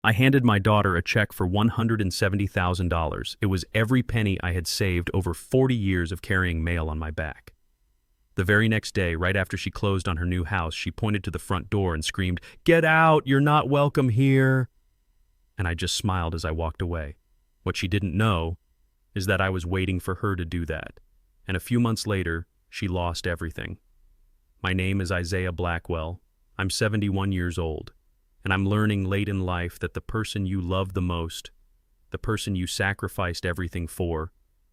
I handed my daughter a check for $170,000. It was every penny I had saved over 40 years of carrying mail on my back. The very next day, right after she closed on her new house, she pointed to the front door and screamed, "Get out! You're not welcome here!" And I just smiled as I walked away. What she didn't know is that I was waiting for her to do that. And a few months later, she lost everything. My name is Isaiah Blackwell. I'm 71 years old, and I'm learning late in life that the person you love the most, the person you sacrificed everything for,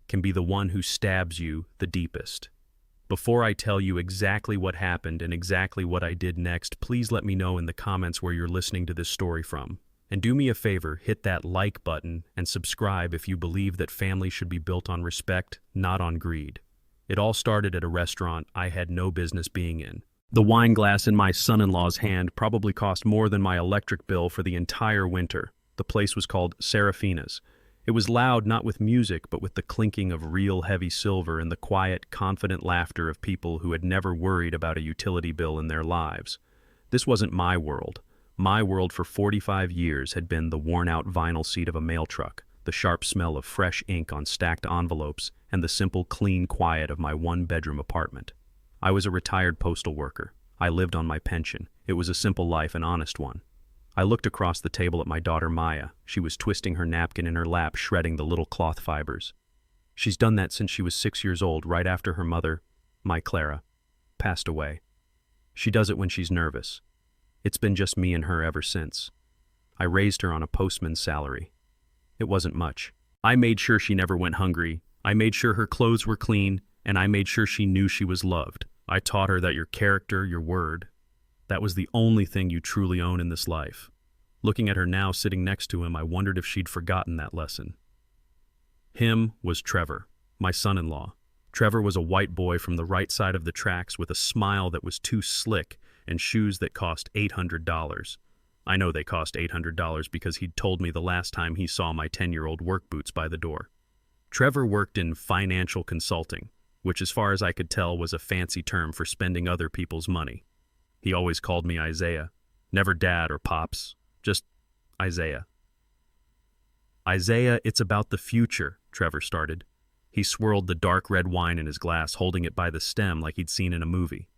can be the one who stabs you the deepest. Before I tell you exactly what happened and exactly what I did next, please let me know in the comments where you're listening to this story from. And do me a favor, hit that like button and subscribe if you believe that family should be built on respect, not on greed. It all started at a restaurant I had no business being in. The wine glass in my son-in-law's hand probably cost more than my electric bill for the entire winter. The place was called Serafina's. It was loud not with music, but with the clinking of real heavy silver and the quiet, confident laughter of people who had never worried about a utility bill in their lives. This wasn't my world. My world for 45 years had been the worn-out vinyl seat of a mail truck, the sharp smell of fresh ink on stacked envelopes, and the simple, clean quiet of my one-bedroom apartment. I was a retired postal worker. I lived on my pension. It was a simple life, an honest one. I looked across the table at my daughter Maya. She was twisting her napkin in her lap, shredding the little cloth fibers. She's done that since she was 6 years old, right after her mother, my Clara, passed away. She does it when she's nervous. It's been just me and her ever since. I raised her on a postman's salary. It wasn't much. I made sure she never went hungry. I made sure her clothes were clean, and I made sure she knew she was loved. I taught her that your character, your word, that was the only thing you truly own in this life. Looking at her now sitting next to him, I wondered if she'd forgotten that lesson. Him was Trevor, my son-in-law. Trevor was a white boy from the right side of the tracks with a smile that was too slick and shoes that cost $800. I know they cost $800 because he'd told me the last time he saw my 10-year-old work boots by the door. Trevor worked in financial consulting, which as far as I could tell was a fancy term for spending other people's money. He always called me Isaiah, never Dad or Pops, just Isaiah. Isaiah, it's about the future, Trevor started. He swirled the dark red wine in his glass, holding it by the stem like he'd seen in a movie.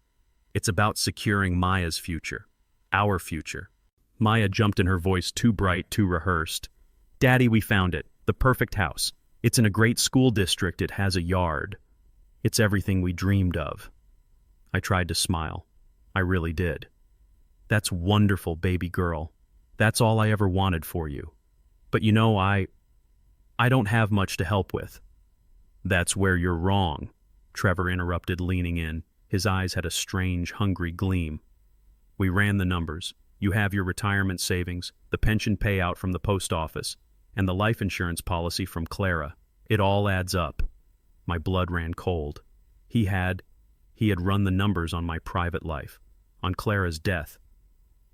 It's about securing Maya's future, our future. Maya jumped in, her voice too bright, too rehearsed. Daddy, we found it, the perfect house. It's in a great school district, it has a yard. It's everything we dreamed of. I tried to smile. I really did. That's wonderful, baby girl. That's all I ever wanted for you. But you know, I don't have much to help with. That's where you're wrong, Trevor interrupted, leaning in. His eyes had a strange, hungry gleam. We ran the numbers. You have your retirement savings, the pension payout from the post office, and the life insurance policy from Clara. It all adds up. My blood ran cold. He had run the numbers on my private life, on Clara's death.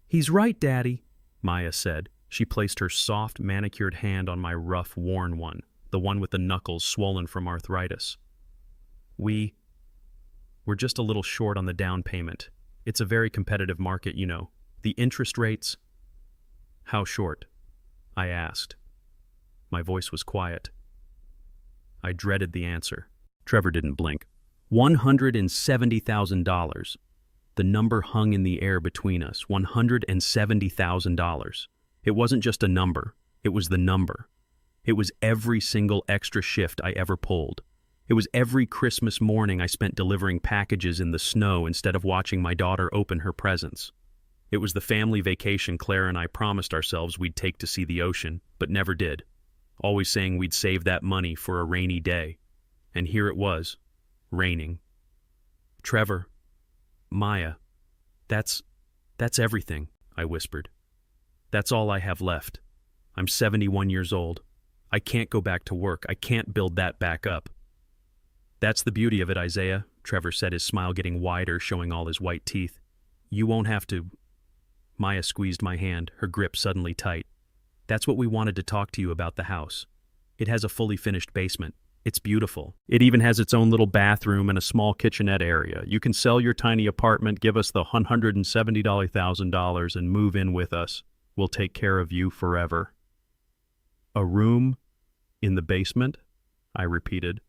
He's right, Daddy, Maya said. She placed her soft, manicured hand on my rough, worn one, the one with the knuckles swollen from arthritis. We're just a little short on the down payment. It's a very competitive market, you know. The interest rates... How short? I asked. My voice was quiet. I dreaded the answer. Trevor didn't blink. $170,000. The number hung in the air between us. $170,000. It wasn't just a number. It was the number. It was every single extra shift I ever pulled. It was every Christmas morning I spent delivering packages in the snow instead of watching my daughter open her presents. It was the family vacation Clara and I promised ourselves we'd take to see the ocean, but never did. Always saying we'd save that money for a rainy day. And here it was, raining. Trevor, Maya, that's everything, I whispered. That's all I have left. I'm 71 years old. I can't go back to work. I can't build that back up. That's the beauty of it, Isaiah, Trevor said, his smile getting wider, showing all his white teeth. You won't have to... Maya squeezed my hand, her grip suddenly tight. That's what we wanted to talk to you about the house. It has a fully finished basement. It's beautiful. It even has its own little bathroom and a small kitchenette area. You can sell your tiny apartment, give us the $170,000 and move in with us. will take care of you forever. A room in the basement? I repeated.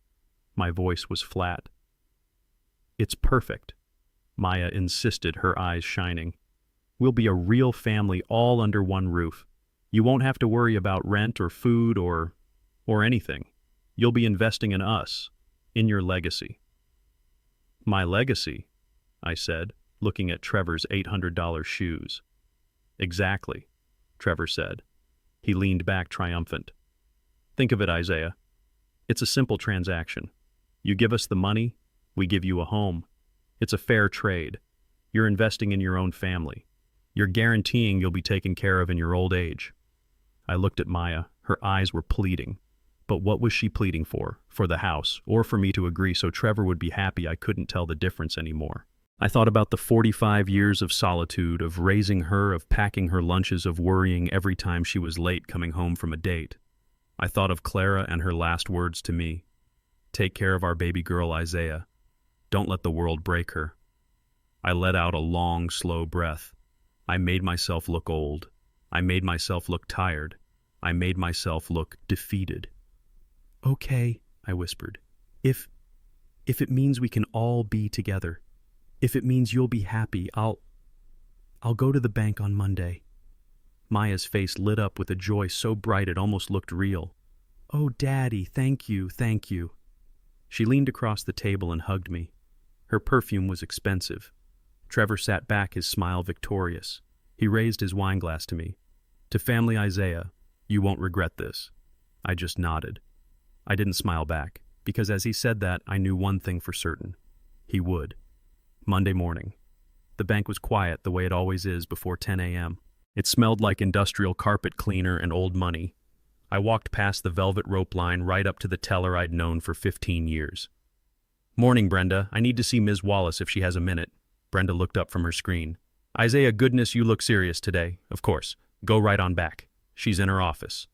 My voice was flat. It's perfect, Maya insisted, her eyes shining. We'll be a real family all under one roof. You won't have to worry about rent or food or anything. You'll be investing in us, in your legacy. My legacy, I said, looking at Trevor's $800 shoes. Exactly, Trevor said. He leaned back triumphant. Think of it, Isaiah. It's a simple transaction. You give us the money, we give you a home. It's a fair trade. You're investing in your own family. You're guaranteeing you'll be taken care of in your old age. I looked at Maya. Her eyes were pleading. But what was she pleading for? For the house, or for me to agree so Trevor would be happy I couldn't tell the difference anymore. I thought about the 45 years of solitude, of raising her, of packing her lunches, of worrying every time she was late coming home from a date. I thought of Clara and her last words to me. Take care of our baby girl, Isaiah. Don't let the world break her. I let out a long, slow breath. I made myself look old. I made myself look tired. I made myself look defeated. Okay, I whispered. If it means we can all be together, if it means you'll be happy, I'll go to the bank on Monday. Maya's face lit up with a joy so bright it almost looked real. Oh, Daddy, thank you, thank you. She leaned across the table and hugged me. Her perfume was expensive. Trevor sat back, his smile victorious. He raised his wineglass to me. To family Isaiah, you won't regret this. I just nodded. I didn't smile back, because as he said that, I knew one thing for certain. He would. Monday morning. The bank was quiet the way it always is before 10 a.m. It smelled like industrial carpet cleaner and old money. I walked past the velvet rope line right up to the teller I'd known for 15 years. Morning, Brenda. I need to see Ms. Wallace if she has a minute. Brenda looked up from her screen. Isaiah, goodness, you look serious today. Of course. Go right on back. She's in her office.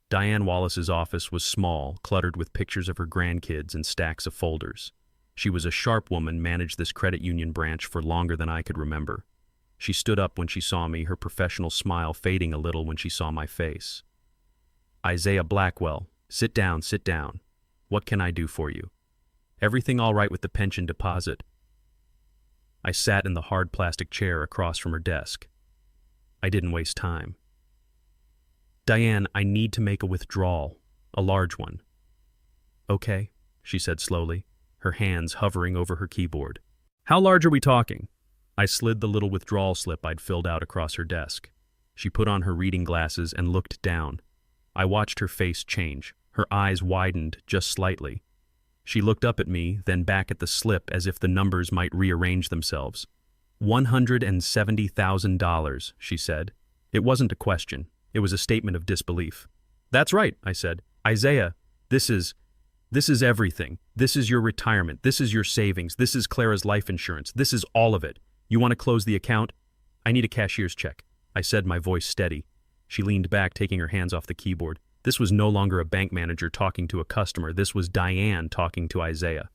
Diane Wallace's office was small, cluttered with pictures of her grandkids and stacks of folders. She was a sharp woman, managed this credit union branch for longer than I could remember. She stood up when she saw me, her professional smile fading a little when she saw my face. Isaiah Blackwell, sit down, sit down. What can I do for you? Everything all right with the pension deposit? I sat in the hard plastic chair across from her desk. I didn't waste time. Diane, I need to make a withdrawal, a large one. Okay, she said slowly, her hands hovering over her keyboard. How large are we talking? I slid the little withdrawal slip I'd filled out across her desk. She put on her reading glasses and looked down. I watched her face change. Her eyes widened just slightly. She looked up at me, then back at the slip as if the numbers might rearrange themselves. $170,000, she said. It wasn't a question. It was a statement of disbelief. That's right, I said. Isaiah, this is everything. This is your retirement. This is your savings. This is Clara's life insurance. This is all of it. You want to close the account? I need a cashier's check, I said, my voice steady. She leaned back, taking her hands off the keyboard. This was no longer a bank manager talking to a customer. This was Diane talking to Isaiah.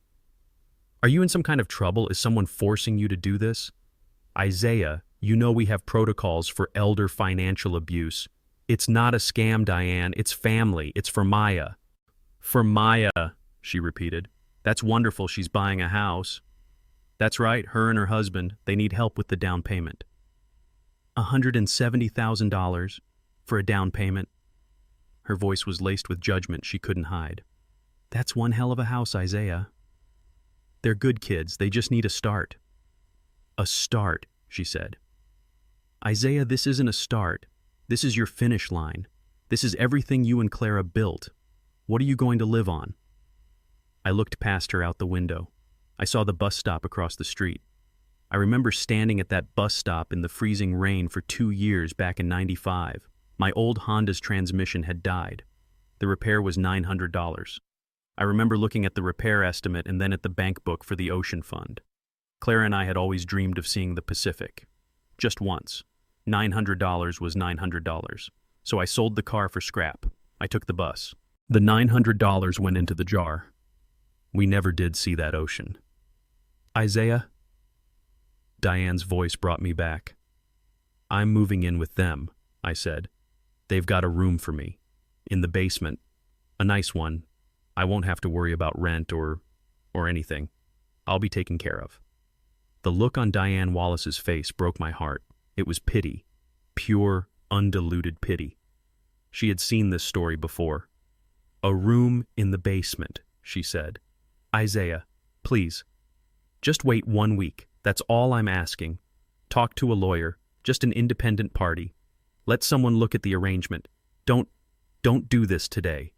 Are you in some kind of trouble? Is someone forcing you to do this? Isaiah, you know we have protocols for elder financial abuse. It's not a scam, Diane. It's family. It's for Maya. For Maya, she repeated. That's wonderful. She's buying a house. That's right. Her and her husband, they need help with the down payment. $170,000 for a down payment. Her voice was laced with judgment she couldn't hide. That's one hell of a house, Isaiah. They're good kids. They just need a start. A start, she said. Isaiah, this isn't a start. This is your finish line. This is everything you and Clara built. What are you going to live on? I looked past her out the window. I saw the bus stop across the street. I remember standing at that bus stop in the freezing rain for 2 years back in '95. My old Honda's transmission had died. The repair was $900. I remember looking at the repair estimate and then at the bank book for the ocean fund. Clara and I had always dreamed of seeing the Pacific. Just once. $900 was $900. So I sold the car for scrap. I took the bus. The $900 went into the jar. We never did see that ocean. Isaiah? Diane's voice brought me back. I'm moving in with them, I said. They've got a room for me. In the basement. A nice one. I won't have to worry about rent or anything. I'll be taken care of. The look on Diane Wallace's face broke my heart. It was pity. Pure, undiluted pity. She had seen this story before. A room in the basement, she said. Isaiah, please. Just wait 1 week. That's all I'm asking. Talk to a lawyer. Just an independent party. Let someone look at the arrangement. Don't do this today.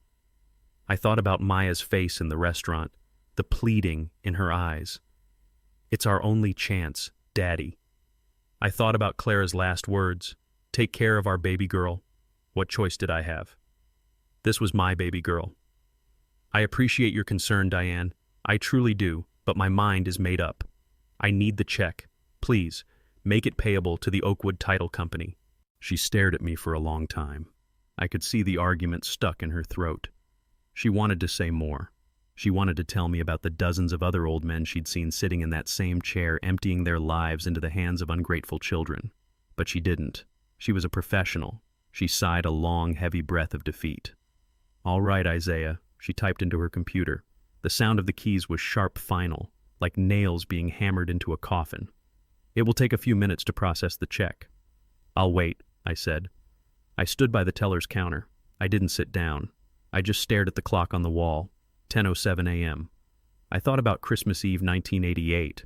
I thought about Maya's face in the restaurant, the pleading in her eyes. It's our only chance, Daddy. I thought about Clara's last words. Take care of our baby girl. What choice did I have? This was my baby girl. I appreciate your concern, Diane. I truly do, but my mind is made up. I need the check. Please, make it payable to the Oakwood Title Company. She stared at me for a long time. I could see the argument stuck in her throat. She wanted to say more. She wanted to tell me about the dozens of other old men she'd seen sitting in that same chair, emptying their lives into the hands of ungrateful children. But she didn't. She was a professional. She sighed a long, heavy breath of defeat. All right, Isaiah, she typed into her computer. The sound of the keys was sharp final, like nails being hammered into a coffin. It will take a few minutes to process the check. I'll wait, I said. I stood by the teller's counter. I didn't sit down. I just stared at the clock on the wall. 10:07 a.m. I thought about Christmas Eve 1988.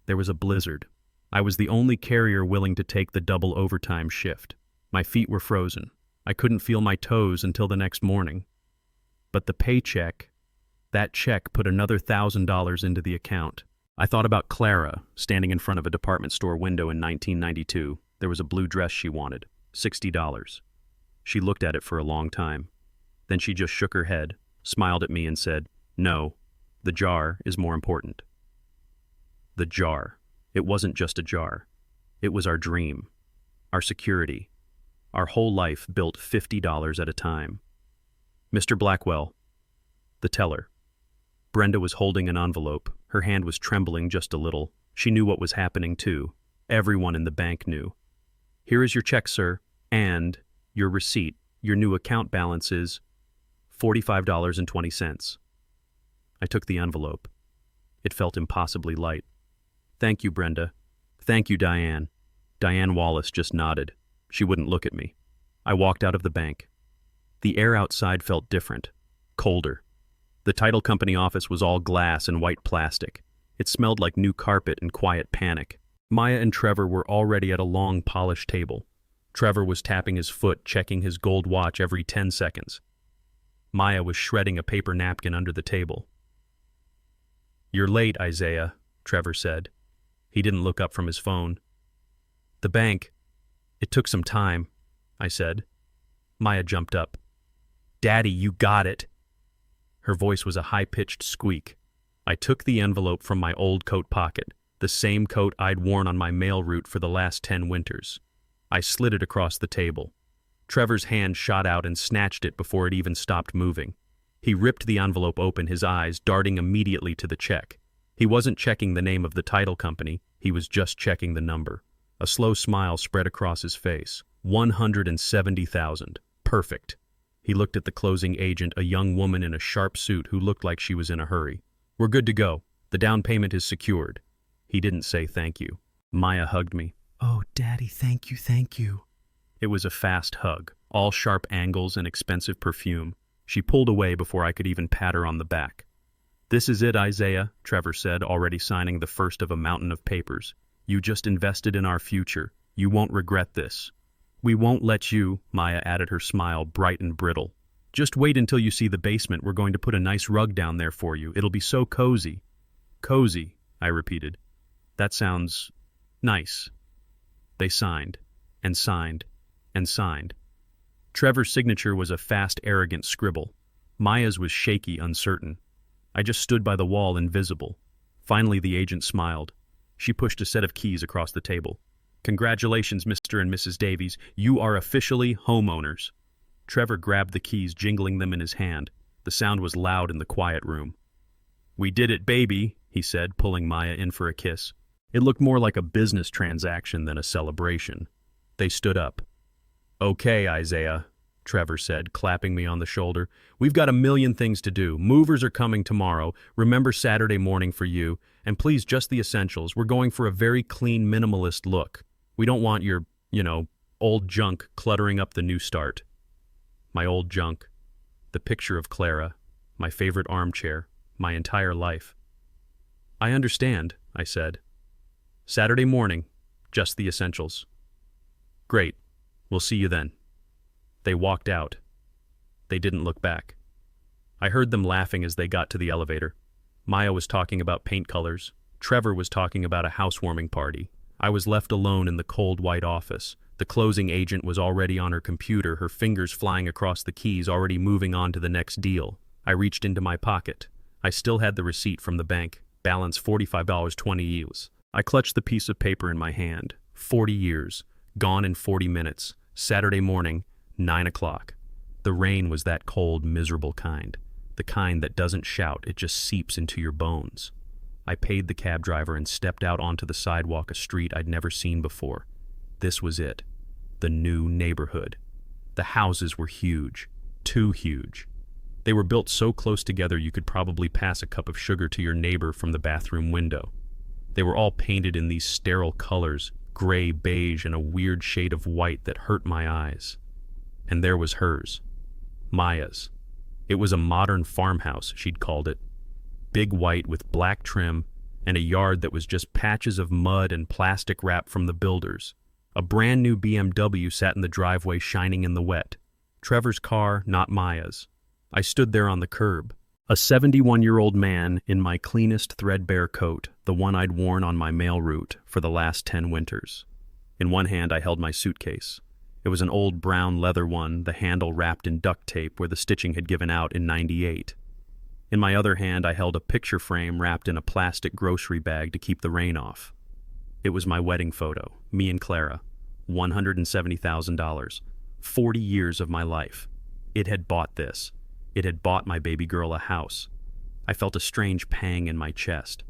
There was a blizzard. I was the only carrier willing to take the double overtime shift. My feet were frozen. I couldn't feel my toes until the next morning. But the paycheck, that check put another $1,000 into the account. I thought about Clara, standing in front of a department store window in 1992. There was a blue dress she wanted, $60. She looked at it for a long time. Then she just shook her head, smiled at me and said, "No, the jar is more important." The jar. It wasn't just a jar. It was our dream, our security, our whole life built $50 at a time. Mr. Blackwell, the teller. Brenda was holding an envelope. Her hand was trembling just a little. She knew what was happening too. Everyone in the bank knew. Here is your check, sir, and your receipt. Your new account balance is $45.20. I took the envelope. It felt impossibly light. Thank you, Brenda. Thank you, Diane. Diane Wallace just nodded. She wouldn't look at me. I walked out of the bank. The air outside felt different, colder. The title company office was all glass and white plastic. It smelled like new carpet and quiet panic. Maya and Trevor were already at a long, polished table. Trevor was tapping his foot, checking his gold watch every 10 seconds. Maya was shredding a paper napkin under the table. "You're late, Isaiah," Trevor said. He didn't look up from his phone. "The bank. It took some time," I said. Maya jumped up. "Daddy, you got it." Her voice was a high-pitched squeak. I took the envelope from my old coat pocket, the same coat I'd worn on my mail route for the last 10 winters. I slid it across the table. Trevor's hand shot out and snatched it before it even stopped moving. He ripped the envelope open, his eyes darting immediately to the check. He wasn't checking the name of the title company, he was just checking the number. A slow smile spread across his face. 170,000. Perfect. He looked at the closing agent, a young woman in a sharp suit who looked like she was in a hurry. "We're good to go. The down payment is secured." He didn't say thank you. Maya hugged me. "Oh, Daddy, thank you, thank you." It was a fast hug, all sharp angles and expensive perfume. She pulled away before I could even pat her on the back. "This is it, Isaiah," Trevor said, already signing the first of a mountain of papers. "You just invested in our future. You won't regret this." "We won't let you," Maya added, her smile bright and brittle. "Just wait until you see the basement. We're going to put a nice rug down there for you. It'll be so cozy." "Cozy," I repeated. "That sounds nice." They signed, and signed, and signed. Trevor's signature was a fast, arrogant scribble. Maya's was shaky, uncertain. I just stood by the wall, invisible. Finally, the agent smiled. She pushed a set of keys across the table. "Congratulations, Mr. and Mrs. Davies. You are officially homeowners." Trevor grabbed the keys, jingling them in his hand. The sound was loud in the quiet room. "We did it, baby," he said, pulling Maya in for a kiss. It looked more like a business transaction than a celebration. They stood up. Okay, Isaiah, Trevor said, clapping me on the shoulder. We've got a million things to do. Movers are coming tomorrow. Remember Saturday morning for you. And please, just the essentials. We're going for a very clean, minimalist look. We don't want your, old junk cluttering up the new start. My old junk. The picture of Clara. My favorite armchair. My entire life. I understand, I said. Saturday morning. Just the essentials. Great. We'll see you then. They walked out. They didn't look back. I heard them laughing as they got to the elevator. Maya was talking about paint colors. Trevor was talking about a housewarming party. I was left alone in the cold white office. The closing agent was already on her computer, her fingers flying across the keys, already moving on to the next deal. I reached into my pocket. I still had the receipt from the bank. Balance $45.20. I clutched the piece of paper in my hand. 40 years. Gone in 40 minutes. Saturday morning, 9 o'clock. The rain was that cold, miserable kind. The kind that doesn't shout, it just seeps into your bones. I paid the cab driver and stepped out onto the sidewalk, a street I'd never seen before. This was it. The new neighborhood. The houses were huge. Too huge. They were built so close together you could probably pass a cup of sugar to your neighbor from the bathroom window. They were all painted in these sterile colors, gray, beige, and a weird shade of white that hurt my eyes. And there was hers. Maya's. It was a modern farmhouse, she'd called it. Big white with black trim, and a yard that was just patches of mud and plastic wrap from the builders. A brand new BMW sat in the driveway, shining in the wet. Trevor's car, not Maya's. I stood there on the curb. A 71-year-old man in my cleanest threadbare coat, the one I'd worn on my mail route for the last 10 winters. In one hand I held my suitcase. It was an old brown leather one, the handle wrapped in duct tape where the stitching had given out in '98. In my other hand I held a picture frame wrapped in a plastic grocery bag to keep the rain off. It was my wedding photo, me and Clara. $170,000. 40 years of my life. It had bought this. It had bought my baby girl a house. I felt a strange pang in my chest.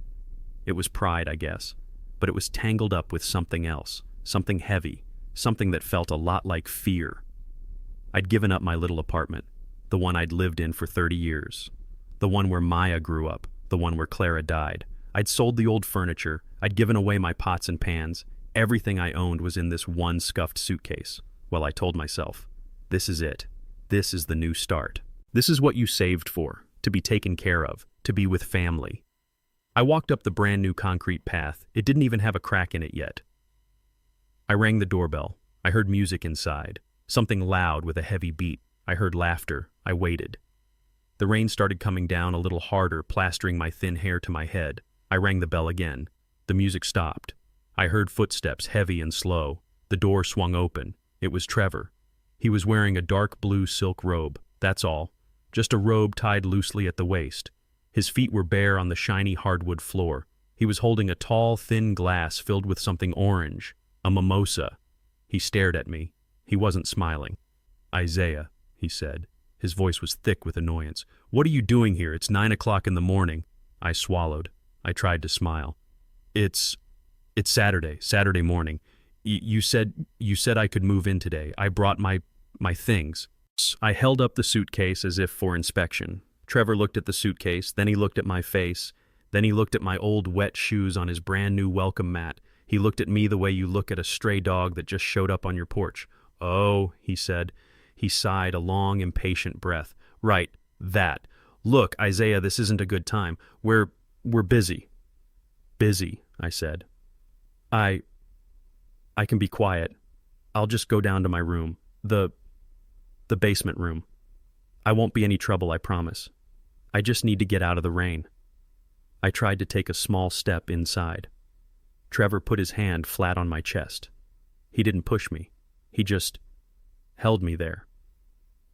It was pride, I guess, but it was tangled up with something else, something heavy, something that felt a lot like fear. I'd given up my little apartment, the one I'd lived in for 30 years, the one where Maya grew up, the one where Clara died. I'd sold the old furniture, I'd given away my pots and pans. Everything I owned was in this one scuffed suitcase. Well, I told myself, this is it. This is the new start. This is what you saved for, to be taken care of, to be with family. I walked up the brand new concrete path. It didn't even have a crack in it yet. I rang the doorbell. I heard music inside, something loud with a heavy beat. I heard laughter. I waited. The rain started coming down a little harder, plastering my thin hair to my head. I rang the bell again. The music stopped. I heard footsteps, heavy and slow. The door swung open. It was Trevor. He was wearing a dark blue silk robe, that's all. Just a robe tied loosely at the waist. His feet were bare on the shiny hardwood floor. He was holding a tall, thin glass filled with something orange, a mimosa. He stared at me. He wasn't smiling. Isaiah, he said. His voice was thick with annoyance. What are you doing here? It's 9 o'clock in the morning. I swallowed. I tried to smile. It's Saturday morning. You said I could move in today. I brought my things. I held up the suitcase as if for inspection. Trevor looked at the suitcase, then he looked at my face, then he looked at my old wet shoes on his brand new welcome mat. He looked at me the way you look at a stray dog that just showed up on your porch. Oh, he said. He sighed, a long, impatient breath. Right, that. Look, Isaiah, this isn't a good time. We're busy. Busy, I said. I can be quiet. I'll just go down to my room. The basement room. I won't be any trouble, I promise. I just need to get out of the rain. I tried to take a small step inside. Trevor put his hand flat on my chest. He didn't push me. He just held me there.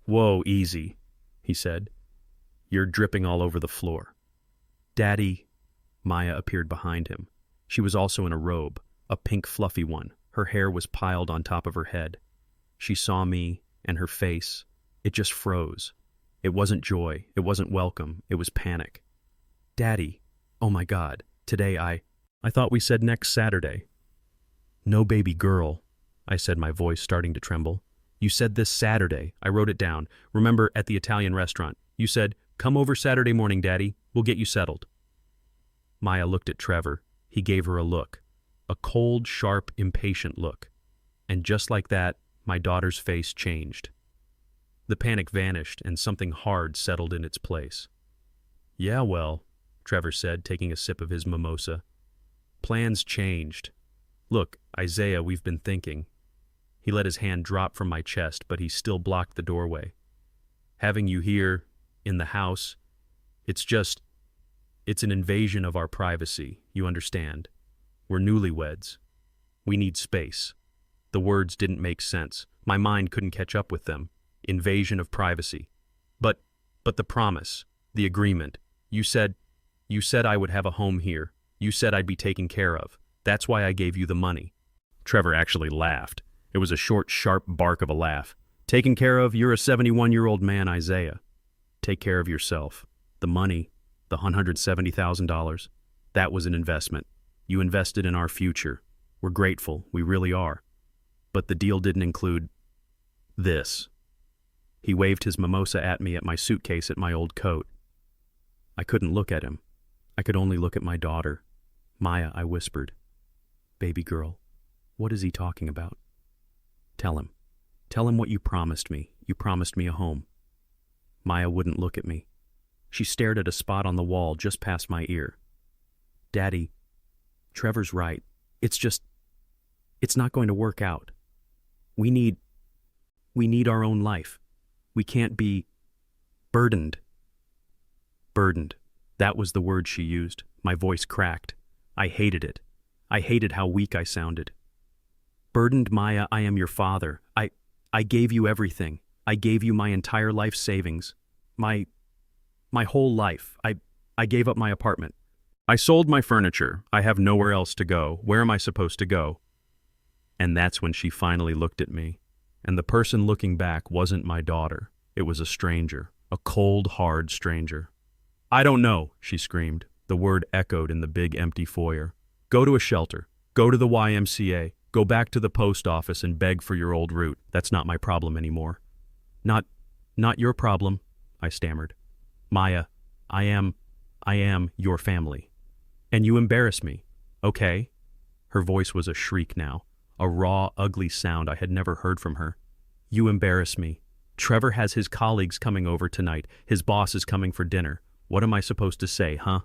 Whoa, easy, he said. You're dripping all over the floor. Daddy. Maya appeared behind him. She was also in a robe, a pink fluffy one. Her hair was piled on top of her head. She saw me, and her face, it just froze. It wasn't joy, it wasn't welcome, it was panic. Daddy, oh my God, today I thought we said next Saturday. No, baby girl, I said, my voice starting to tremble. You said this Saturday. I wrote it down. Remember, at the Italian restaurant. You said, "Come over Saturday morning, Daddy. We'll get you settled." Maya looked at Trevor. He gave her a look. A cold, sharp, impatient look. And just like that, my daughter's face changed. The panic vanished and something hard settled in its place. "Yeah, well," Trevor said, taking a sip of his mimosa. "Plans changed. Look, Isaiah, we've been thinking." He let his hand drop from my chest, but he still blocked the doorway. "Having you here, in the house, it's an invasion of our privacy, you understand. We're newlyweds. We need space." The words didn't make sense. My mind couldn't catch up with them. Invasion of privacy. But the promise, the agreement. You said I would have a home here. You said I'd be taken care of. That's why I gave you the money. Trevor actually laughed. It was a short, sharp bark of a laugh. "Taken care of? You're a 71-year-old man, Isaiah. Take care of yourself. The money, the $170,000, that was an investment. You invested in our future. We're grateful. We really are. But the deal didn't include this." He waved his mimosa at me at my suitcase at my old coat. I couldn't look at him. I could only look at my daughter. "Maya," I whispered. "Baby girl, what is he talking about? Tell him. Tell him what you promised me. You promised me a home." Maya wouldn't look at me. She stared at a spot on the wall just past my ear. "Daddy, Trevor's right. It's not going to work out. We need our own life. We can't be burdened." Burdened. That was the word she used. My voice cracked. I hated it. I hated how weak I sounded. "Burdened, Maya, I am your father. I gave you everything. I gave you my entire life savings. My whole life. I gave up my apartment. I sold my furniture. I have nowhere else to go. Where am I supposed to go?" And that's when she finally looked at me. And the person looking back wasn't my daughter. It was a stranger. A cold, hard stranger. "I don't know," she screamed. The word echoed in the big empty foyer. "Go to a shelter. Go to the YMCA. Go back to the post office and beg for your old root. That's not my problem anymore." Not your problem," I stammered. "Maya, I am your family. And you embarrass me, okay?" Her voice was a shriek now, a raw, ugly sound I had never heard from her. "You embarrass me. Trevor has his colleagues coming over tonight. His boss is coming for dinner. What am I supposed to say, huh?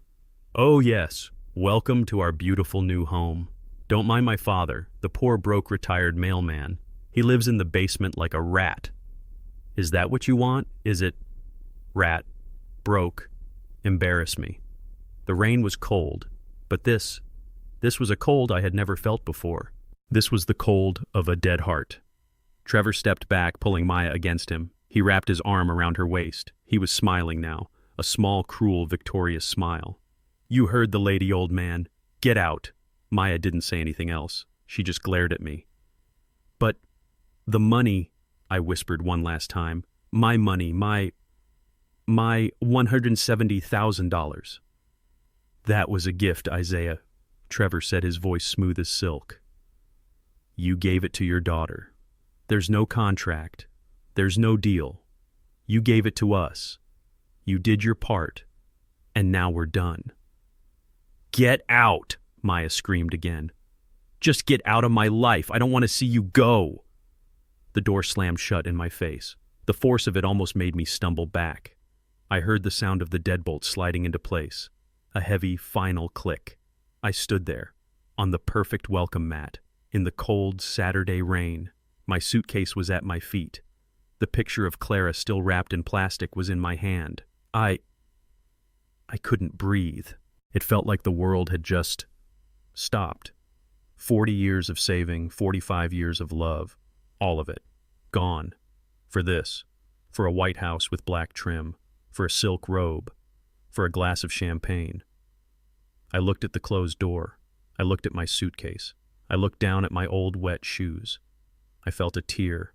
Oh yes, welcome to our beautiful new home. Don't mind my father, the poor broke retired mailman. He lives in the basement like a rat. Is that what you want? Is it rat, broke, embarrass me?" The rain was cold, but this was a cold I had never felt before. This was the cold of a dead heart. Trevor stepped back, pulling Maya against him. He wrapped his arm around her waist. He was smiling now, a small, cruel, victorious smile. "You heard the lady, old man. Get out." Maya didn't say anything else. She just glared at me. "But the money," I whispered one last time. "My money, my $170,000. "That was a gift, Isaiah," Trevor said, his voice smooth as silk. "You gave it to your daughter. There's no contract. There's no deal. You gave it to us. You did your part. And now we're done." "Get out!" Maya screamed again. "Just get out of my life. I don't want to see you go." The door slammed shut in my face. The force of it almost made me stumble back. I heard the sound of the deadbolt sliding into place. A heavy, final click. I stood there, on the perfect welcome mat, in the cold Saturday rain. My suitcase was at my feet. The picture of Clara still wrapped in plastic was in my hand. I couldn't breathe. It felt like the world had just stopped. 40 years of saving, 45 years of love, all of it, gone. For this, for a white house with black trim, for a silk robe, for a glass of champagne. I looked at the closed door. I looked at my suitcase. I looked down at my old wet shoes. I felt a tear,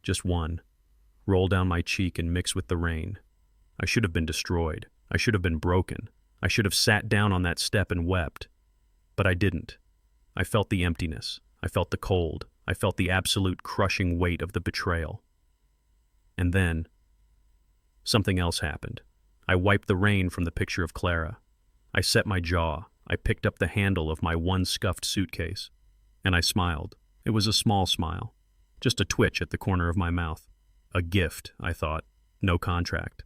just one, roll down my cheek and mix with the rain. I should have been destroyed. I should have been broken. I should have sat down on that step and wept. But I didn't. I felt the emptiness. I felt the cold. I felt the absolute crushing weight of the betrayal. And then, something else happened. I wiped the rain from the picture of Clara. I set my jaw. I picked up the handle of my one scuffed suitcase. And I smiled. It was a small smile. Just a twitch at the corner of my mouth. A gift, I thought. No contract.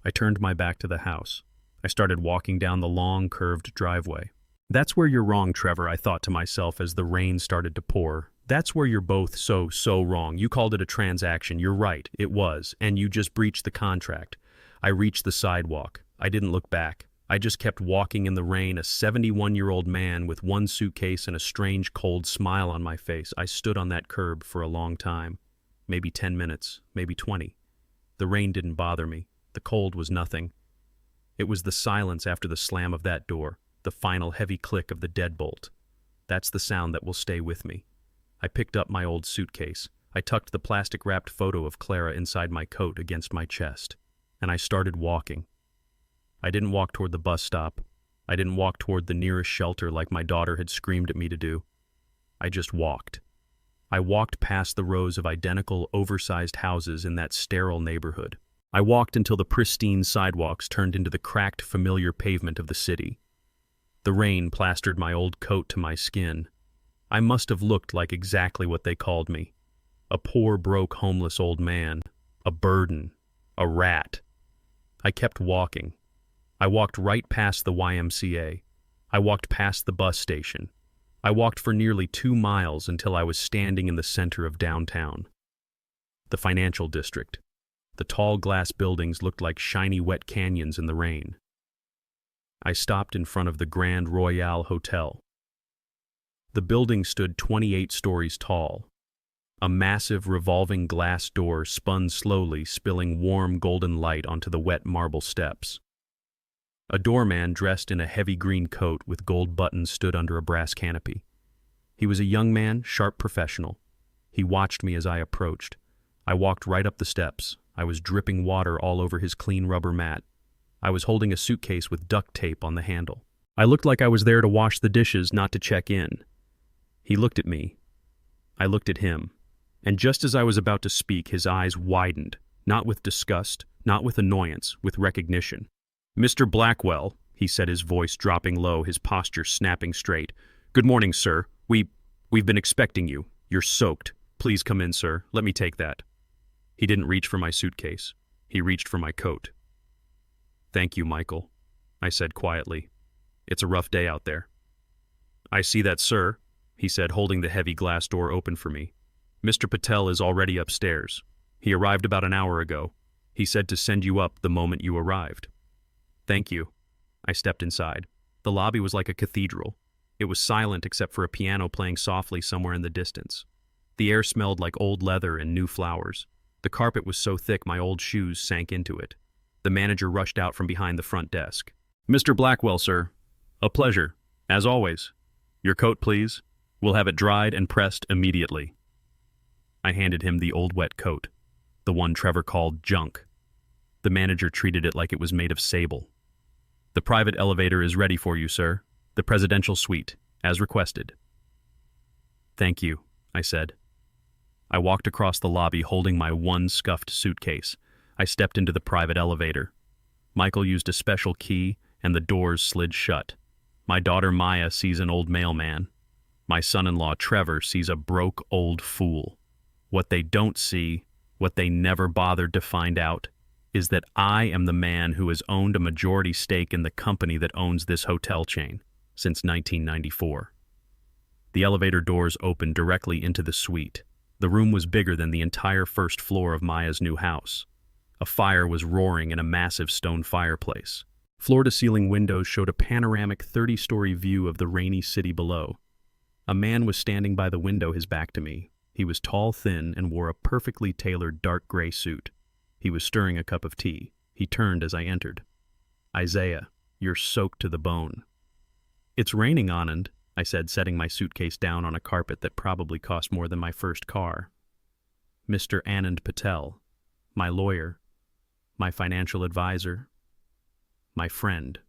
I turned my back to the house. I started walking down the long, curved driveway. That's where you're wrong, Trevor, I thought to myself as the rain started to pour. That's where you're both so wrong. You called it a transaction. You're right, it was. And you just breached the contract. I reached the sidewalk. I didn't look back. I just kept walking in the rain, a 71-year-old man with one suitcase and a strange, cold smile on my face. I stood on that curb for a long time. Maybe 10 minutes, maybe 20. The rain didn't bother me. The cold was nothing. It was the silence after the slam of that door, the final heavy click of the deadbolt. That's the sound that will stay with me. I picked up my old suitcase. I tucked the plastic-wrapped photo of Clara inside my coat against my chest. And I started walking. I didn't walk toward the bus stop. I didn't walk toward the nearest shelter like my daughter had screamed at me to do. I just walked. I walked past the rows of identical, oversized houses in that sterile neighborhood. I walked until the pristine sidewalks turned into the cracked, familiar pavement of the city. The rain plastered my old coat to my skin. I must have looked like exactly what they called me. A poor, broke, homeless old man. A burden. A rat. I kept walking. I walked right past the YMCA. I walked past the bus station. I walked for nearly 2 miles until I was standing in the center of downtown. The financial district. The tall glass buildings looked like shiny wet canyons in the rain. I stopped in front of the Grand Royale Hotel. The building stood 28 stories tall. A massive revolving glass door spun slowly, spilling warm golden light onto the wet marble steps. A doorman dressed in a heavy green coat with gold buttons stood under a brass canopy. He was a young man, sharp professional. He watched me as I approached. I walked right up the steps. I was dripping water all over his clean rubber mat. I was holding a suitcase with duct tape on the handle. I looked like I was there to wash the dishes, not to check in. He looked at me. I looked at him. And just as I was about to speak, his eyes widened, not with disgust, not with annoyance, with recognition. "Mr. Blackwell," he said, his voice dropping low, his posture snapping straight. "Good morning, sir. We've been expecting you. You're soaked. Please come in, sir. Let me take that." He didn't reach for my suitcase. He reached for my coat. "Thank you, Michael," I said quietly. "It's a rough day out there." "I see that, sir," he said, holding the heavy glass door open for me. "Mr. Patel is already upstairs. He arrived about an hour ago. He said to send you up the moment you arrived." "Thank you." I stepped inside. The lobby was like a cathedral. It was silent except for a piano playing softly somewhere in the distance. The air smelled like old leather and new flowers. The carpet was so thick my old shoes sank into it. The manager rushed out from behind the front desk. "Mr. Blackwell, sir. A pleasure, as always. Your coat, please. We'll have it dried and pressed immediately." I handed him the old wet coat, the one Trevor called junk. The manager treated it like it was made of sable. "The private elevator is ready for you, sir. The presidential suite, as requested." "Thank you," I said. I walked across the lobby holding my one scuffed suitcase. I stepped into the private elevator. Michael used a special key, and the doors slid shut. My daughter Maya sees an old mailman. My son-in-law Trevor sees a broke old fool. What they don't see, what they never bothered to find out, is that I am the man who has owned a majority stake in the company that owns this hotel chain since 1994. The elevator doors opened directly into the suite. The room was bigger than the entire first floor of Maya's new house. A fire was roaring in a massive stone fireplace. Floor-to-ceiling windows showed a panoramic 30-story view of the rainy city below. A man was standing by the window, his back to me. He was tall, thin, and wore a perfectly tailored dark gray suit. He was stirring a cup of tea. He turned as I entered. "Isaiah, you're soaked to the bone." "It's raining, Anand," I said, setting my suitcase down on a carpet that probably cost more than my first car. "Mr. Anand Patel, my lawyer, my financial advisor, my friend.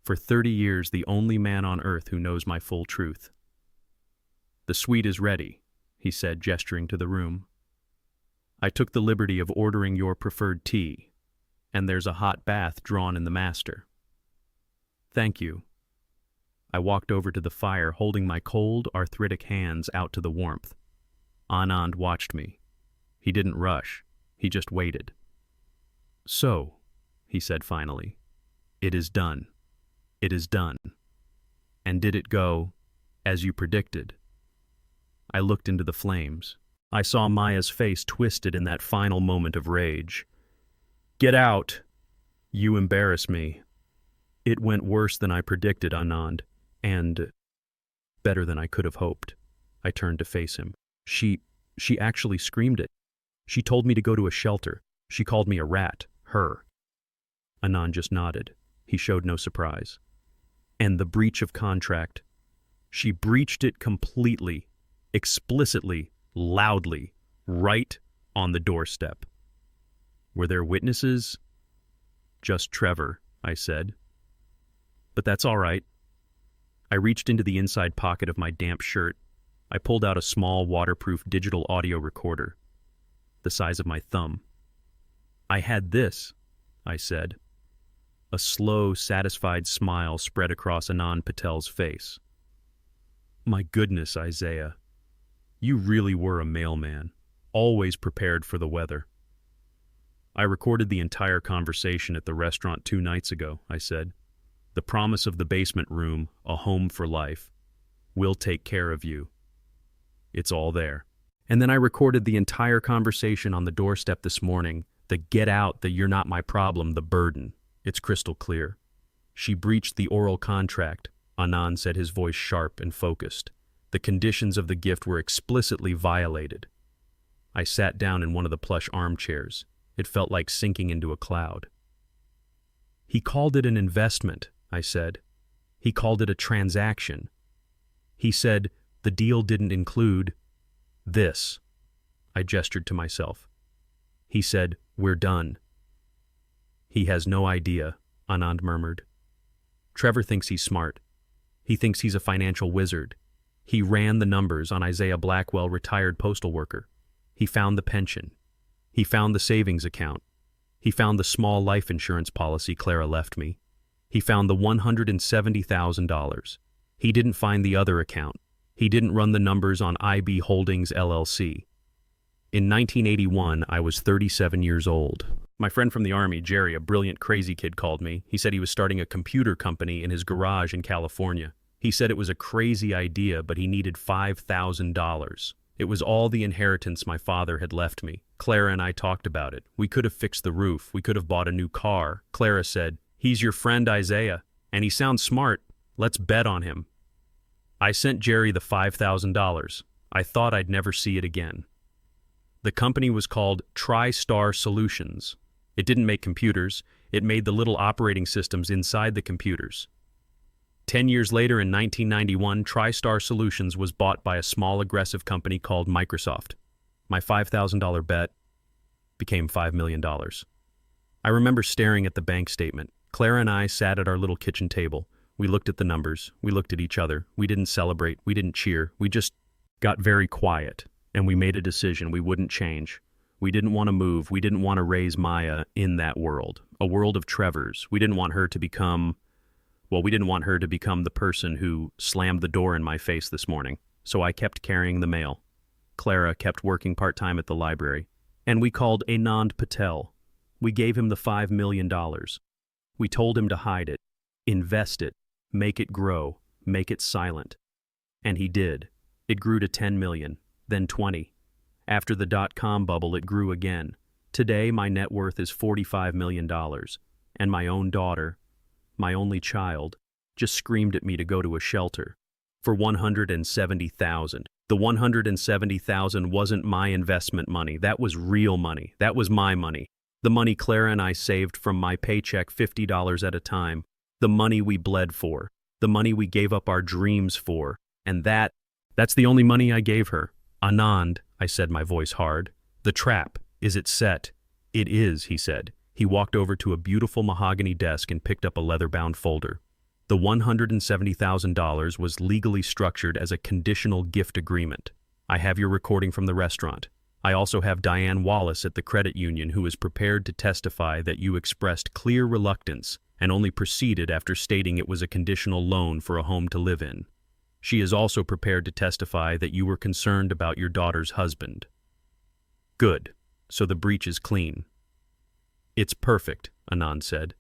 For 30 years, the only man on earth who knows my full truth. The suite is ready. he said, gesturing to the room. I took the liberty of ordering your preferred tea, and there's a hot bath drawn in the master. Thank you. I walked over to the fire, holding my cold, arthritic hands out to the warmth. Anand watched me. He didn't rush. He just waited. So, he said finally, it is done. It is done. And did it go as you predicted? I looked into the flames. I saw Maya's face twisted in that final moment of rage. Get out! You embarrass me. It went worse than I predicted, Anand, and better than I could have hoped. I turned to face him. She actually screamed it. She told me to go to a shelter. She called me a rat, her. Anand just nodded. He showed no surprise. And the breach of contract. She breached it completely, explicitly, loudly, right on the doorstep. Were there witnesses? Just Trevor, I said. But that's all right. I reached into the inside pocket of my damp shirt. I pulled out a small, waterproof digital audio recorder, the size of my thumb. I had this, I said. A slow, satisfied smile spread across Anand Patel's face. My goodness, Isaiah. You really were a mailman, always prepared for the weather. I recorded the entire conversation at the restaurant 2 nights ago, I said. The promise of the basement room, a home for life. We'll take care of you. It's all there. And then I recorded the entire conversation on the doorstep this morning. The get out, the you're not my problem, the burden. It's crystal clear. She breached the oral contract, Anand said, his voice sharp and focused. The conditions of the gift were explicitly violated. I sat down in one of the plush armchairs. It felt like sinking into a cloud. He called it an investment, I said. He called it a transaction. He said the deal didn't include this. I gestured to myself. He said, we're done. He has no idea, Anand murmured. Trevor thinks he's smart. He thinks he's a financial wizard. He ran the numbers on Isaiah Blackwell, retired postal worker. He found the pension. He found the savings account. He found the small life insurance policy Clara left me. He found the $170,000. He didn't find the other account. He didn't run the numbers on IB Holdings LLC. In 1981, I was 37 years old. My friend from the Army, Jerry, a brilliant crazy kid, called me. He said he was starting a computer company in his garage in California. He said it was a crazy idea, but he needed $5,000. It was all the inheritance my father had left me. Clara and I talked about it. We could have fixed the roof. We could have bought a new car. Clara said, he's your friend Isaiah, and he sounds smart. Let's bet on him. I sent Jerry the $5,000. I thought I'd never see it again. The company was called TriStar Solutions. It didn't make computers. It made the little operating systems inside the computers. 10 years later, in 1991, TriStar Solutions was bought by a small, aggressive company called Microsoft. My $5,000 bet became $5 million. I remember staring at the bank statement. Clara and I sat at our little kitchen table. We looked at the numbers. We looked at each other. We didn't celebrate. We didn't cheer. We just got very quiet, and we made a decision we wouldn't change. We didn't want to move. We didn't want to raise Maya in that world, a world of Trevors. We didn't want her to become... Well, we didn't want her to become the person who slammed the door in my face this morning, so I kept carrying the mail. Clara kept working part-time at the library, and we called Anand Patel. We gave him the $5 million. We told him to hide it, invest it, make it grow, make it silent. And he did. It grew to 10 million, then 20. After the dot-com bubble, it grew again. Today, my net worth is $45 million, and my own daughter, my only child, just screamed at me to go to a shelter for $170,000. The $170,000 wasn't my investment money. That was real money. That was my money. The money Clara and I saved from my paycheck, $50 at a time. The money we bled for. The money we gave up our dreams for. And that's the only money I gave her. Anand, I said, my voice hard. The trap. Is it set? It is, he said. He walked over to a beautiful mahogany desk and picked up a leather-bound folder. The $170,000 was legally structured as a conditional gift agreement. I have your recording from the restaurant. I also have Diane Wallace at the credit union who is prepared to testify that you expressed clear reluctance and only proceeded after stating it was a conditional loan for a home to live in. She is also prepared to testify that you were concerned about your daughter's husband. Good. So the breach is clean. It's perfect, Anand said.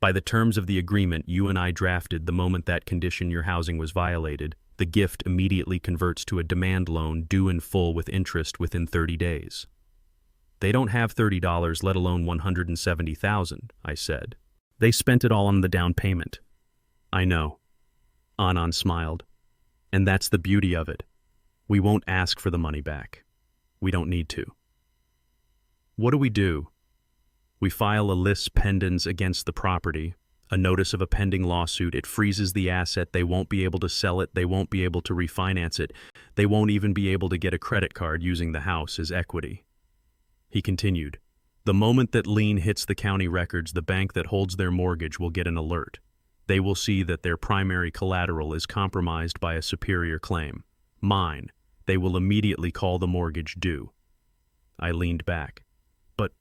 By the terms of the agreement you and I drafted the moment that condition your housing was violated, the gift immediately converts to a demand loan due in full with interest within 30 days. They don't have $30, let alone $170,000, I said. They spent it all on the down payment. I know. Anand smiled. And that's the beauty of it. We won't ask for the money back. We don't need to. What do? We file a lis pendens against the property, a notice of a pending lawsuit. It freezes the asset. They won't be able to sell it. They won't be able to refinance it. They won't even be able to get a credit card using the house as equity. He continued, the moment that lien hits the county records, the bank that holds their mortgage will get an alert. They will see that their primary collateral is compromised by a superior claim, mine. They will immediately call the mortgage due. I leaned back. But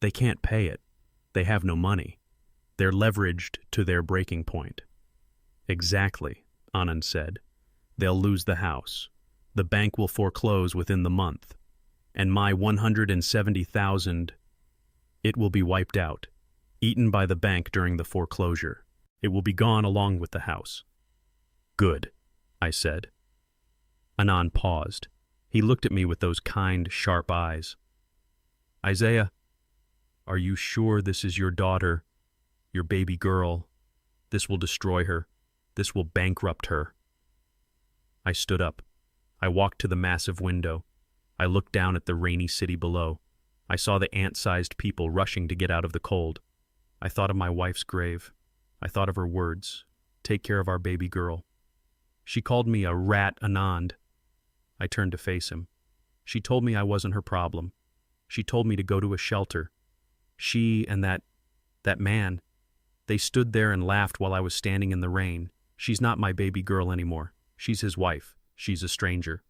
they can't pay it. They have no money. They're leveraged to their breaking point. Exactly, Anand said. They'll lose the house. The bank will foreclose within the month. And my $170,000, it will be wiped out, eaten by the bank during the foreclosure. It will be gone along with the house. Good, I said. Anand paused. He looked at me with those kind, sharp eyes. Isaiah, are you sure this is your daughter, your baby girl? This will destroy her. This will bankrupt her. I stood up. I walked to the massive window. I looked down at the rainy city below. I saw the ant-sized people rushing to get out of the cold. I thought of my wife's grave. I thought of her words, take care of our baby girl. She called me a rat, Anand. I turned to face him. She told me I wasn't her problem. She told me to go to a shelter. She and that man, they stood there and laughed while I was standing in the rain. She's not my baby girl anymore. She's his wife. She's a stranger.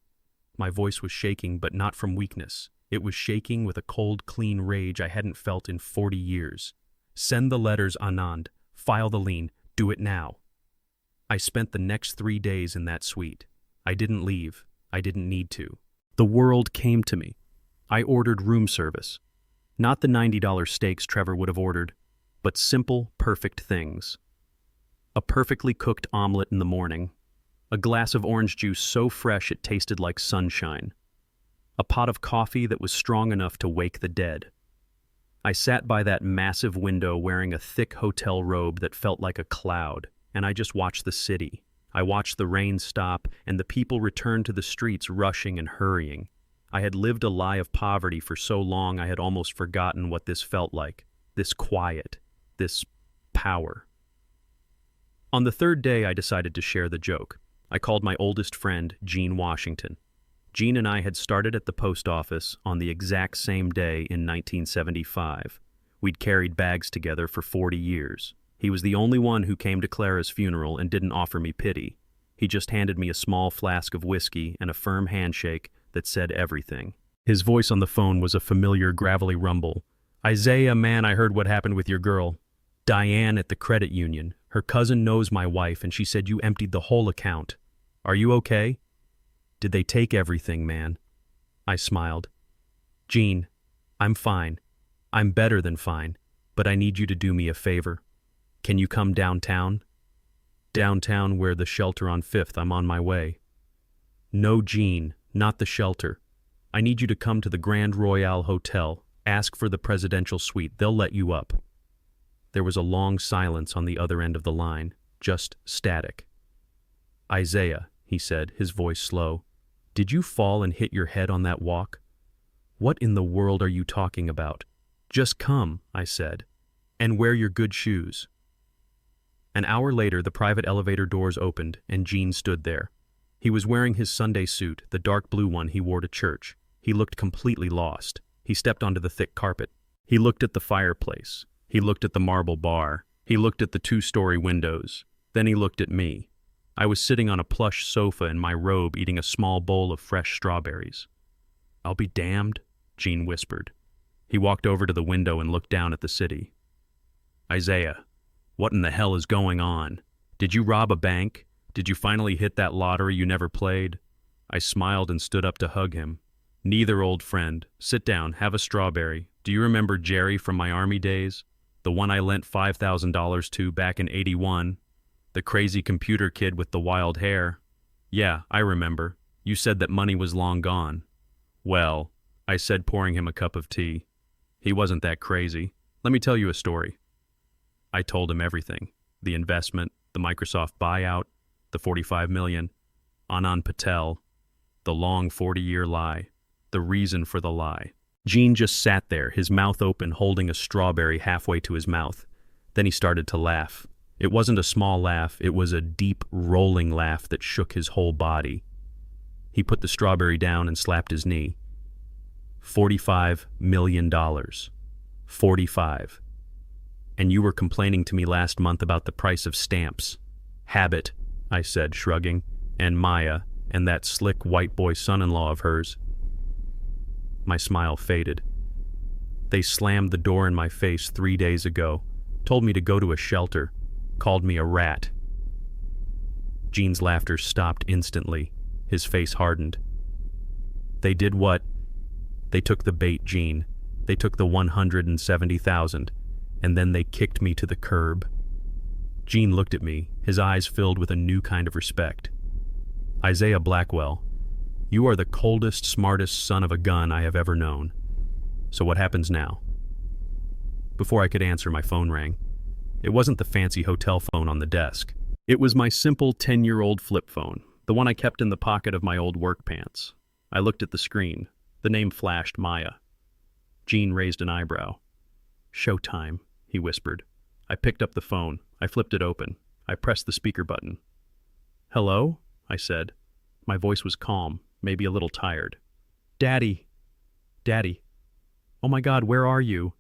My voice was shaking, but not from weakness. It was shaking with a cold, clean rage I hadn't felt in 40 years. Send the letters, Anand. File the lien. Do it now. I spent the next 3 days in that suite. I didn't leave. I didn't need to. The world came to me. I ordered room service. Not the $90 steaks Trevor would have ordered, but simple, perfect things. A perfectly cooked omelet in the morning. A glass of orange juice so fresh it tasted like sunshine. A pot of coffee that was strong enough to wake the dead. I sat by that massive window wearing a thick hotel robe that felt like a cloud, and I just watched the city. I watched the rain stop and the people return to the streets rushing and hurrying. I had lived a lie of poverty for so long I had almost forgotten what this felt like. This quiet. This power. On the third day I decided to share the joke. I called my oldest friend, Gene Washington. Gene and I had started at the post office on the exact same day in 1975. We'd carried bags together for 40 years. He was the only one who came to Clara's funeral and didn't offer me pity. He just handed me a small flask of whiskey and a firm handshake that said everything. His voice on the phone was a familiar gravelly rumble. Isaiah, man, I heard what happened with your girl. Diane at the credit union. Her cousin knows my wife and she said you emptied the whole account. Are you okay? Did they take everything, man? I smiled. Gene, I'm fine. I'm better than fine, but I need you to do me a favor. Can you come downtown? Downtown where the shelter on 5th, I'm on my way. No, Gene, not the shelter. I need you to come to the Grand Royale Hotel. Ask for the presidential suite. They'll let you up. There was a long silence on the other end of the line, just static. Isaiah, he said, his voice slow, did you fall and hit your head on that walk? What in the world are you talking about? Just come, I said, and wear your good shoes. An hour later, the private elevator doors opened and Gene stood there. He was wearing his Sunday suit, the dark blue one he wore to church. He looked completely lost. He stepped onto the thick carpet. He looked at the fireplace. He looked at the marble bar. He looked at the 2-story windows. Then he looked at me. I was sitting on a plush sofa in my robe eating a small bowl of fresh strawberries. "I'll be damned," Gene whispered. He walked over to the window and looked down at the city. "Isaiah, what in the hell is going on? Did you rob a bank? Did you finally hit that lottery you never played?" I smiled and stood up to hug him. "Neither, old friend. Sit down, have a strawberry. Do you remember Jerry from my army days? The one I lent $5,000 to back in '81? The crazy computer kid with the wild hair?" "Yeah, I remember. You said that money was long gone." "Well," I said, pouring him a cup of tea, "he wasn't that crazy. Let me tell you a story." I told him everything. The investment, the Microsoft buyout, the $45 million, Anand Patel, the long 40-year lie, the reason for the lie. Gene just sat there, his mouth open, holding a strawberry halfway to his mouth. Then he started to laugh. It wasn't a small laugh, it was a deep, rolling laugh that shook his whole body. He put the strawberry down and slapped his knee. $45 million. 45. And you were complaining to me last month about the price of stamps. Habit, I said, shrugging, and Maya, and that slick white boy son-in-law of hers. My smile faded. They slammed the door in my face 3 days ago, told me to go to a shelter, called me a rat. Gene's laughter stopped instantly. His face hardened. They did what? They took the bait, Gene. They took the 170,000, and then they kicked me to the curb. Gene looked at me, his eyes filled with a new kind of respect. "Isaiah Blackwell, you are the coldest, smartest son of a gun I have ever known. So what happens now?" Before I could answer, my phone rang. It wasn't the fancy hotel phone on the desk. It was my simple 10-year-old flip phone, the one I kept in the pocket of my old work pants. I looked at the screen. The name flashed, Maya. Gene raised an eyebrow. "Showtime," he whispered. I picked up the phone. I flipped it open. I pressed the speaker button. "Hello?" I said. My voice was calm, maybe a little tired. "Daddy. Daddy. Oh my God, where are you?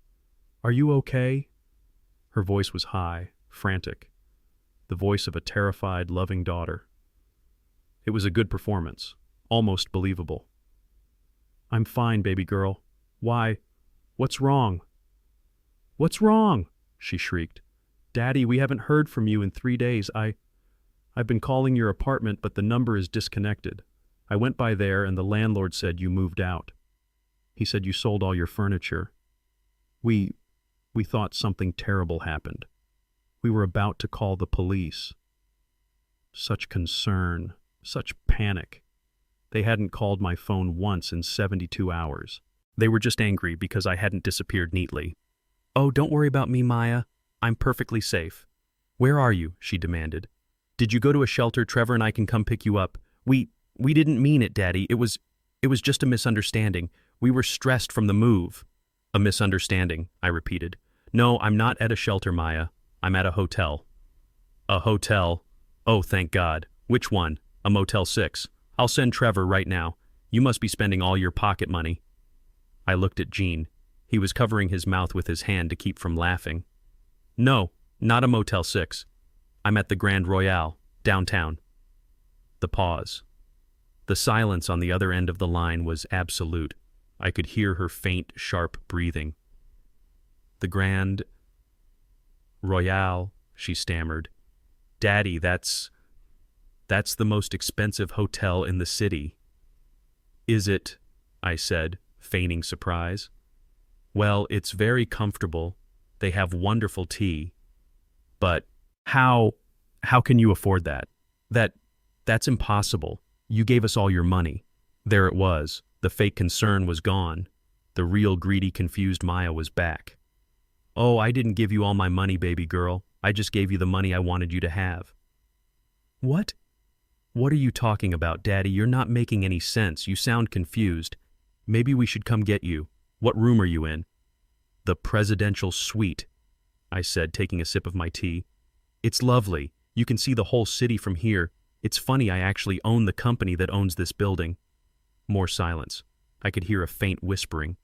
Are you okay?" Her voice was high, frantic. The voice of a terrified, loving daughter. It was a good performance, almost believable. "I'm fine, baby girl. Why? What's wrong?" "What's wrong?" she shrieked. "Daddy, we haven't heard from you in 3 days. I've been calling your apartment, but the number is disconnected. I went by there and the landlord said you moved out. He said you sold all your furniture. We thought something terrible happened. We were about to call the police." Such concern, such panic. They hadn't called my phone once in 72 hours. They were just angry because I hadn't disappeared neatly. "Oh, don't worry about me, Maya. I'm perfectly safe." "Where are you?" she demanded. "Did you go to a shelter? Trevor and I can come pick you up." We didn't mean it, Daddy. It was just a misunderstanding. We were stressed from the move." "A misunderstanding," I repeated. "No, I'm not at a shelter, Maya. I'm at a hotel." "A hotel? Oh, thank God. Which one? A Motel 6. I'll send Trevor right now. You must be spending all your pocket money." I looked at Gene. He was covering his mouth with his hand to keep from laughing. "No, not a Motel 6. I'm at the Grand Royale, downtown." The pause. The silence on the other end of the line was absolute. I could hear her faint, sharp breathing. "The Grand Royale," she stammered. "Daddy, that's the most expensive hotel in the city." "Is it?" I said, feigning surprise. "Well, it's very comfortable. They have wonderful tea. But how can you afford that? That's impossible. You gave us all your money." There it was. The fake concern was gone. The real greedy, confused Maya was back. "Oh, I didn't give you all my money, baby girl. I just gave you the money I wanted you to have." "What? What are you talking about, Daddy? You're not making any sense. You sound confused. Maybe we should come get you. What room are you in?" "The presidential suite," I said, taking a sip of my tea. "It's lovely. You can see the whole city from here. It's funny, I actually own the company that owns this building." More silence. I could hear a faint whispering.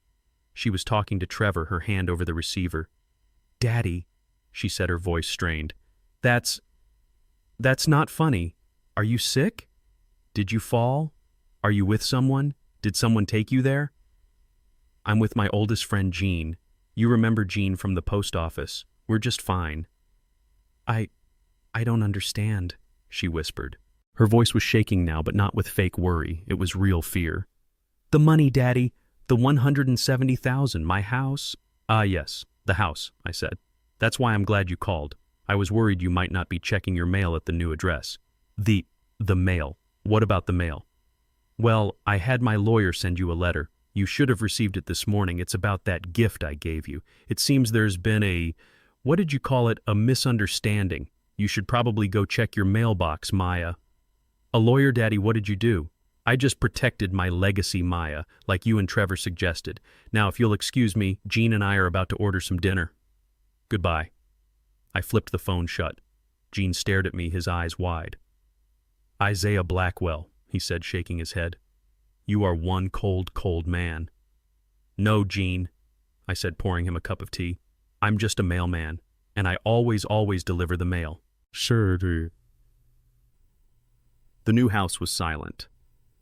She was talking to Trevor, her hand over the receiver. "Daddy," she said, her voice strained. That's not funny. Are you sick? Did you fall? Are you with someone? Did someone take you there? I'm with my oldest friend, Jean. You remember Jean from the post office. We're just fine. I don't understand, she whispered. Her voice was shaking now, but not with fake worry. It was real fear. The money, Daddy. The 170,000, my house. Ah, yes, the house, I said. That's why I'm glad you called. I was worried you might not be checking your mail at the new address. The mail. What about the mail? Well, I had my lawyer send you a letter. You should have received it this morning. It's about that gift I gave you. It seems there's been what did you call it, a misunderstanding. You should probably go check your mailbox, Maya. A lawyer, Daddy, what did you do? I just protected my legacy, Maya, like you and Trevor suggested. Now, if you'll excuse me, Jean and I are about to order some dinner. Goodbye. I flipped the phone shut. Jean stared at me, his eyes wide. Isaiah Blackwell, he said, shaking his head. You are one cold, cold man. No, Jean, I said, pouring him a cup of tea. I'm just a mailman, and I always deliver the mail. Sure. The new house was silent,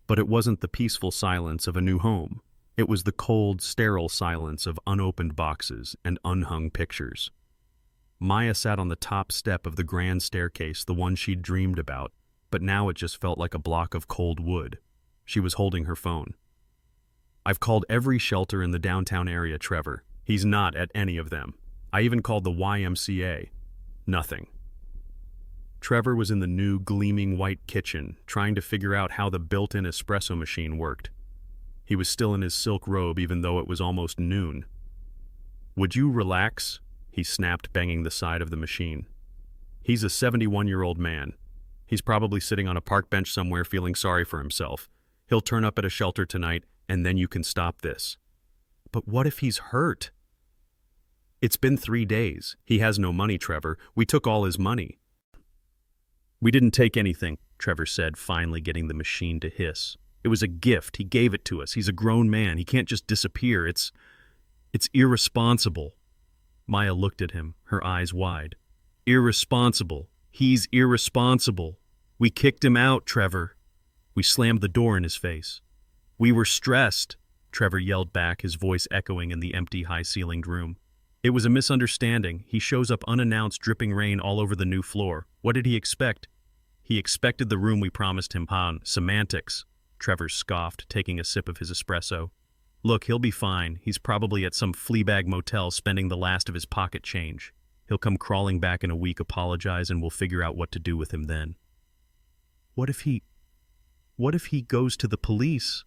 but it wasn't the peaceful silence of a new home. It was the cold, sterile silence of unopened boxes and unhung pictures. Maya sat on the top step of the grand staircase, the one she'd dreamed about, but now it just felt like a block of cold wood. She was holding her phone. I've called every shelter in the downtown area, Trevor. He's not at any of them. I even called the YMCA. Nothing. Trevor was in the new, gleaming white kitchen, trying to figure out how the built-in espresso machine worked. He was still in his silk robe, even though it was almost noon. Would you relax? He snapped, banging the side of the machine. He's a 71-year-old man. He's probably sitting on a park bench somewhere feeling sorry for himself. He'll turn up at a shelter tonight, and then you can stop this. But what if he's hurt? It's been 3 days. He has no money, Trevor. We took all his money. We didn't take anything, Trevor said, finally getting the machine to hiss. It was a gift. He gave it to us. He's a grown man. He can't just disappear. It's irresponsible. Maya looked at him, her eyes wide. Irresponsible. He's irresponsible. We kicked him out, Trevor. We slammed the door in his face. We were stressed, Trevor yelled back, his voice echoing in the empty, high-ceilinged room. It was a misunderstanding. He shows up unannounced, dripping rain all over the new floor. What did he expect? He expected the room we promised him. Semantics, Trevor scoffed, taking a sip of his espresso. Look, he'll be fine. He's probably at some fleabag motel spending the last of his pocket change. He'll come crawling back in a week, apologize, and we'll figure out what to do with him then. What if he goes to the police?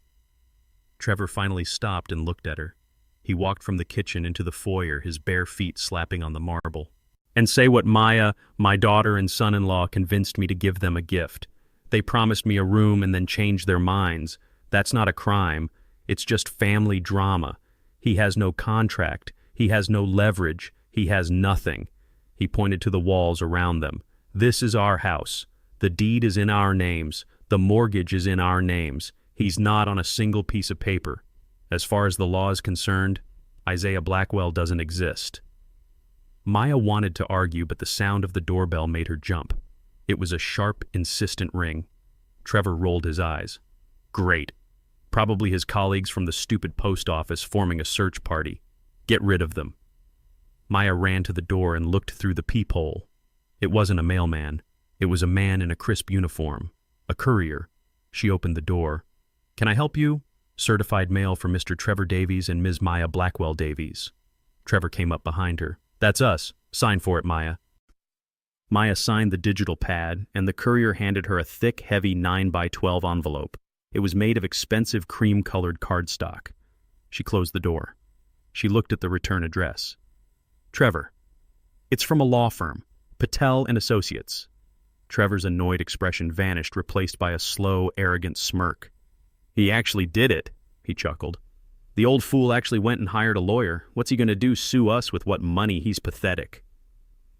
Trevor finally stopped and looked at her. He walked from the kitchen into the foyer, his bare feet slapping on the marble. And say what Maya, my daughter and son-in-law, convinced me to give them a gift. They promised me a room and then changed their minds. That's not a crime. It's just family drama. He has no contract. He has no leverage. He has nothing. He pointed to the walls around them. This is our house. The deed is in our names. The mortgage is in our names. He's not on a single piece of paper. As far as the law is concerned, Isaiah Blackwell doesn't exist. Maya wanted to argue, but the sound of the doorbell made her jump. It was a sharp, insistent ring. Trevor rolled his eyes. Great. Probably his colleagues from the stupid post office forming a search party. Get rid of them. Maya ran to the door and looked through the peephole. It wasn't a mailman. It was a man in a crisp uniform. A courier. She opened the door. Can I help you? Certified mail for Mr. Trevor Davies and Ms. Maya Blackwell Davies. Trevor came up behind her. That's us. Sign for it, Maya. Maya signed the digital pad, and the courier handed her a thick, heavy 9x12 envelope. It was made of expensive cream-colored cardstock. She closed the door. She looked at the return address. Trevor. It's from a law firm, Patel and Associates. Trevor's annoyed expression vanished, replaced by a slow, arrogant smirk. He actually did it, he chuckled. The old fool actually went and hired a lawyer. What's he going to do, sue us with what money? He's pathetic.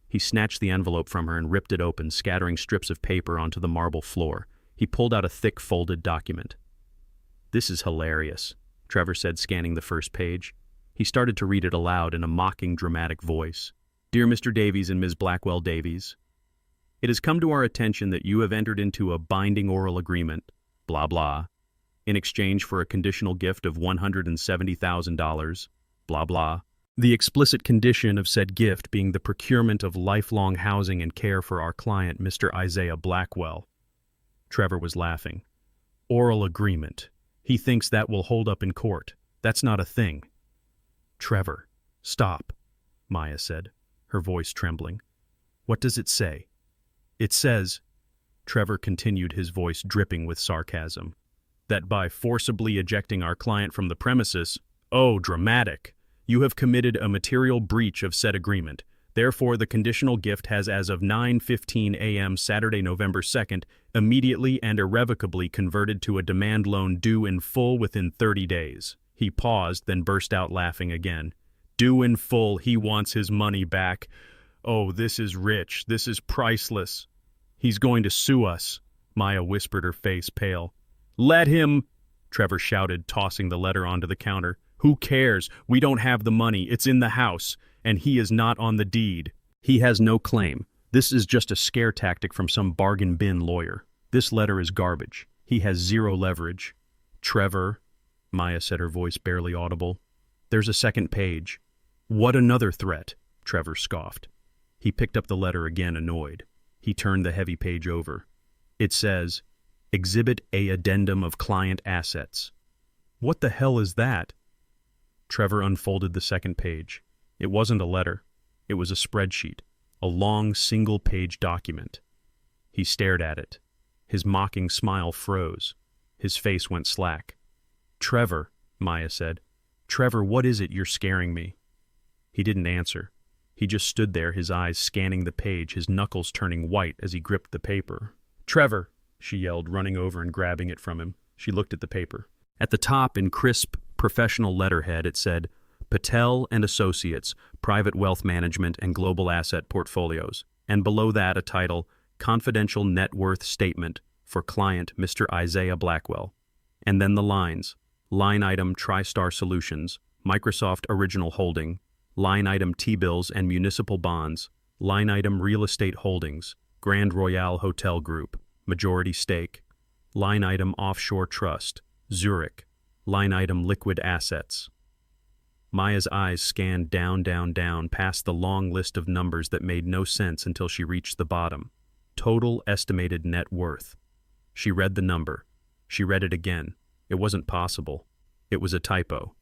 He snatched the envelope from her and ripped it open, scattering strips of paper onto the marble floor. He pulled out a thick, folded document. This is hilarious, Trevor said, scanning the first page. He started to read it aloud in a mocking, dramatic voice. Dear Mr. Davies and Ms. Blackwell Davies. It has come to our attention that you have entered into a binding oral agreement, blah blah, in exchange for a conditional gift of $170,000, blah blah. The explicit condition of said gift being the procurement of lifelong housing and care for our client, Mr. Isaiah Blackwell. Trevor was laughing. Oral agreement. He thinks that will hold up in court. That's not a thing. Trevor, stop, Maya said, her voice trembling. What does it say? It says, Trevor continued, his voice dripping with sarcasm, that by forcibly ejecting our client from the premises, oh, dramatic, you have committed a material breach of said agreement. Therefore, the conditional gift has, as of 9:15 a.m. Saturday, November 2nd, immediately and irrevocably converted to a demand loan due in full within 30 days. He paused, then burst out laughing again. Due in full, he wants his money back. Oh, this is rich. This is priceless. He's going to sue us, Maya whispered, her face pale. Let him, Trevor shouted, tossing the letter onto the counter. Who cares? We don't have the money. It's in the house, and he is not on the deed. He has no claim. This is just a scare tactic from some bargain bin lawyer. This letter is garbage. He has zero leverage. Trevor, Maya said, her voice barely audible. There's a second page. What another threat? Trevor scoffed. He picked up the letter again, annoyed. He turned the heavy page over. It says, Exhibit A Addendum of Client Assets. What the hell is that? Trevor unfolded the second page. It wasn't a letter. It was a spreadsheet, a long single-page document. He stared at it. His mocking smile froze. His face went slack. Trevor, Maya said. Trevor, what is it? You're scaring me. He didn't answer. He just stood there, his eyes scanning the page, his knuckles turning white as he gripped the paper. Trevor, she yelled, running over and grabbing it from him. She looked at the paper. At the top, in crisp, professional letterhead, it said, Patel and Associates, Private Wealth Management and Global Asset Portfolios. And below that, a title, Confidential Net Worth Statement for Client Mr. Isaiah Blackwell. And then the lines, line item TriStar Solutions, Microsoft Original Holding, line item T-bills and municipal bonds, line item Real Estate Holdings, Grand Royale Hotel Group, majority stake, line item Offshore Trust, Zurich, line item Liquid Assets. Maya's eyes scanned down past the long list of numbers that made no sense until she reached the bottom. Total estimated net worth. She read the number. She read it again. It wasn't possible. It was a typo.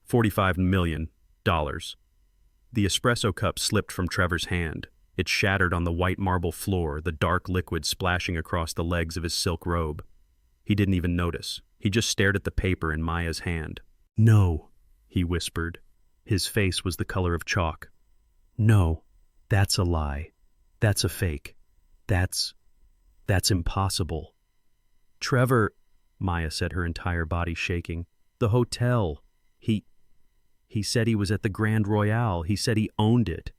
$45 million. The espresso cup slipped from Trevor's hand. It shattered on the white marble floor, the dark liquid splashing across the legs of his silk robe. He didn't even notice. He just stared at the paper in Maya's hand. No, he whispered. His face was the color of chalk. No, that's a lie. That's a fake. That's impossible. Trevor, Maya said, her entire body shaking. The hotel. He said he was at the Grand Royale. He said he owned it.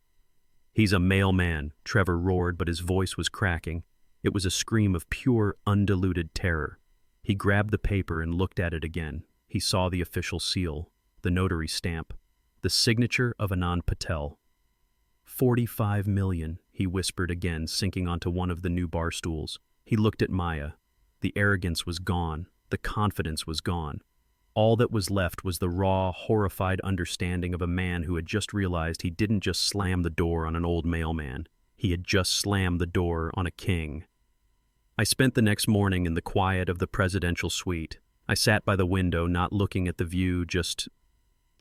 He's a mailman, Trevor roared, but his voice was cracking. It was a scream of pure, undiluted terror. He grabbed the paper and looked at it again. He saw the official seal, the notary stamp, the signature of Anand Patel. $45 million, he whispered again, sinking onto one of the new bar stools. He looked at Maya. The arrogance was gone. The confidence was gone. All that was left was the raw, horrified understanding of a man who had just realized he didn't just slam the door on an old mailman. He had just slammed the door on a king. I spent the next morning in the quiet of the presidential suite. I sat by the window, not looking at the view, just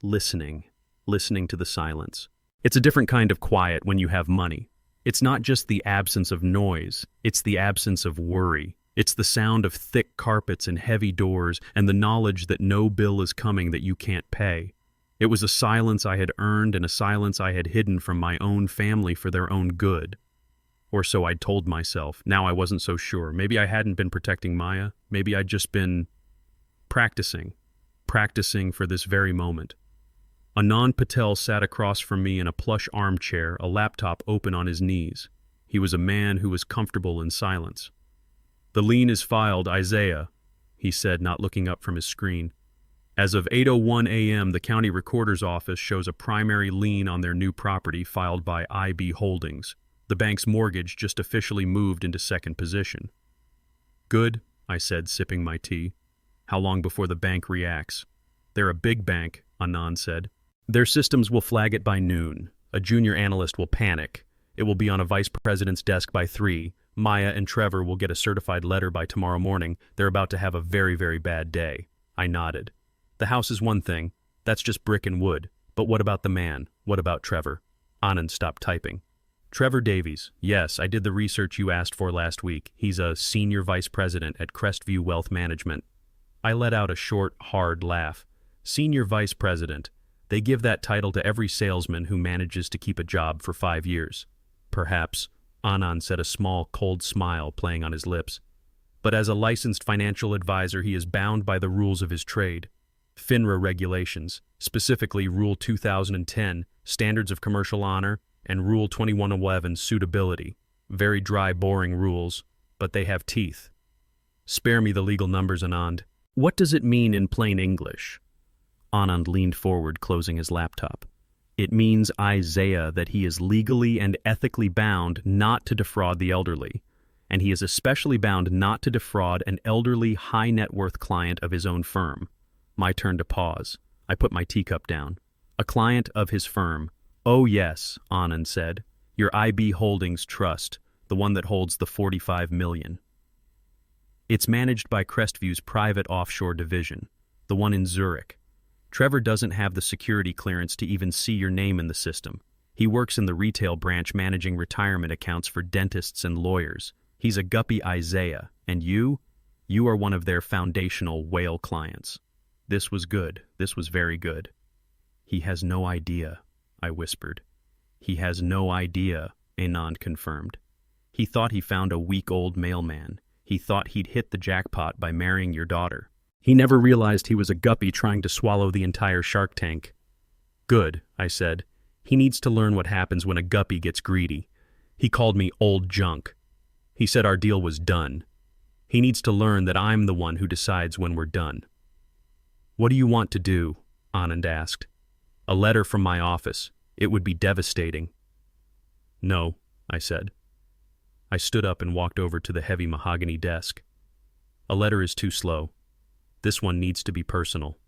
listening to the silence. It's a different kind of quiet when you have money. It's not just the absence of noise, it's the absence of worry. It's the sound of thick carpets and heavy doors and the knowledge that no bill is coming that you can't pay. It was a silence I had earned and a silence I had hidden from my own family for their own good. Or so I'd told myself. Now I wasn't so sure. Maybe I hadn't been protecting Maya. Maybe I'd just been practicing for this very moment. Anand Patel sat across from me in a plush armchair, a laptop open on his knees. He was a man who was comfortable in silence. The lien is filed, Isaiah, he said, not looking up from his screen. As of 8:01 a.m., the county recorder's office shows a primary lien on their new property filed by IB Holdings. The bank's mortgage just officially moved into second position. Good, I said, sipping my tea. How long before the bank reacts? They're a big bank, Anand said. Their systems will flag it by noon. A junior analyst will panic. It will be on a vice president's desk by 3. Maya and Trevor will get a certified letter by tomorrow morning. They're about to have a very, very bad day. I nodded. The house is one thing. That's just brick and wood. But what about the man? What about Trevor? Anand stopped typing. Trevor Davies. Yes, I did the research you asked for last week. He's a senior vice president at Crestview Wealth Management. I let out a short, hard laugh. Senior vice president. They give that title to every salesman who manages to keep a job for 5 years. Perhaps, Anand said, a small, cold smile playing on his lips. But as a licensed financial advisor, he is bound by the rules of his trade. FINRA regulations, specifically Rule 2010, Standards of Commercial Honor, and Rule 2111, Suitability. Very dry, boring rules, but they have teeth. Spare me the legal numbers, Anand. What does it mean in plain English? Anand leaned forward, closing his laptop. It means, Isaiah, that he is legally and ethically bound not to defraud the elderly, and he is especially bound not to defraud an elderly, high-net-worth client of his own firm. My turn to pause. I put my teacup down. A client of his firm. Oh yes, Anand said. Your IB Holdings Trust, the one that holds the $45 million. It's managed by Crestview's private offshore division, the one in Zurich. Trevor doesn't have the security clearance to even see your name in the system. He works in the retail branch managing retirement accounts for dentists and lawyers. He's a guppy Isaiah, and you are one of their foundational whale clients. This was good. This was very good. He has no idea, I whispered. He has no idea, Anand confirmed. He thought he found a week-old mailman. He thought he'd hit the jackpot by marrying your daughter. He never realized he was a guppy trying to swallow the entire shark tank. Good, I said. He needs to learn what happens when a guppy gets greedy. He called me old junk. He said our deal was done. He needs to learn that I'm the one who decides when we're done. What do you want to do? Anand asked. A letter from my office. It would be devastating. No, I said. I stood up and walked over to the heavy mahogany desk. A letter is too slow. This one needs to be personal.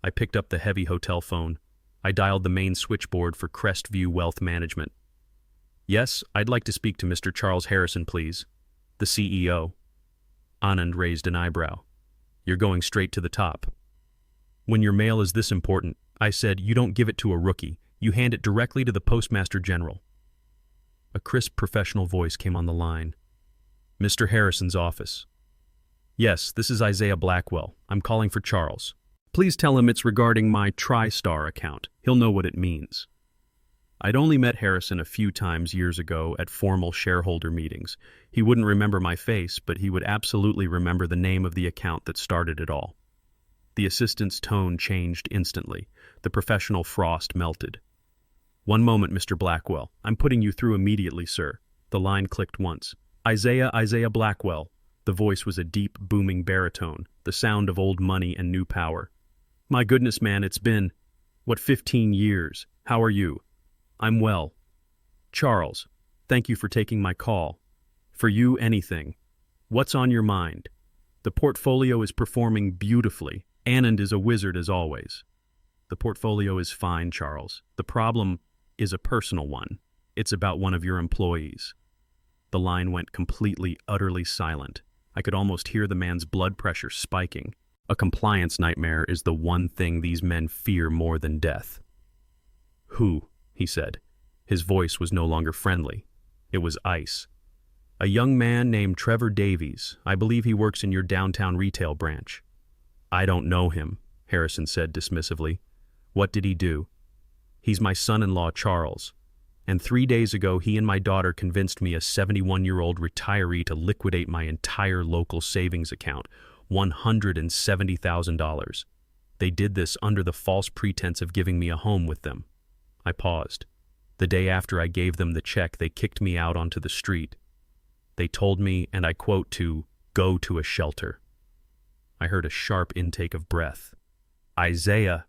I picked up the heavy hotel phone. I dialed the main switchboard for Crestview Wealth Management. Yes, I'd like to speak to Mr. Charles Harrison, please. The CEO. Anand raised an eyebrow. You're going straight to the top. When your mail is this important, I said, you don't give it to a rookie. You hand it directly to the Postmaster General. A crisp professional voice came on the line. Mr. Harrison's office. Yes, this is Isaiah Blackwell. I'm calling for Charles. Please tell him it's regarding my TriStar account. He'll know what it means. I'd only met Harrison a few times years ago at formal shareholder meetings. He wouldn't remember my face, but he would absolutely remember the name of the account that started it all. The assistant's tone changed instantly. The professional frost melted. One moment, Mr. Blackwell. I'm putting you through immediately, sir. The line clicked once. Isaiah Blackwell. The voice was a deep, booming baritone, the sound of old money and new power. My goodness, man, it's been, 15 years? How are you? I'm well. Charles, thank you for taking my call. For you, anything. What's on your mind? The portfolio is performing beautifully. Anand is a wizard as always. The portfolio is fine, Charles. The problem is a personal one. It's about one of your employees. The line went completely, utterly silent. I could almost hear the man's blood pressure spiking. A compliance nightmare is the one thing these men fear more than death. Who? He said. His voice was no longer friendly. It was ice. A young man named Trevor Davies. I believe he works in your downtown retail branch. I don't know him, Harrison said dismissively. What did he do? He's my son-in-law, Charles. And 3 days ago, he and my daughter convinced me, a 71-year-old retiree, to liquidate my entire local savings account, $170,000. They did this under the false pretense of giving me a home with them. I paused. The day after I gave them the check, they kicked me out onto the street. They told me, and I quote, to go to a shelter. I heard a sharp intake of breath. Isaiah,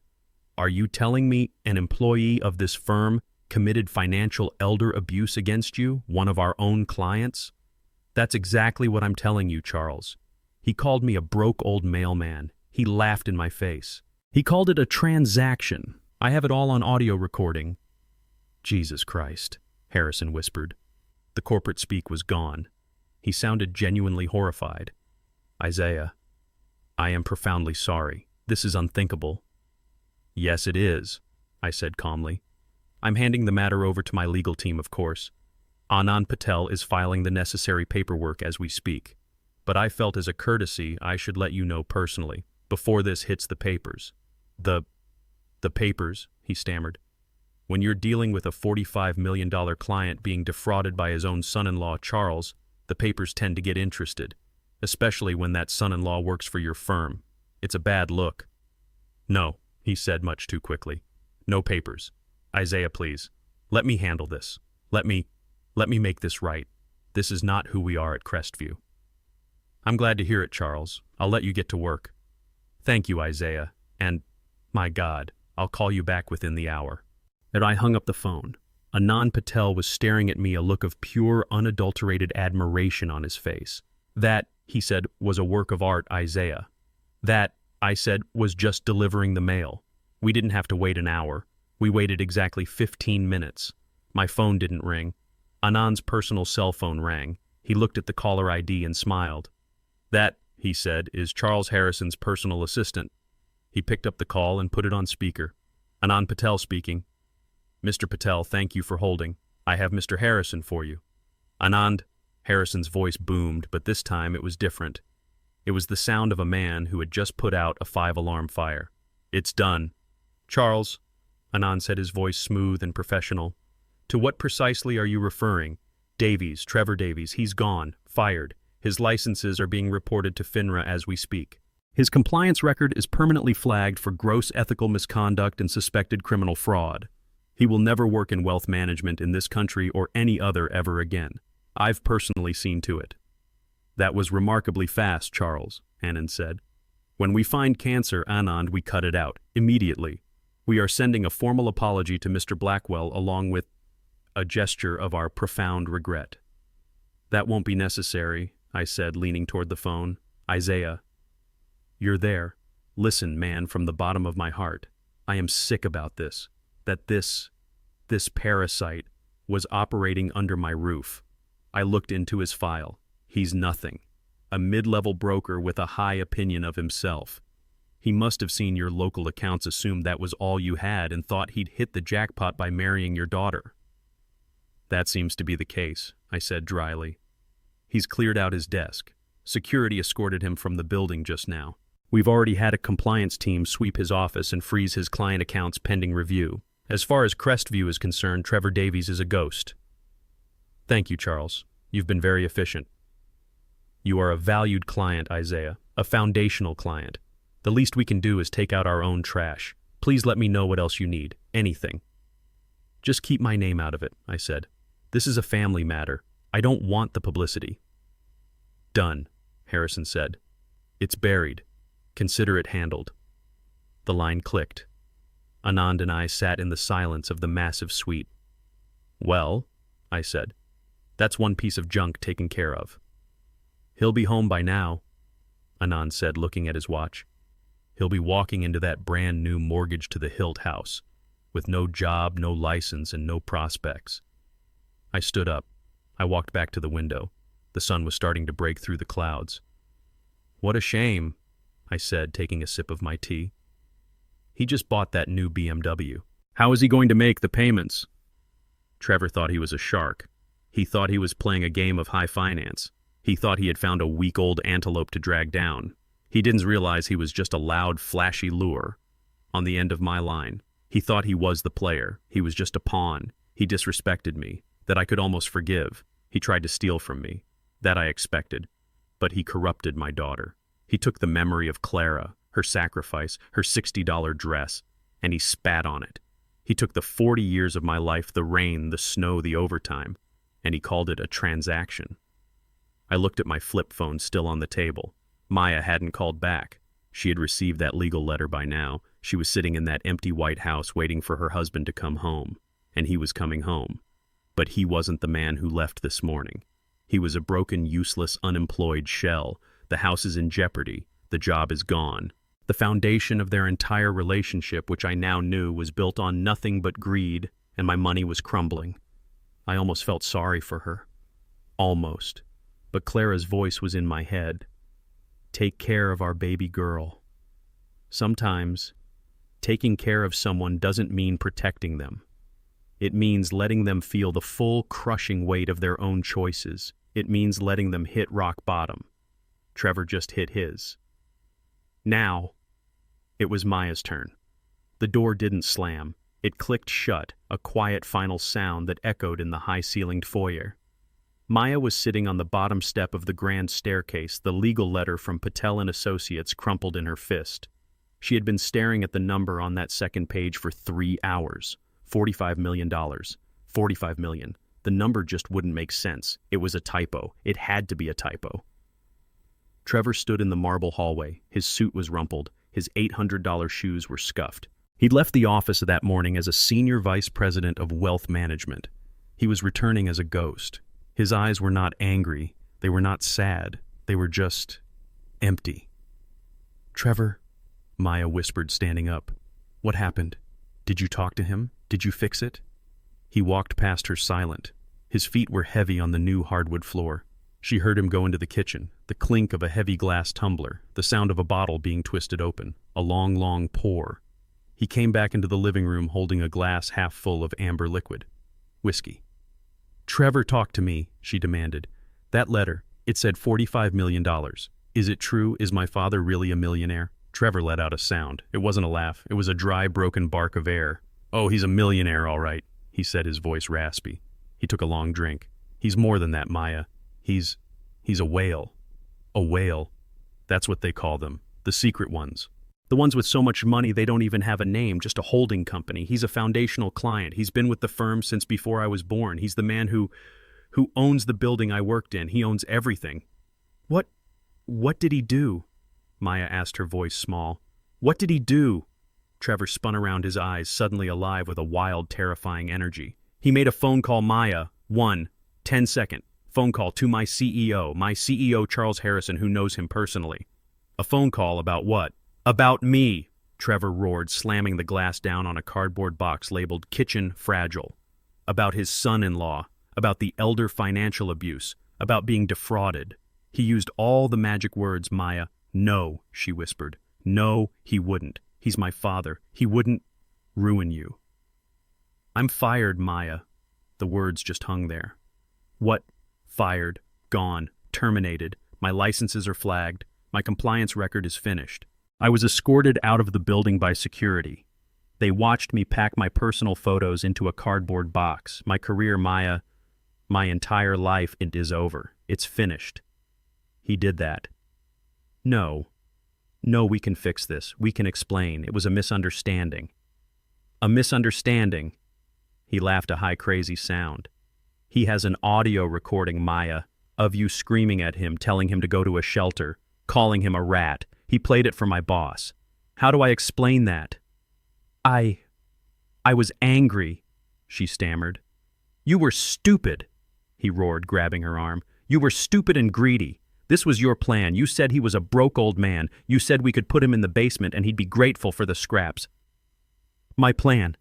are you telling me an employee of this firm committed financial elder abuse against you, one of our own clients? That's exactly what I'm telling you, Charles. He called me a broke old mailman. He laughed in my face. He called it a transaction. I have it all on audio recording. Jesus Christ, Harrison whispered. The corporate speak was gone. He sounded genuinely horrified. Isaiah, I am profoundly sorry. This is unthinkable. Yes, it is, I said calmly. I'm handing the matter over to my legal team, of course. Anand Patel is filing the necessary paperwork as we speak. But I felt as a courtesy I should let you know personally, before this hits the papers. The papers, he stammered. When you're dealing with a $45 million client being defrauded by his own son-in-law, Charles, the papers tend to get interested, especially when that son-in-law works for your firm. It's a bad look. No, he said much too quickly. No papers. Isaiah, please. Let me handle this. Let me make this right. This is not who we are at Crestview. I'm glad to hear it, Charles. I'll let you get to work. Thank you, Isaiah. And, my God, I'll call you back within the hour. And I hung up the phone. Anand Patel was staring at me, a look of pure, unadulterated admiration on his face. That, he said, was a work of art, Isaiah. That, I said, was just delivering the mail. We didn't have to wait an hour. We waited exactly 15 minutes. My phone didn't ring. Anand's personal cell phone rang. He looked at the caller ID and smiled. That, he said, is Charles Harrison's personal assistant. He picked up the call and put it on speaker. Anand Patel speaking. Mr. Patel, thank you for holding. I have Mr. Harrison for you. Anand, Harrison's voice boomed, but this time it was different. It was the sound of a man who had just put out a 5-alarm fire. It's done. Charles, Anand said, his voice smooth and professional. To what precisely are you referring? Davies, Trevor Davies, he's gone, fired. His licenses are being reported to FINRA as we speak. His compliance record is permanently flagged for gross ethical misconduct and suspected criminal fraud. He will never work in wealth management in this country or any other ever again. I've personally seen to it. That was remarkably fast, Charles, Anand said. When we find cancer, Anand, we cut it out, immediately. We are sending a formal apology to Mr. Blackwell along with a gesture of our profound regret. That won't be necessary, I said, leaning toward the phone. Isaiah, you're there. Listen, man, from the bottom of my heart. I am sick about this. That this parasite was operating under my roof. I looked into his file. He's nothing. A mid-level broker with a high opinion of himself. He must have seen your local accounts, assumed that was all you had, and thought he'd hit the jackpot by marrying your daughter. That seems to be the case, I said dryly. He's cleared out his desk. Security escorted him from the building just now. We've already had a compliance team sweep his office and freeze his client accounts pending review. As far as Crestview is concerned, Trevor Davies is a ghost. Thank you, Charles. You've been very efficient. You are a valued client, Isaiah, a foundational client. The least we can do is take out our own trash. Please let me know what else you need, anything. Just keep my name out of it, I said. This is a family matter. I don't want the publicity. Done, Harrison said. It's buried. Consider it handled. The line clicked. Anand and I sat in the silence of the massive suite. Well, I said, that's one piece of junk taken care of. He'll be home by now, Anand said, looking at his watch. He'll be walking into that brand new mortgage to the hilt house, with no job, no license, and no prospects. I stood up. I walked back to the window. The sun was starting to break through the clouds. What a shame, I said, taking a sip of my tea. He just bought that new BMW. How is he going to make the payments? Trevor thought he was a shark. He thought he was playing a game of high finance. He thought he had found a week-old antelope to drag down. He didn't realize he was just a loud, flashy lure on the end of my line. He thought he was the player. He was just a pawn. He disrespected me. That I could almost forgive. He tried to steal from me. That I expected. But he corrupted my daughter. He took the memory of Clara, her sacrifice, her $60 dress, and he spat on it. He took the 40 years of my life, the rain, the snow, the overtime, and he called it a transaction. I looked at my flip phone still on the table. Maya hadn't called back. She had received that legal letter by now. She was sitting in that empty White House waiting for her husband to come home. and he was coming home. But he wasn't the man who left this morning. He was a broken, useless, unemployed shell. The house is in jeopardy. The job is gone. The foundation of their entire relationship, which I now knew, was built on nothing but greed, and my money was crumbling. I almost felt sorry for her. Almost. But Clara's voice was in my head. Take care of our baby girl. Sometimes, taking care of someone doesn't mean protecting them. It means letting them feel the full, crushing weight of their own choices. It means letting them hit rock bottom. Trevor just hit his. Now, it was Maya's turn. The door didn't slam. It clicked shut, a quiet final sound that echoed in the high-ceilinged foyer. Maya was sitting on the bottom step of the grand staircase, the legal letter from Patel and Associates crumpled in her fist. She had been staring at the number on that second page for 3 hours. $45 million. $45 million. The number just wouldn't make sense. It was a typo. It had to be a typo. Trevor stood in the marble hallway. His suit was rumpled. His $800 shoes were scuffed. He'd left the office that morning as a senior vice president of wealth management. He was returning as a ghost. His eyes were not angry. They were not sad. They were just empty. Trevor, Maya whispered, standing up. What happened? Did you talk to him? Did you fix it? He walked past her silent. His feet were heavy on the new hardwood floor. She heard him go into the kitchen, the clink of a heavy glass tumbler, the sound of a bottle being twisted open, a long, long pour. He came back into the living room holding a glass half full of amber liquid. Whiskey. Trevor, talk to me, she demanded. That letter, it said $45 million. Is it true? Is my father really a millionaire? Trevor let out a sound. It wasn't a laugh. It was a dry, broken bark of air. Oh, he's a millionaire, all right, he said, his voice raspy. He took a long drink. He's more than that, Maya. He's a whale. A whale. That's what they call them. The secret ones. The ones with so much money they don't even have a name, just a holding company. He's a foundational client. He's been with the firm since before I was born. He's the man who owns the building I worked in. He owns everything. What did he do? Maya asked, her voice small. What did he do? Trevor spun around, his eyes suddenly alive with a wild, terrifying energy. He made a phone call, Maya. 10-second phone call to my CEO Charles Harrison, who knows him personally. A phone call about what? About me, Trevor roared, slamming the glass down on a cardboard box labeled Kitchen Fragile. About his son-in-law, about the elder financial abuse, about being defrauded. He used all the magic words, Maya. No, she whispered. No, he wouldn't. He's my father. He wouldn't ruin you. I'm fired, Maya. The words just hung there. What? Fired. Gone. Terminated. My licenses are flagged. My compliance record is finished. I was escorted out of the building by security. They watched me pack my personal photos into a cardboard box. My career, Maya, my entire life, it is over. It's finished. He did that. No, we can fix this. We can explain. It was a misunderstanding. A misunderstanding. He laughed a high, crazy sound. He has an audio recording, Maya, of you screaming at him, telling him to go to a shelter, calling him a rat. He played it for my boss. How do I explain that? I was angry, she stammered. You were stupid, he roared, grabbing her arm. You were stupid and greedy. This was your plan. You said he was a broke old man. You said we could put him in the basement and he'd be grateful for the scraps. My plan,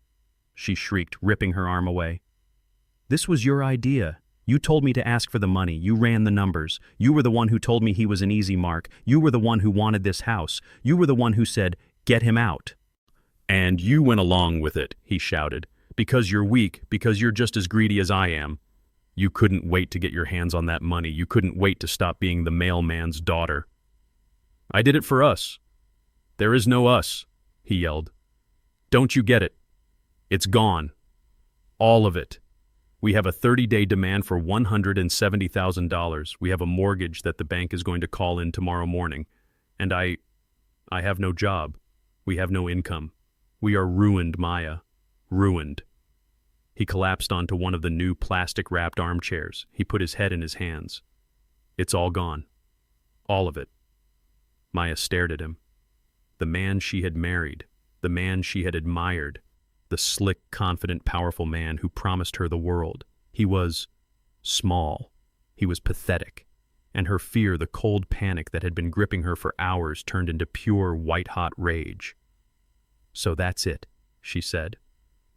she shrieked, ripping her arm away. This was your idea. You told me to ask for the money. You ran the numbers. You were the one who told me he was an easy mark. You were the one who wanted this house. You were the one who said, get him out. And you went along with it, he shouted. Because you're weak, because you're just as greedy as I am. You couldn't wait to get your hands on that money. You couldn't wait to stop being the mailman's daughter. I did it for us. There is no us, he yelled. Don't you get it? It's gone. All of it. We have a 30-day demand for $170,000. We have a mortgage that the bank is going to call in tomorrow morning. And I have no job. We have no income. We are ruined, Maya. Ruined. He collapsed onto one of the new plastic-wrapped armchairs. He put his head in his hands. It's all gone. All of it. Maya stared at him. The man she had married. The man she had admired. the slick, confident, powerful man who promised her the world. He was small. He was pathetic. And her fear, the cold panic that had been gripping her for hours, turned into pure, white-hot rage. "So that's it," she said.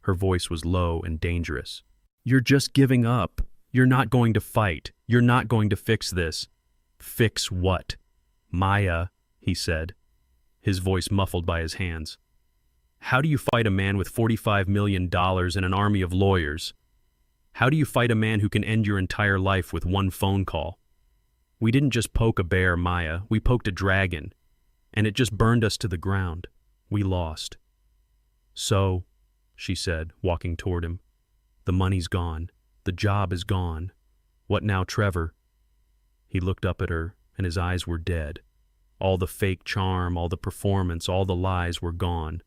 Her voice was low and dangerous. "You're just giving up. You're not going to fight. You're not going to fix this." "Fix what?" "Maya," he said, his voice muffled by his hands. "How do you fight a man with $45 million and an army of lawyers? How do you fight a man who can end your entire life with one phone call? We didn't just poke a bear, Maya. We poked a dragon, and it just burned us to the ground. We lost." "So," she said, walking toward him, "the money's gone. The job is gone. What now, Trevor?" He looked up at her, and his eyes were dead. All the fake charm, all the performance, all the lies were gone.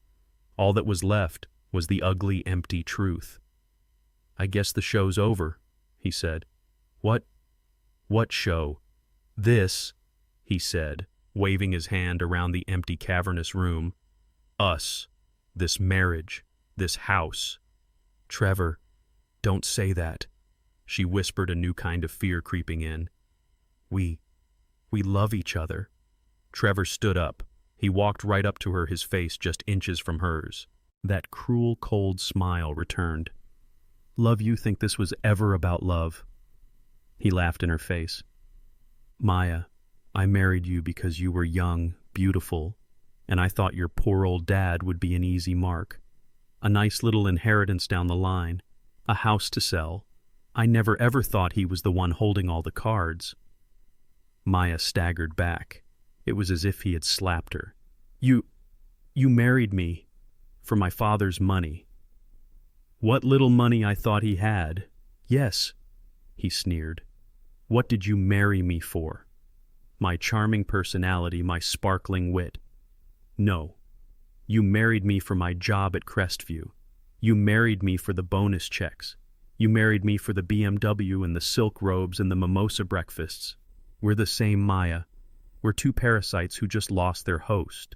All that was left was the ugly, empty truth. "I guess the show's over," he said. What show?" "This," he said, waving his hand around the empty, cavernous room. "Us. This marriage. This house." "Trevor, don't say that," she whispered, a new kind of fear creeping in. We love each other." Trevor stood up. He walked right up to her, his face just inches from hers. That cruel, cold smile returned. "Love, you think this was ever about love?" He laughed in her face. "Maya, I married you because you were young, beautiful, and I thought your poor old dad would be an easy mark. A nice little inheritance down the line, a house to sell. I never ever thought he was the one holding all the cards." Maya staggered back. It was as if he had slapped her. You married me for my father's money." "What little money I thought he had." "Yes," he sneered. "What did you marry me for? My charming personality, my sparkling wit. No. You married me for my job at Crestview. You married me for the bonus checks. You married me for the BMW and the silk robes and the mimosa breakfasts. We're the same, Maya. We're two parasites who just lost their host."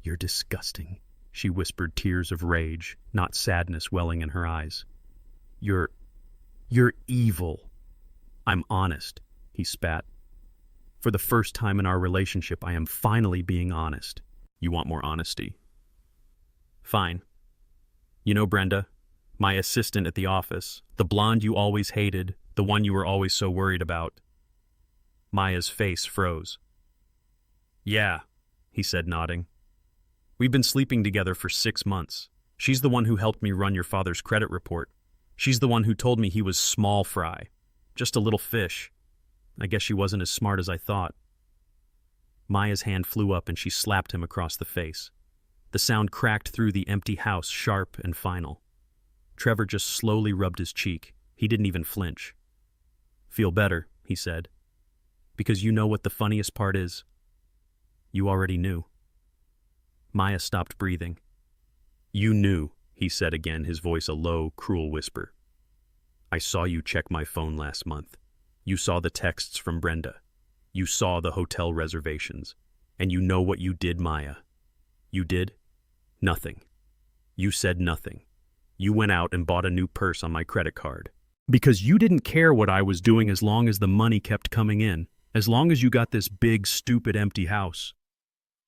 "You're disgusting," she whispered, tears of rage, not sadness, welling in her eyes. You're evil." "I'm honest," he spat. "For the first time in our relationship, I am finally being honest." "You want more honesty?" "Fine. You know Brenda, my assistant at the office, the blonde you always hated, the one you were always so worried about." Maya's face froze. "Yeah," he said, nodding. "We've been sleeping together for 6 months. She's the one who helped me run your father's credit report. She's the one who told me he was small fry. Just a little fish. I guess she wasn't as smart as I thought." Maya's hand flew up and she slapped him across the face. The sound cracked through the empty house, sharp and final. Trevor just slowly rubbed his cheek. He didn't even flinch. "Feel better," he said. "Because you know what the funniest part is? You already knew." Maya stopped breathing. "You knew," he said again, his voice a low, cruel whisper. "I saw you check my phone last month. You saw the texts from Brenda. You saw the hotel reservations. And you know what you did, Maya. You did? Nothing. You said nothing. You went out and bought a new purse on my credit card. Because you didn't care what I was doing as long as the money kept coming in, as long as you got this big, stupid, empty house."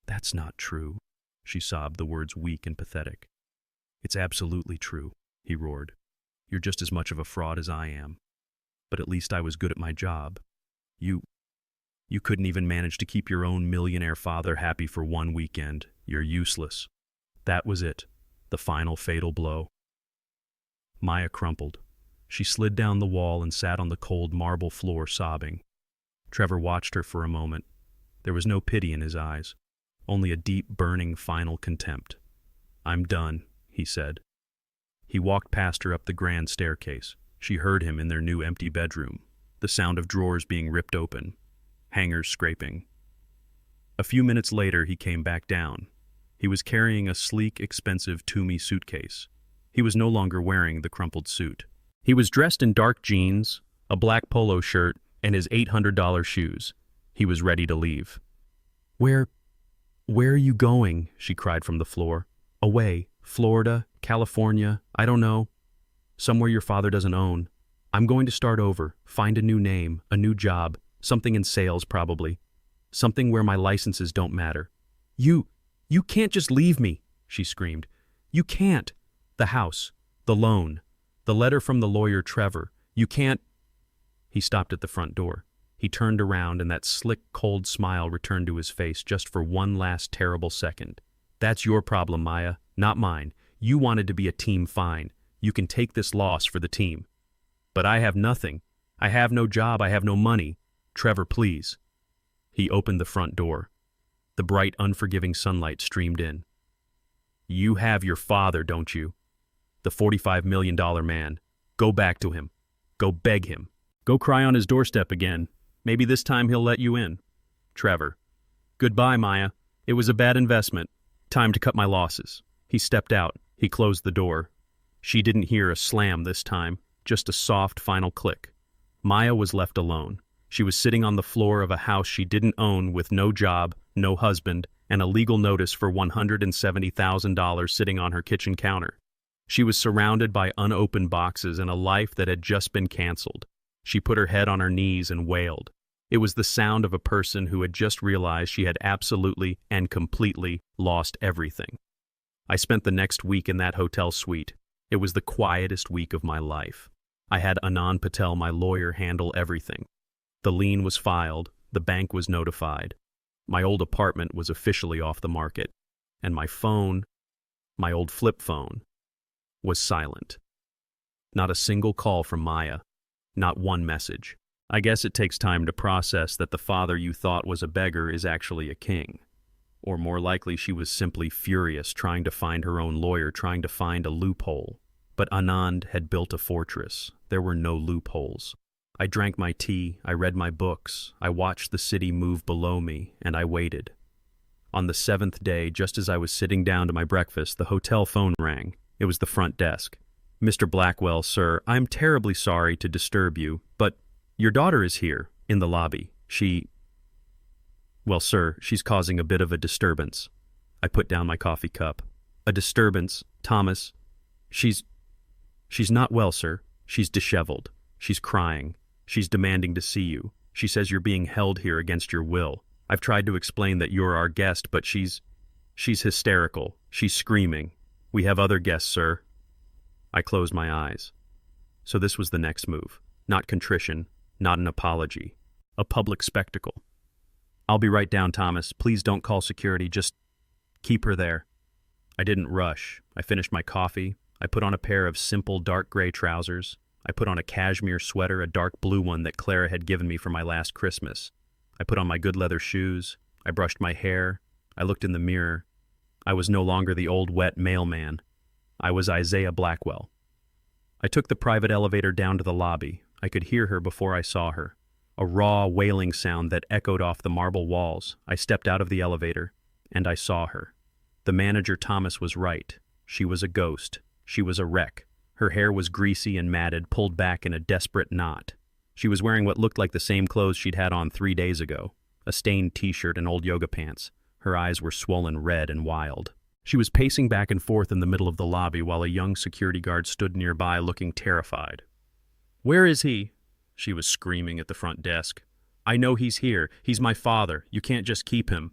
"That's not true," she sobbed, the words weak and pathetic. "It's absolutely true," he roared. "You're just as much of a fraud as I am. But at least I was good at my job. You couldn't even manage to keep your own millionaire father happy for one weekend. You're useless." That was it, the final fatal blow. Maya crumpled. She slid down the wall and sat on the cold marble floor, sobbing. Trevor watched her for a moment. There was no pity in his eyes, only a deep, burning, final contempt. "I'm done," he said. He walked past her up the grand staircase. She heard him in their new empty bedroom, the sound of drawers being ripped open, hangers scraping. A few minutes later, he came back down. He was carrying a sleek, expensive Toomey suitcase. He was no longer wearing the crumpled suit. He was dressed in dark jeans, a black polo shirt, and his $800 shoes. He was ready to leave. Where are you going?" she cried from the floor. "Away. Florida, California, I don't know. Somewhere your father doesn't own. I'm going to start over, find a new name, a new job, something in sales probably. Something where my licenses don't matter. You can't just leave me, she screamed. You can't. The house, the loan, the letter from the lawyer Trevor. You can't. He stopped at the front door. He turned around and that slick, cold smile returned to his face just for one last terrible second. That's your problem, Maya, not mine. You wanted to be a team, fine. You can take this loss for the team. But I have nothing. I have no job, I have no money. Trevor, please. He opened the front door. The bright, unforgiving sunlight streamed in. You have your father, don't you? The $45 million man. Go back to him. Go beg him. Go cry on his doorstep again. Maybe this time he'll let you in. Trevor. Goodbye, Maya. It was a bad investment. Time to cut my losses. He stepped out. He closed the door. She didn't hear a slam this time, just a soft final click. Maya was left alone. She was sitting on the floor of a house she didn't own with no job, no husband, and a legal notice for $170,000 sitting on her kitchen counter. She was surrounded by unopened boxes and a life that had just been canceled. She put her head on her knees and wailed. It was the sound of a person who had just realized she had absolutely and completely lost everything. I spent the next week in that hotel suite. It was the quietest week of my life. I had Anand Patel, my lawyer, handle everything. The lien was filed, the bank was notified. My old apartment was officially off the market, and my phone, my old flip phone, was silent. Not a single call from Maya, not one message. I guess it takes time to process that the father you thought was a beggar is actually a king. Or more likely she was simply furious, trying to find her own lawyer, trying to find a loophole. But Anand had built a fortress. There were no loopholes. I drank my tea, I read my books, I watched the city move below me, and I waited. On the 7th day, just as I was sitting down to my breakfast, the hotel phone rang. It was the front desk. Mr. Blackwell, sir, I'm terribly sorry to disturb you, but your daughter is here, in the lobby. Well, sir, she's causing a bit of a disturbance. I put down my coffee cup. A disturbance, Thomas. She's not well, sir. She's disheveled. She's crying. She's demanding to see you. She says you're being held here against your will. I've tried to explain that you're our guest, but she's hysterical. She's screaming. We have other guests, sir. I closed my eyes. So this was the next move. Not contrition, not an apology. A public spectacle. I'll be right down, Thomas. Please don't call security. Just keep her there. I didn't rush. I finished my coffee. I put on a pair of simple dark gray trousers. I put on a cashmere sweater, a dark blue one that Clara had given me for my last Christmas. I put on my good leather shoes. I brushed my hair. I looked in the mirror. I was no longer the old wet mailman. I was Isaiah Blackwell. I took the private elevator down to the lobby. I could hear her before I saw her. A raw, wailing sound that echoed off the marble walls. I stepped out of the elevator, and I saw her. The manager, Thomas, was right. She was a ghost. She was a wreck. Her hair was greasy and matted, pulled back in a desperate knot. She was wearing what looked like the same clothes she'd had on 3 days ago, a stained t-shirt and old yoga pants. Her eyes were swollen red and wild. She was pacing back and forth in the middle of the lobby while a young security guard stood nearby looking terrified. "Where is he?" She was screaming at the front desk. "I know he's here. He's my father. You can't just keep him."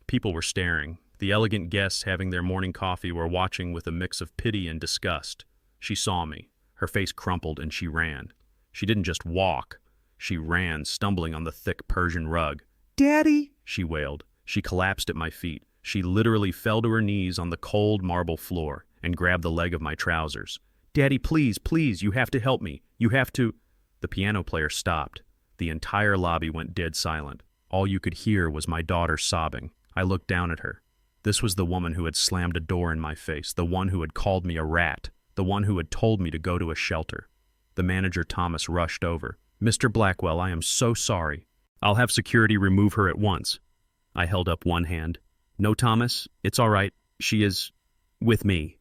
People were staring. The elegant guests having their morning coffee were watching with a mix of pity and disgust. She saw me. Her face crumpled and she ran. She didn't just walk. She ran, stumbling on the thick Persian rug. "Daddy!" she wailed. She collapsed at my feet. She literally fell to her knees on the cold marble floor and grabbed the leg of my trousers. "Daddy, please, please, you have to help me. You have to—" The piano player stopped. The entire lobby went dead silent. All you could hear was my daughter sobbing. I looked down at her. This was the woman who had slammed a door in my face, the one who had called me a rat, the one who had told me to go to a shelter. The manager, Thomas, rushed over. "Mr. Blackwell, I am so sorry. I'll have security remove her at once." I held up one hand. "No, Thomas, it's all right. She is with me."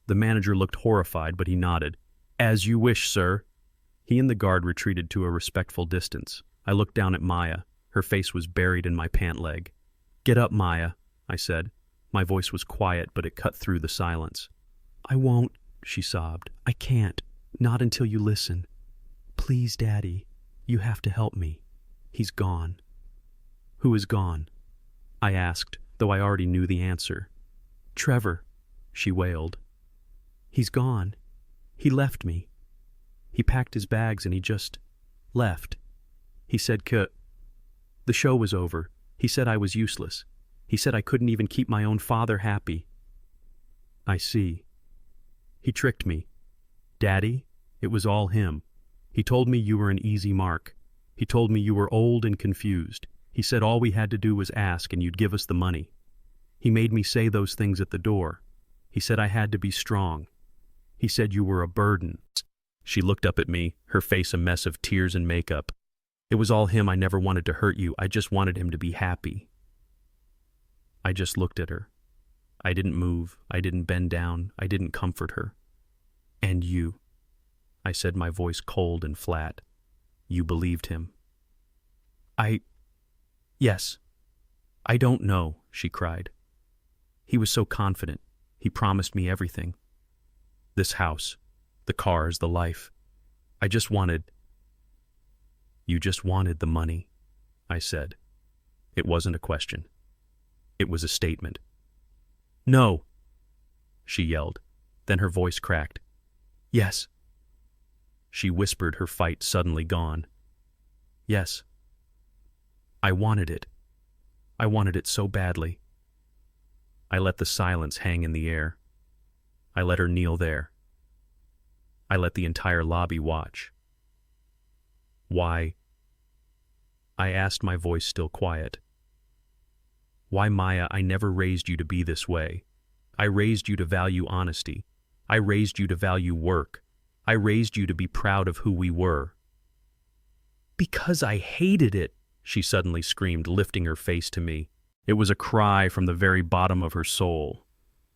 The manager looked horrified, but he nodded. "As you wish, sir." He and the guard retreated to a respectful distance. I looked down at Maya. Her face was buried in my pant leg. "Get up, Maya," I said. My voice was quiet, but it cut through the silence. "I won't," she sobbed. "I can't. Not until you listen. Please, Daddy, you have to help me. He's gone." "Who is gone?" I asked, though I already knew the answer. "Trevor," she wailed. "He's gone. He left me. He packed his bags and he just left. He said the show was over. He said I was useless. He said I couldn't even keep my own father happy." "I see. He tricked me. Daddy, it was all him. He told me you were an easy mark. He told me you were old and confused. He said all we had to do was ask and you'd give us the money. He made me say those things at the door. He said I had to be strong. He said you were a burden." She looked up at me, her face a mess of tears and makeup. "It was all him. I never wanted to hurt you. I just wanted him to be happy." I just looked at her. I didn't move. I didn't bend down. I didn't comfort her. "And you," I said, my voice cold and flat. "You believed him." Yes. "I don't know," she cried. "He was so confident. He promised me everything. This house, the cars, the life. I just wanted—" "You just wanted the money," I said. It wasn't a question. It was a statement. "No," she yelled. Then her voice cracked. "Yes." She whispered, her fight suddenly gone. "Yes. I wanted it. I wanted it so badly." I let the silence hang in the air. I let her kneel there. I let the entire lobby watch. "Why?" I asked, my voice still quiet. "Why, Maya, I never raised you to be this way. I raised you to value honesty. I raised you to value work. I raised you to be proud of who we were." "Because I hated it," she suddenly screamed, lifting her face to me. It was a cry from the very bottom of her soul.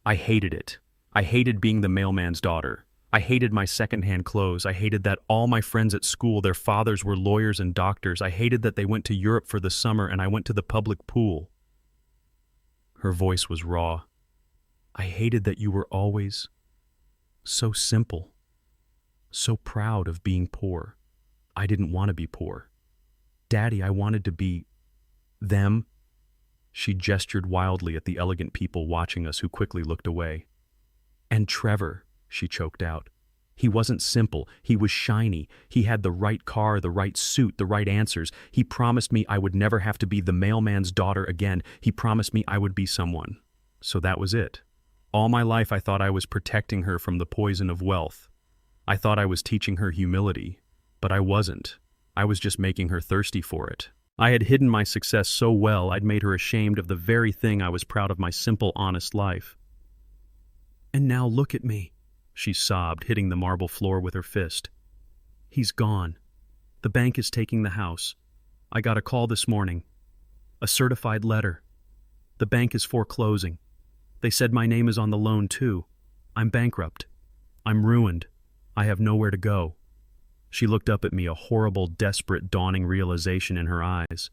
"I hated it. I hated being the mailman's daughter. I hated my secondhand clothes. I hated that all my friends at school, their fathers were lawyers and doctors. I hated that they went to Europe for the summer and I went to the public pool." Her voice was raw. "I hated that you were always so simple, so proud of being poor. I didn't want to be poor. Daddy, I wanted to be them." She gestured wildly at the elegant people watching us, who quickly looked away. "And Trevor," she choked out. "He wasn't simple. He was shiny. He had the right car, the right suit, the right answers. He promised me I would never have to be the mailman's daughter again. He promised me I would be someone." So that was it. All my life I thought I was protecting her from the poison of wealth. I thought I was teaching her humility, but I wasn't. I was just making her thirsty for it. I had hidden my success so well I'd made her ashamed of the very thing I was proud of, my simple, honest life. "And now look at me," she sobbed, hitting the marble floor with her fist. "He's gone. The bank is taking the house. I got a call this morning. A certified letter. The bank is foreclosing. They said my name is on the loan too. I'm bankrupt. I'm ruined. I have nowhere to go." She looked up at me, a horrible, desperate, dawning realization in her eyes.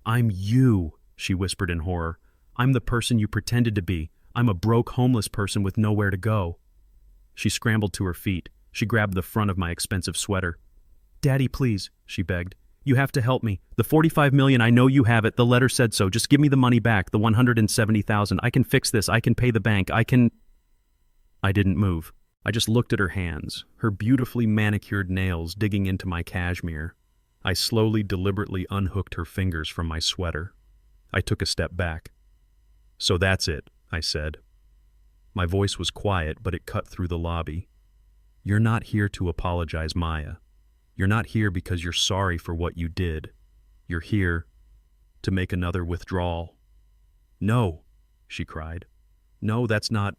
"I'm you," she whispered in horror. "I'm the person you pretended to be. I'm a broke, homeless person with nowhere to go." She scrambled to her feet. She grabbed the front of my expensive sweater. "Daddy, please," she begged. "You have to help me. The $45 million, I know you have it. The letter said so. Just give me the money back, the $170,000. I can fix this. I can pay the bank. I didn't move. I just looked at her hands, her beautifully manicured nails digging into my cashmere. I slowly, deliberately unhooked her fingers from my sweater. I took a step back. "So that's it," I said. My voice was quiet, but it cut through the lobby. "You're not here to apologize, Maya. You're not here because you're sorry for what you did. You're here to make another withdrawal." "No," she cried. "No, that's not—"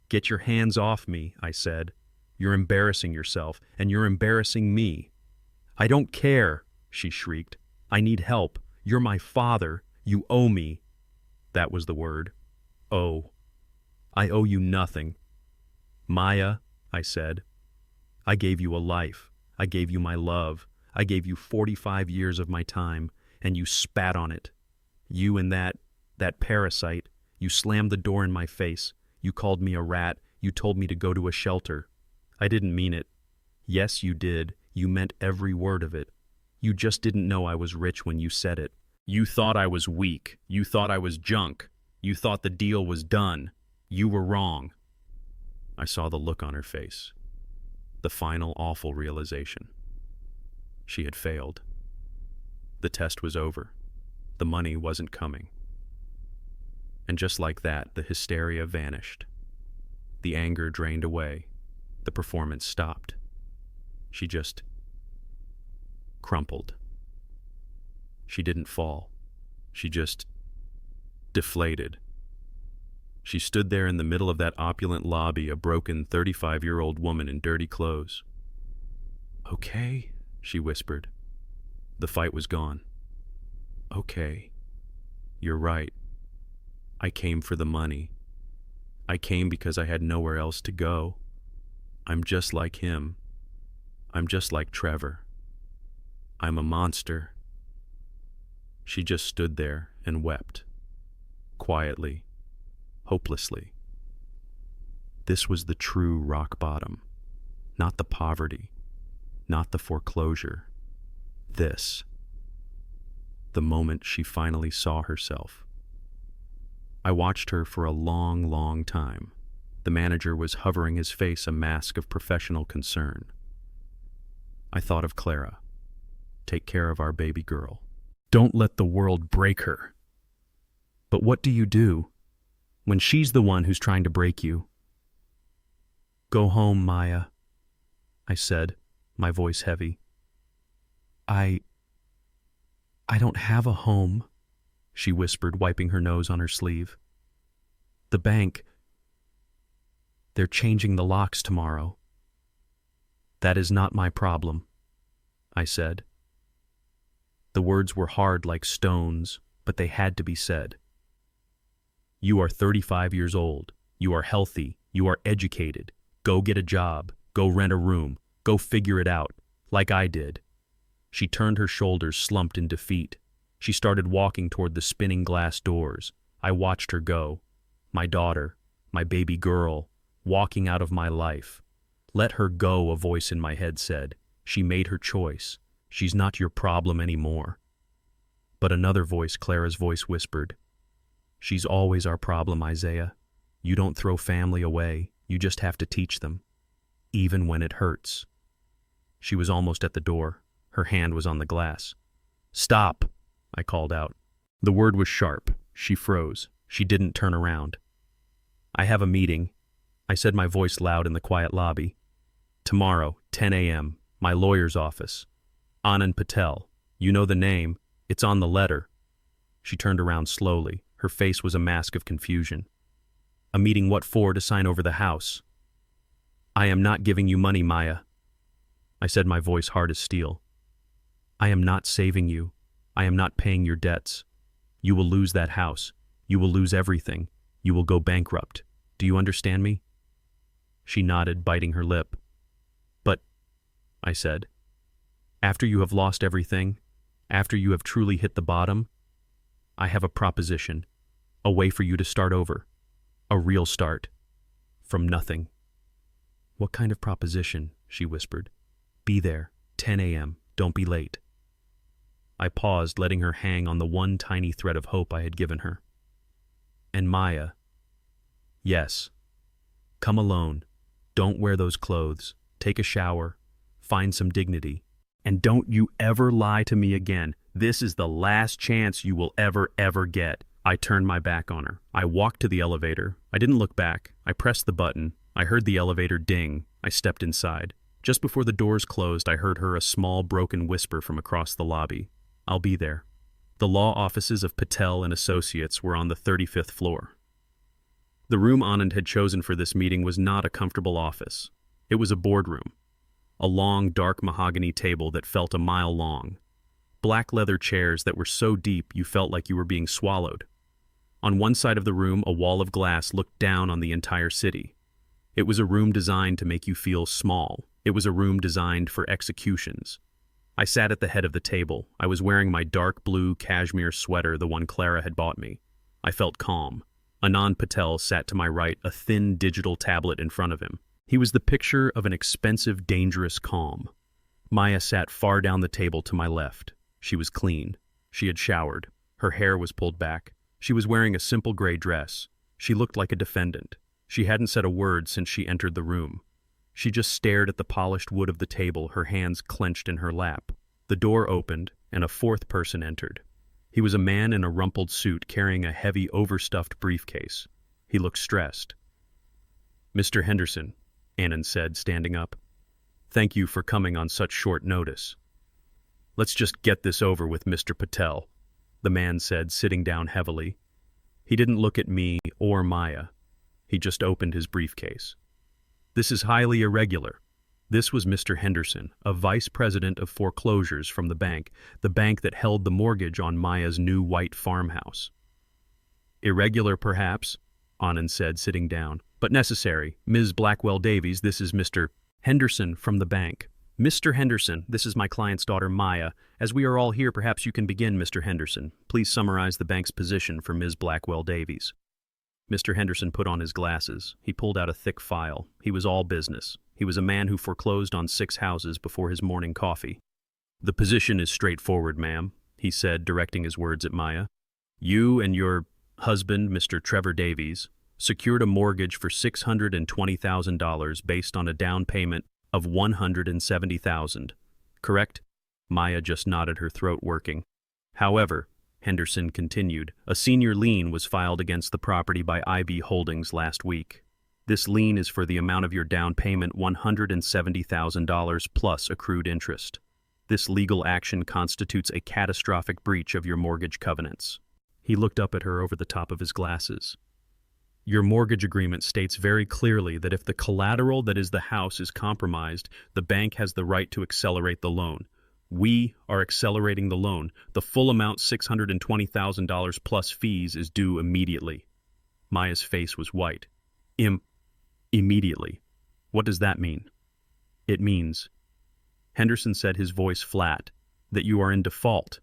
"Get your hands off me," I said. "You're embarrassing yourself, and you're embarrassing me." "I don't care," she shrieked. "I need help. You're my father. You owe me." That was the word. Owe. "I owe you nothing." "Maya," I said, "I gave you a life. I gave you my love. I gave you 45 years of my time, and you spat on it. You and that parasite, You slammed the door in my face. You called me a rat. You told me to go to a shelter. I didn't mean it. Yes, you did. You meant every word of it. You just didn't know I was rich when you said it. You thought I was weak. You thought I was junk. You thought the deal was done. You were wrong. I saw the look on her face. The final awful realization. She had failed. The test was over. The money wasn't coming. And just like that, the hysteria vanished. The anger drained away. The performance stopped. She just crumpled. She didn't fall. She just deflated. She stood there in the middle of that opulent lobby, a broken 35-year-old woman in dirty clothes. "Okay," she whispered. The fight was gone. "Okay, you're right. I came for the money. I came because I had nowhere else to go. I'm just like him. I'm just like Trevor. I'm a monster." She just stood there and wept. Quietly, hopelessly. This was the true rock bottom. Not the poverty. Not the foreclosure. This. The moment she finally saw herself. I watched her for a long, long time. The manager was hovering his face a mask of professional concern. I thought of Clara. Take care of our baby girl. Don't let the world break her. But what do you do when she's the one who's trying to break you? "Go home, Maya," I said, my voice heavy. I don't have a home," she whispered, wiping her nose on her sleeve. "The bank, they're changing the locks tomorrow." "That is not my problem," I said. The words were hard like stones, but they had to be said. "You are 35 years old. You are healthy. You are educated. Go get a job. Go rent a room. Go figure it out, like I did." She turned her shoulders, slumped in defeat. She started walking toward the spinning glass doors. I watched her go. My daughter, my baby girl, walking out of my life. "Let her go," a voice in my head said. "She made her choice. She's not your problem anymore." But another voice, Clara's voice, whispered, "She's always our problem, Isaiah. You don't throw family away. You just have to teach them, even when it hurts." She was almost at the door. Her hand was on the glass. "Stop," I called out. The word was sharp. She froze. She didn't turn around. "I have a meeting," I said, my voice loud in the quiet lobby. "Tomorrow, 10 a.m., my lawyer's office. Anand Patel. You know the name. It's on the letter." She turned around slowly. Her face was a mask of confusion. "A meeting what for? To sign over the house?" "I am not giving you money, Maya," I said, my voice hard as steel. "I am not saving you. I am not paying your debts. You will lose that house. You will lose everything. You will go bankrupt. Do you understand me?" She nodded, biting her lip. "But," I said, "after you have lost everything, after you have truly hit the bottom, I have a proposition, a way for you to start over, a real start, from nothing." "What kind of proposition?" she whispered. "Be there, 10 a.m., don't be late." I paused, letting her hang on the one tiny thread of hope I had given her. "And Maya." "Yes. Come alone. Don't wear those clothes. Take a shower. Find some dignity. And don't you ever lie to me again. This is the last chance you will ever get." I turned my back on her. I walked to the elevator. I didn't look back. I pressed the button. I heard the elevator ding. I stepped inside. Just before the doors closed, I heard her a small, broken whisper from across the lobby. "I'll be there." The law offices of Patel and Associates were on the 35th floor. The room Anand had chosen for this meeting was not a comfortable office. It was a boardroom. A long, dark mahogany table that felt a mile long. Black leather chairs that were so deep you felt like you were being swallowed. On one side of the room, a wall of glass looked down on the entire city. It was a room designed to make you feel small. It was a room designed for executions. I sat at the head of the table. I was wearing my dark blue cashmere sweater, the one Clara had bought me. I felt calm. Anand Patel sat to my right, a thin digital tablet in front of him. He was the picture of an expensive, dangerous calm. Maya sat far down the table to my left. She was clean. She had showered. Her hair was pulled back. She was wearing a simple gray dress. She looked like a defendant. She hadn't said a word since she entered the room. She just stared at the polished wood of the table, her hands clenched in her lap. The door opened, and a fourth person entered. He was a man in a rumpled suit carrying a heavy, overstuffed briefcase. He looked stressed. "Mr. Henderson," Anand said, standing up. "Thank you for coming on such short notice." "Let's just get this over with, Mr. Patel," the man said, sitting down heavily. He didn't look at me or Maya. He just opened his briefcase. "This is highly irregular." This was Mr. Henderson, a vice president of foreclosures from the bank that held the mortgage on Maya's new white farmhouse. "Irregular, perhaps," Anand said, sitting down, "but necessary. Ms. Blackwell-Davies, this is Mr. Henderson from the bank." "Mr. Henderson, this is my client's daughter, Maya. As we are all here, perhaps you can begin, Mr. Henderson. Please summarize the bank's position for Ms. Blackwell-Davies." Mr. Henderson put on his glasses. He pulled out a thick file. He was all business. He was a man who foreclosed on 6 houses before his morning coffee. "The position is straightforward, ma'am," he said, directing his words at Maya. "You and your husband, Mr. Trevor Davies, secured a mortgage for $620,000 based on a down payment of $170,000, correct?" Maya just nodded, her throat working. "However," Henderson continued, "a senior lien was filed against the property by IB Holdings last week. This lien is for the amount of your down payment, $170,000 plus accrued interest. This legal action constitutes a catastrophic breach of your mortgage covenants." He looked up at her over the top of his glasses. "Your mortgage agreement states very clearly that if the collateral that is the house is compromised, the bank has the right to accelerate the loan. We are accelerating the loan. The full amount, $620,000 plus fees, is due immediately." Maya's face was white. Immediately. What does that mean?" "It means," Henderson said, his voice flat, "that you are in default.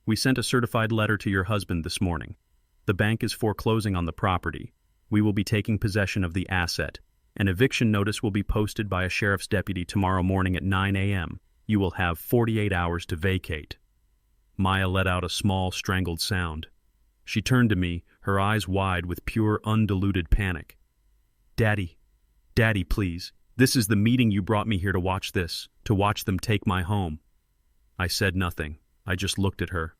We sent a certified letter to your husband this morning. The bank is foreclosing on the property. We will be taking possession of the asset. An eviction notice will be posted by a sheriff's deputy tomorrow morning at 9 a.m. You will have 48 hours to vacate." Maya let out a small, strangled sound. She turned to me, her eyes wide with pure, undiluted panic. Daddy, please. This is the meeting you brought me here to watch to watch them take my home." I said nothing. I just looked at her.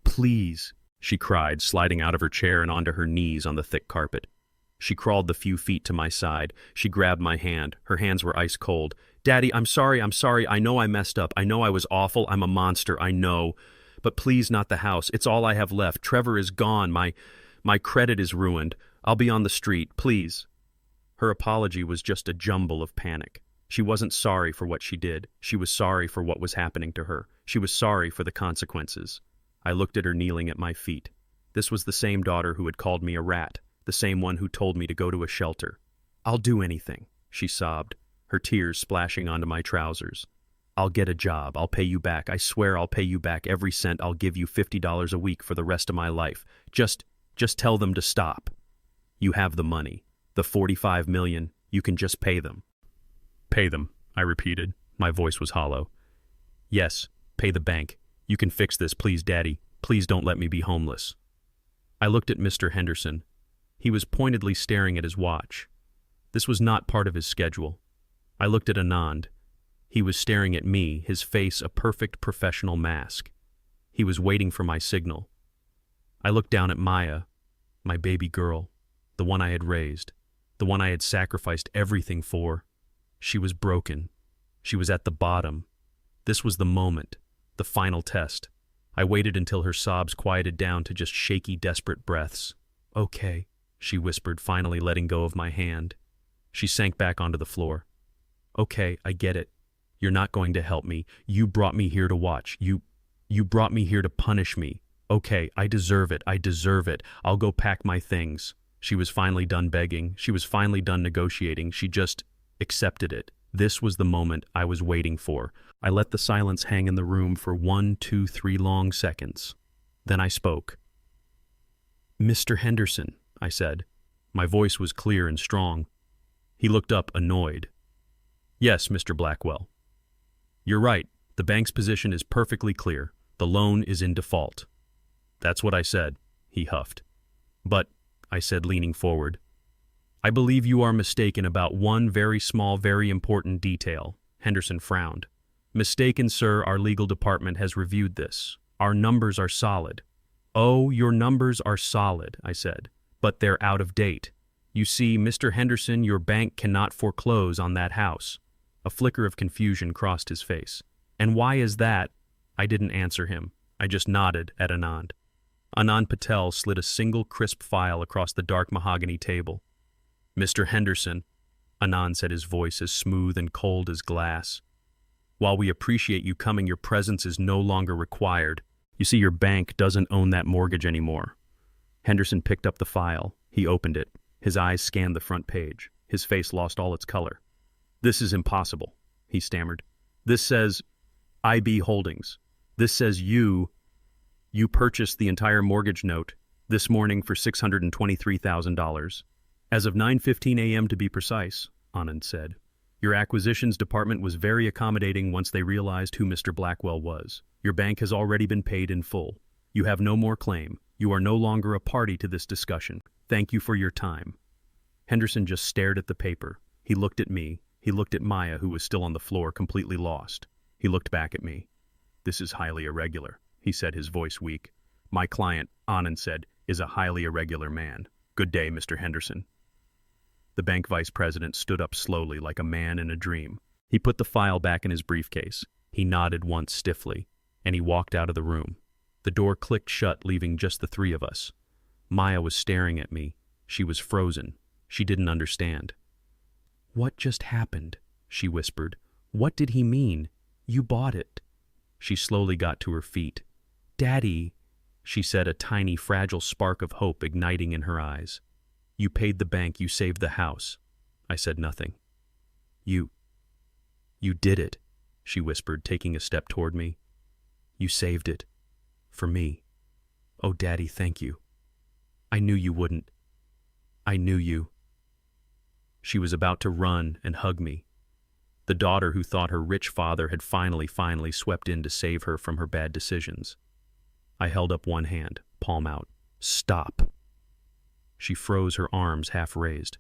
"Please," she cried, sliding out of her chair and onto her knees on the thick carpet. She crawled the few feet to my side. She grabbed my hand. Her hands were ice cold. "Daddy, I'm sorry. I know I messed up. I know I was awful. I'm a monster, I know. But please, not the house. It's all I have left. Trevor is gone. My credit is ruined. I'll be on the street, please." Her apology was just a jumble of panic. She wasn't sorry for what she did. She was sorry for what was happening to her. She was sorry for the consequences. I looked at her kneeling at my feet. This was the same daughter who had called me a rat, the same one who told me to go to a shelter. "I'll do anything," she sobbed, her tears splashing onto my trousers. "I'll get a job. I'll pay you back. I swear I'll pay you back every cent. I'll give you $50 a week for the rest of my life. Just tell them to stop. You have the money. The $45 million, you can just pay them." "Pay them," I repeated. My voice was hollow. "Yes, pay the bank. You can fix this, please, Daddy. Please don't let me be homeless." I looked at Mr. Henderson. He was pointedly staring at his watch. This was not part of his schedule. I looked at Anand. He was staring at me, his face a perfect professional mask. He was waiting for my signal. I looked down at Maya, my baby girl, the one I had raised, the one I had sacrificed everything for. She was broken. She was at the bottom. This was the moment, the final test. I waited until her sobs quieted down to just shaky, desperate breaths. "Okay," she whispered, finally letting go of my hand. She sank back onto the floor. "Okay, I get it. You're not going to help me. You brought me here to watch. You brought me here to punish me. Okay, I deserve it. I'll go pack my things." She was finally done begging. She was finally done negotiating. She just accepted it. This was the moment I was waiting for. I let the silence hang in the room for 1, 2, 3 long seconds. Then I spoke. "Mr. Henderson, I said. My voice was clear and strong. He looked up, annoyed. Yes, Mr. Blackwell. You're right. The bank's position is perfectly clear. The loan is in default. That's what I said, he huffed. But, I said, leaning forward, I believe you are mistaken about one very small, very important detail. Henderson frowned. Mistaken, sir. Our legal department has reviewed this. Our numbers are solid. Oh, your numbers are solid, I said, but they're out of date. You see, Mr. Henderson, your bank cannot foreclose on that house. A flicker of confusion crossed his face. And why is that? I didn't answer him. I just nodded at Anand. Anand Patel slid a single crisp file across the dark mahogany table. Mr. Henderson, Anand said, his voice as smooth and cold as glass. While we appreciate you coming, your presence is no longer required. You see, your bank doesn't own that mortgage anymore. Henderson picked up the file. He opened it. His eyes scanned the front page. His face lost all its color. This is impossible, he stammered. This says IB Holdings. This says you purchased the entire mortgage note this morning for $623,000. As of 9:15 a.m. to be precise, Anand said. Your acquisitions department was very accommodating once they realized who Mr. Blackwell was. Your bank has already been paid in full. You have no more claim. You are no longer a party to this discussion. Thank you for your time. Henderson just stared at the paper. He looked at me. He looked at Maya, who was still on the floor, completely lost. He looked back at me. This is highly irregular, he said, his voice weak. My client, Anand said, is a highly irregular man. Good day, Mr. Henderson. The bank vice president stood up slowly like a man in a dream. He put the file back in his briefcase. He nodded once stiffly, and he walked out of the room. The door clicked shut, leaving just the three of us. Maya was staring at me. She was frozen. She didn't understand. What just happened? She whispered. What did he mean? You bought it. She slowly got to her feet. Daddy, she said, a tiny, fragile spark of hope igniting in her eyes. You paid the bank, you saved the house. I said nothing. You did it, she whispered, taking a step toward me. You saved it. For me. Oh, Daddy, thank you. I knew you wouldn't. I knew you. She was about to run and hug me. The daughter who thought her rich father had finally swept in to save her from her bad decisions. I held up one hand, palm out. Stop. She froze, her arms half raised.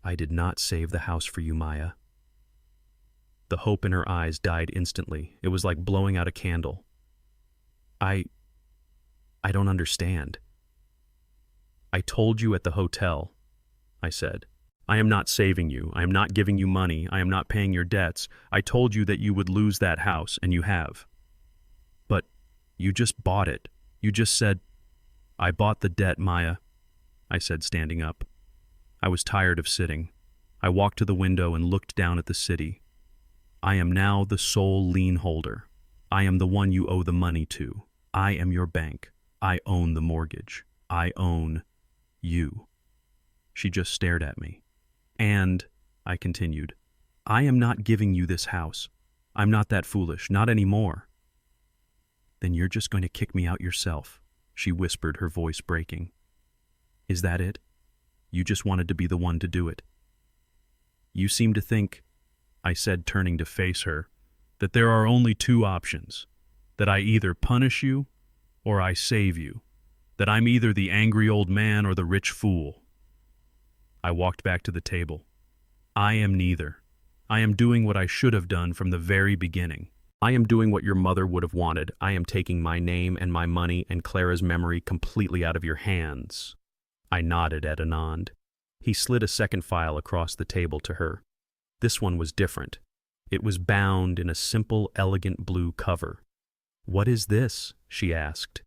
I did not save the house for you, Maya. The hope in her eyes died instantly. It was like blowing out a candle. I don't understand. I told you at the hotel, I said. I am not saving you. I am not giving you money. I am not paying your debts. I told you that you would lose that house, and you have. But you just bought it. You just said, I bought the debt, Maya, I said, standing up. I was tired of sitting. I walked to the window and looked down at the city. I am now the sole lien holder. I am the one you owe the money to. I am your bank. I own the mortgage. I own you. She just stared at me. And, I continued, I am not giving you this house. I'm not that foolish, not anymore. Then you're just going to kick me out yourself, she whispered, her voice breaking. Is that it? You just wanted to be the one to do it. You seem to think, I said, turning to face her, that there are only two options, that I either punish you or I save you, that I'm either the angry old man or the rich fool. I walked back to the table. I am neither. I am doing what I should have done from the very beginning. I am doing what your mother would have wanted. I am taking my name and my money and Clara's memory completely out of your hands. I nodded at Anand. He slid a second file across the table to her. This one was different. It was bound in a simple, elegant blue cover. What is this? She asked.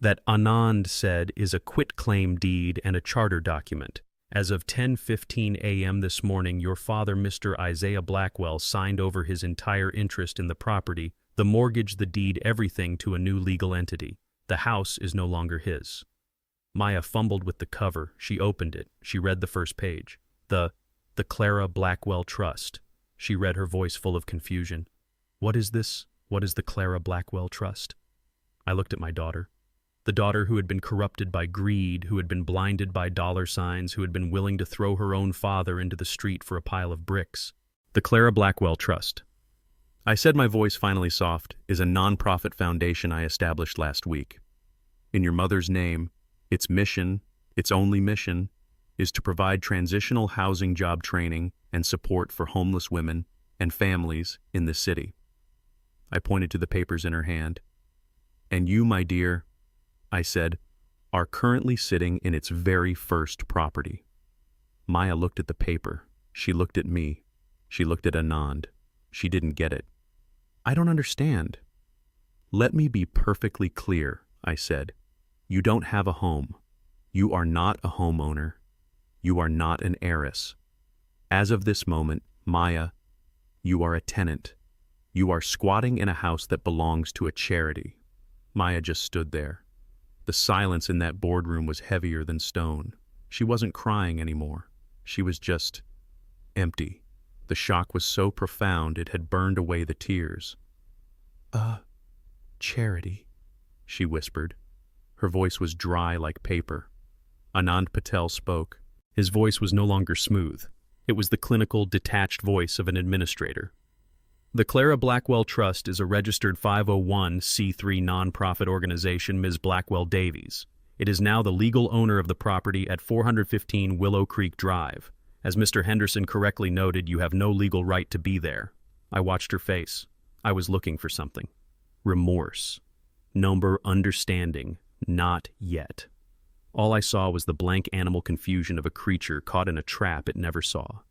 That, Anand said, is a quitclaim deed and a charter document. As of 10:15 a.m. this morning, your father, Mr. Isaiah Blackwell, signed over his entire interest in the property, the mortgage, the deed, everything to a new legal entity. The house is no longer his. Maya fumbled with the cover. She opened it. She read the first page. The Clara Blackwell Trust. She read, her voice full of confusion. What is this? What is the Clara Blackwell Trust? I looked at my daughter. The daughter who had been corrupted by greed, who had been blinded by dollar signs, who had been willing to throw her own father into the street for a pile of bricks. The Clara Blackwell Trust. I said, my voice finally soft, is a non-profit foundation I established last week. In your mother's name, its mission, its only mission, is to provide transitional housing job training and support for homeless women and families in the city. I pointed to the papers in her hand. And you, my dear, I said, are currently sitting in its very first property. Maya looked at the paper. She looked at me. She looked at Anand. She didn't get it. I don't understand. Let me be perfectly clear, I said. You don't have a home. You are not a homeowner. You are not an heiress. As of this moment, Maya, you are a tenant. You are squatting in a house that belongs to a charity. Maya just stood there. The silence in that boardroom was heavier than stone. She wasn't crying anymore. She was just empty. The shock was so profound it had burned away the tears. Charity, she whispered. Her voice was dry like paper. Anand Patel spoke. His voice was no longer smooth. It was the clinical, detached voice of an administrator. The Clara Blackwell Trust is a registered 501c3 nonprofit organization, Ms. Blackwell Davies. It is now the legal owner of the property at 415 Willow Creek Drive. As Mr. Henderson correctly noted, you have no legal right to be there. I watched her face. I was looking for something. Remorse. Number understanding. Not yet. All I saw was the blank animal confusion of a creature caught in a trap it never saw.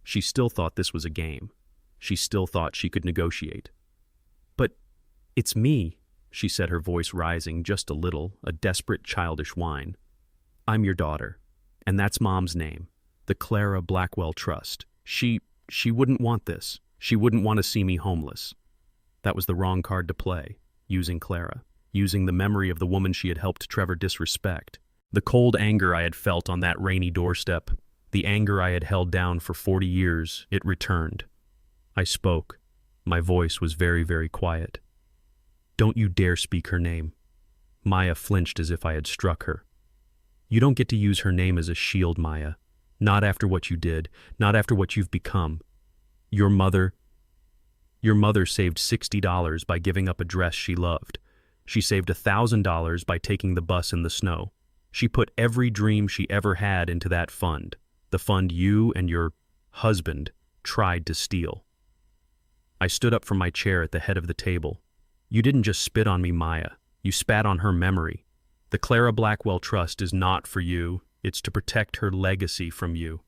She still thought this was a game. She still thought she could negotiate. But it's me, she said, her voice rising just a little, a desperate childish whine. I'm your daughter, and that's Mom's name, the Clara Blackwell Trust. She wouldn't want this. She wouldn't want to see me homeless. That was the wrong card to play, using Clara, using the memory of the woman she had helped Trevor disrespect. The cold anger I had felt on that rainy doorstep, the anger I had held down for 40 years, it returned. I spoke. My voice was very, very quiet. Don't you dare speak her name. Maya flinched as if I had struck her. You don't get to use her name as a shield, Maya. Not after what you did, not after what you've become. Your mother saved $60 by giving up a dress she loved. She saved $1,000 by taking the bus in the snow. She put every dream she ever had into that fund, the fund you and your husband tried to steal. I stood up from my chair at the head of the table. You didn't just spit on me, Maya. You spat on her memory. The Clara Blackwell Trust is not for you. It's to protect her legacy from you.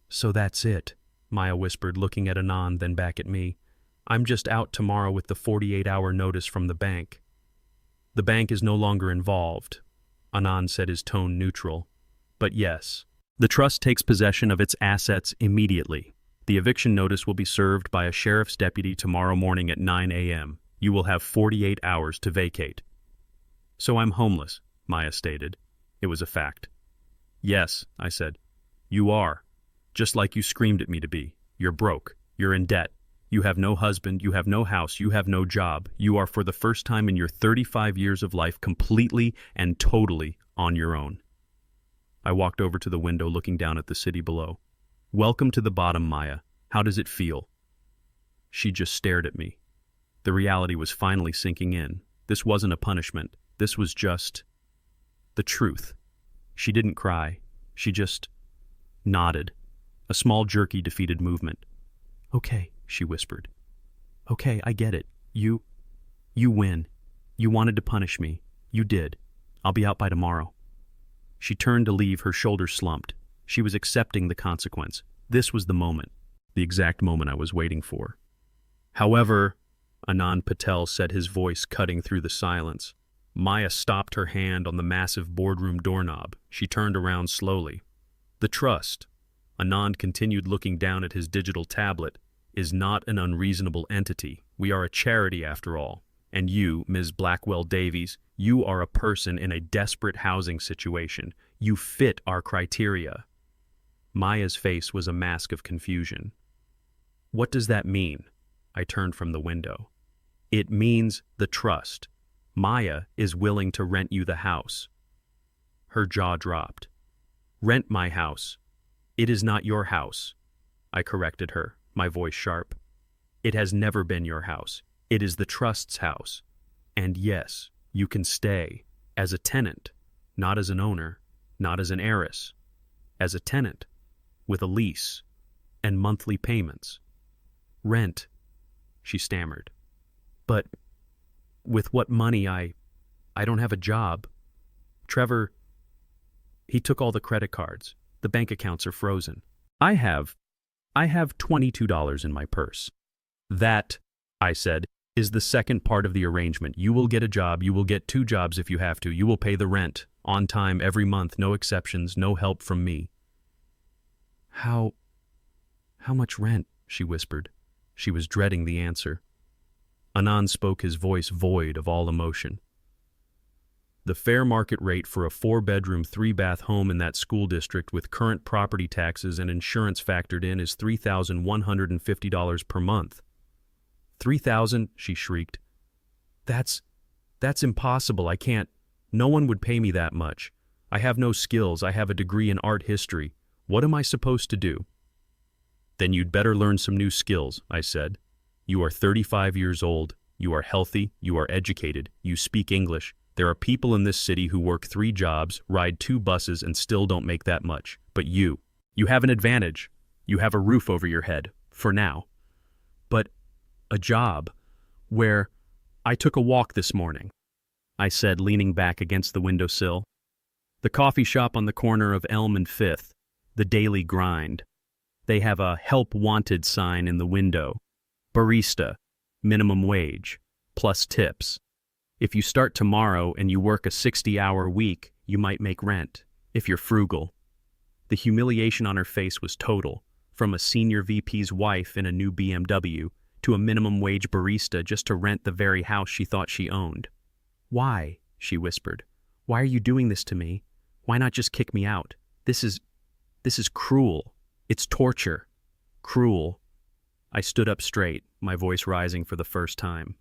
So that's it, Maya whispered, looking at Anand, then back at me. I'm just out tomorrow with the 48-hour notice from the bank. The bank is no longer involved, Anand said, his tone neutral. But yes, the trust takes possession of its assets immediately. The eviction notice will be served by a sheriff's deputy tomorrow morning at 9 a.m. You will have 48 hours to vacate. So I'm homeless, Maya stated. It was a fact. Yes, I said. You are. Just like you screamed at me to be. You're broke. You're in debt. You have no husband. You have no house. You have no job. You are, for the first time in your 35 years of life, completely and totally on your own. I walked over to the window, looking down at the city below. Welcome to the bottom, Maya. How does it feel? She just stared at me. The reality was finally sinking in. This wasn't a punishment. This was just the truth. She didn't cry. She just nodded. A small, jerky, defeated movement. Okay, she whispered. Okay, I get it. You win. You wanted to punish me. You did. I'll be out by tomorrow. She turned to leave, her shoulders slumped. She was accepting the consequence. This was the moment, the exact moment I was waiting for. However, Anand Patel said, his voice cutting through the silence. Maya stopped her hand on the massive boardroom doorknob. She turned around slowly. The trust, Anand continued, looking down at his digital tablet, is not an unreasonable entity. We are a charity after all. And you, Ms. Blackwell Davies, you are a person in a desperate housing situation. You fit our criteria. Maya's face was a mask of confusion. What does that mean? I turned from the window. It means the trust. Maya is willing to rent you the house." Her jaw dropped. "Rent my house. It is not your house," I corrected her, my voice sharp. "It has never been your house. It is the trust's house. And yes, you can stay as a tenant, not as an owner, not as an heiress, as a tenant, with a lease and monthly payments." "Rent," she stammered. "But with what money? I don't have a job. Trevor, he took all the credit cards. The bank accounts are frozen. I have $22 in my purse." "That," I said, "is the second part of the arrangement. You will get a job. You will get 2 jobs if you have to. You will pay the rent on time every month, no exceptions, no help from me." How much rent?" she whispered. She was dreading the answer. Anand spoke, his voice void of all emotion. "The fair market rate for a 4-bedroom, 3-bath home in that school district with current property taxes and insurance factored in is $3,150 per month." "3,000?" she shrieked. That's impossible. I can't. No one would pay me that much. I have no skills. I have a degree in art history. What am I supposed to do?" "Then you'd better learn some new skills," I said. "You are 35 years old. You are healthy. You are educated. You speak English. There are people in this city who work 3 jobs, ride 2 buses, and still don't make that much. But you have an advantage. You have a roof over your head, for now. But a job where I took a walk this morning," I said, leaning back against the windowsill. "The coffee shop on the corner of Elm and 5th, the Daily Grind. They have a help wanted sign in the window. Barista, minimum wage, plus tips. If you start tomorrow and you work a 60-hour week, you might make rent, if you're frugal." The humiliation on her face was total, from a senior VP's wife in a new BMW to a minimum wage barista just to rent the very house she thought she owned. "Why?" she whispered. "Why are you doing this to me? Why not just kick me out? This is cruel. It's torture. Cruel." I stood up straight, my voice rising for the first time.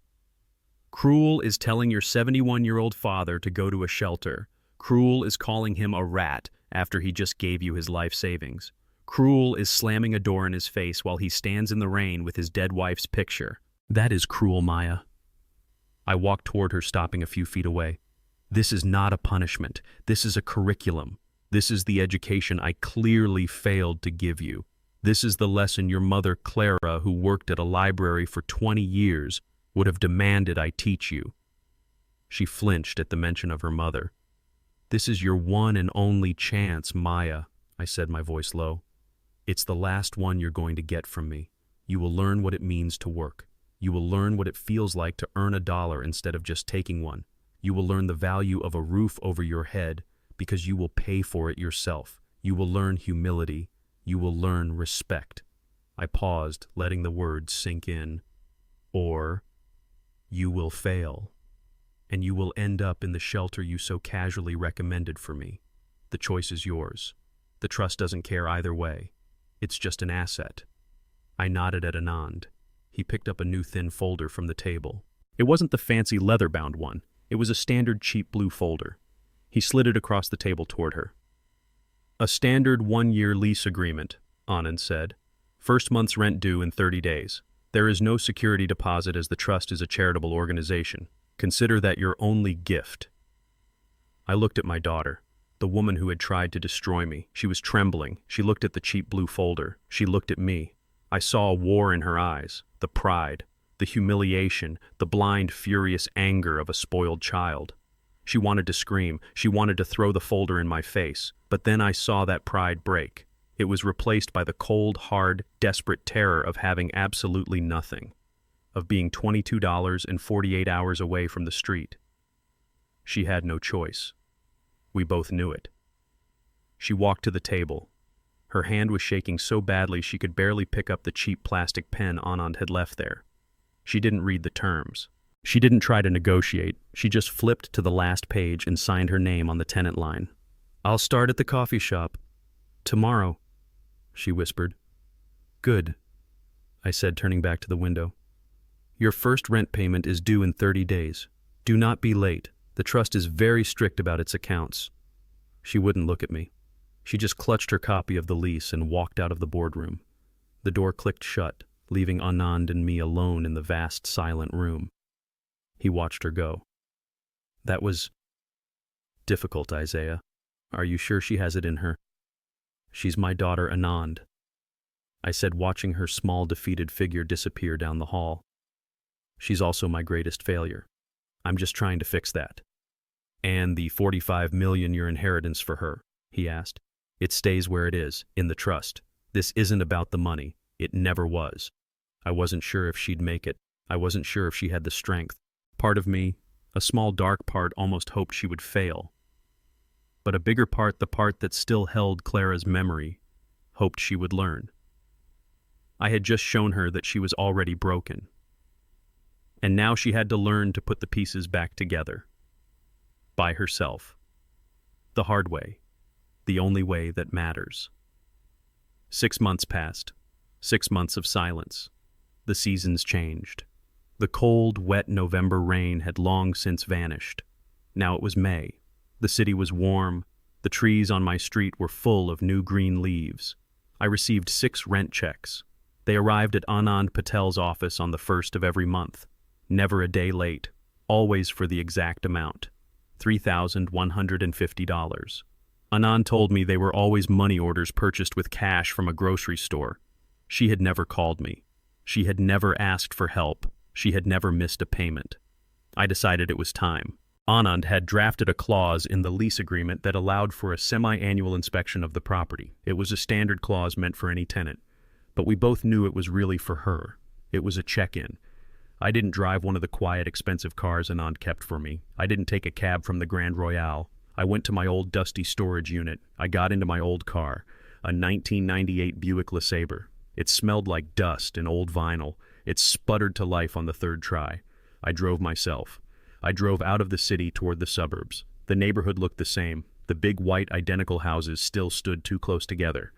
"Cruel is telling your 71-year-old father to go to a shelter. Cruel is calling him a rat after he just gave you his life savings. Cruel is slamming a door in his face while he stands in the rain with his dead wife's picture. That is cruel, Maya." I walked toward her, stopping a few feet away. "This is not a punishment. This is a curriculum. This is the education I clearly failed to give you. This is the lesson your mother, Clara, who worked at a library for 20 years, would have demanded I teach you." She flinched at the mention of her mother. "This is your one and only chance, Maya," I said, my voice low. "It's the last one you're going to get from me. You will learn what it means to work. You will learn what it feels like to earn $1 instead of just taking one. You will learn the value of a roof over your head because you will pay for it yourself. You will learn humility. You will learn respect." I paused, letting the words sink in. "Or you will fail, and you will end up in the shelter you so casually recommended for me. The choice is yours. The trust doesn't care either way. It's just an asset." I nodded at Anand. He picked up a new thin folder from the table. It wasn't the fancy leather-bound one. It was a standard cheap blue folder. He slid it across the table toward her. "A standard 1-year lease agreement," Anand said. "First month's rent due in 30 days. There is no security deposit as the trust is a charitable organization. Consider that your only gift." I looked at my daughter, the woman who had tried to destroy me. She was trembling. She looked at the cheap blue folder. She looked at me. I saw war in her eyes, the pride, the humiliation, the blind, furious anger of a spoiled child. She wanted to scream. She wanted to throw the folder in my face. But then I saw that pride break. It was replaced by the cold, hard, desperate terror of having absolutely nothing, of being $22 and 48 hours away from the street. She had no choice. We both knew it. She walked to the table. Her hand was shaking so badly she could barely pick up the cheap plastic pen Anand had left there. She didn't read the terms. She didn't try to negotiate. She just flipped to the last page and signed her name on the tenant line. "I'll start at the coffee shop tomorrow," she whispered. "Good," I said, turning back to the window. "Your first rent payment is due in 30 days. Do not be late. The trust is very strict about its accounts. She wouldn't look at me. She just clutched her copy of the lease and walked out of the boardroom. The door clicked shut, leaving Anand and me alone in the vast, silent room. He watched her go. That was difficult, Isaiah. Are you sure she has it in her? She's my daughter, Anand, I said, watching her small, defeated figure disappear down the hall. She's also my greatest failure. I'm just trying to fix that. And the $45 million your inheritance for her, he asked. It stays where it is, in the trust. This isn't about the money. It never was. I wasn't sure if she'd make it. I wasn't sure if she had the strength. Part of me, a small dark part, almost hoped she would fail. But a bigger part, the part that still held Clara's memory, hoped she would learn. I had just shown her that she was already broken. And now she had to learn to put the pieces back together. By herself. The hard way. The only way that matters. 6 months passed. 6 months of silence. The seasons changed. The cold, wet November rain had long since vanished. Now it was May. The city was warm. The trees on my street were full of new green leaves. I received 6 rent checks. They arrived at Anand Patel's office on the 1st of every month. Never a day late. Always for the exact amount. $3,150. Anand told me they were always money orders purchased with cash from a grocery store. She had never called me. She had never asked for help. She had never missed a payment. I decided it was time. Anand had drafted a clause in the lease agreement that allowed for a semi-annual inspection of the property. It was a standard clause meant for any tenant. But we both knew it was really for her. It was a check-in. I didn't drive one of the quiet, expensive cars Anand kept for me. I didn't take a cab from the Grand Royale. I went to my old dusty storage unit. I got into my old car, a 1998 Buick LeSabre. It smelled like dust and old vinyl. It sputtered to life on the 3rd try. I drove myself. I drove out of the city toward the suburbs. The neighborhood looked the same. The big white identical houses still stood too close together.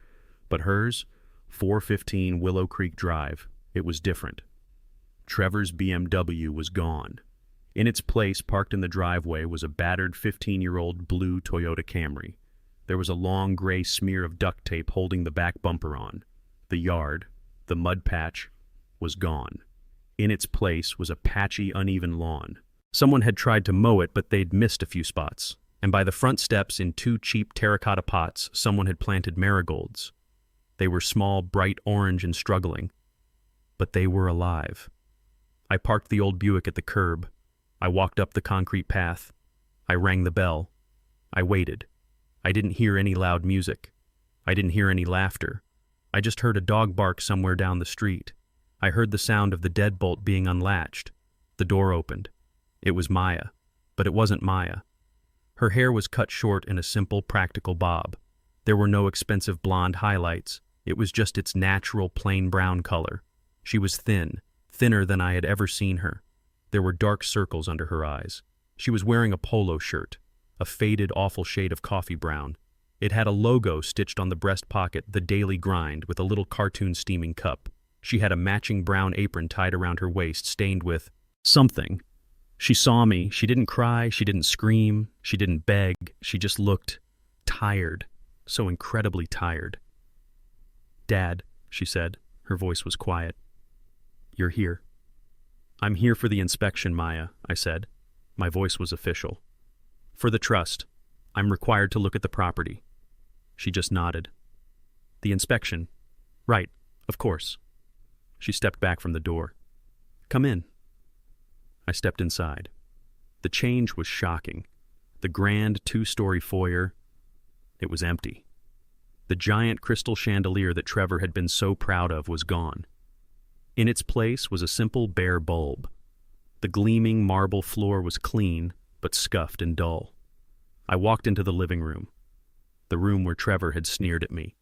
But hers, 415 Willow Creek Drive, it was different. Trevor's BMW was gone. In its place, parked in the driveway, was a battered 15-year-old blue Toyota Camry. There was a long gray smear of duct tape holding the back bumper on. The yard, the mud patch, was gone. In its place was a patchy, uneven lawn. Someone had tried to mow it, but they'd missed a few spots. And by the front steps, in 2 cheap terracotta pots, someone had planted marigolds. They were small, bright orange and struggling. But they were alive. I parked the old Buick at the curb. I walked up the concrete path. I rang the bell. I waited. I didn't hear any loud music. I didn't hear any laughter. I just heard a dog bark somewhere down the street. I heard the sound of the deadbolt being unlatched. The door opened. It was Maya, but it wasn't Maya. Her hair was cut short in a simple, practical bob. There were no expensive blonde highlights. It was just its natural, plain brown color. She was thin, thinner than I had ever seen her. There were dark circles under her eyes. She was wearing a polo shirt, a faded, awful shade of coffee brown. It had a logo stitched on the breast pocket, The Daily Grind, with a little cartoon steaming cup. She had a matching brown apron tied around her waist, stained with something. She saw me. She didn't cry. She didn't scream. She didn't beg. She just looked tired, so incredibly tired. "Dad," she said. Her voice was quiet. "You're here." "I'm here for the inspection, Maya," I said. My voice was official. "For the trust. I'm required to look at the property." She just nodded. "The inspection? Right, of course." She stepped back from the door. "Come in." I stepped inside. The change was shocking. The grand 2-story foyer, it was empty. The giant crystal chandelier that Trevor had been so proud of was gone. In its place was a simple bare bulb. The gleaming marble floor was clean, but scuffed and dull. I walked into the living room, the room where Trevor had sneered at me.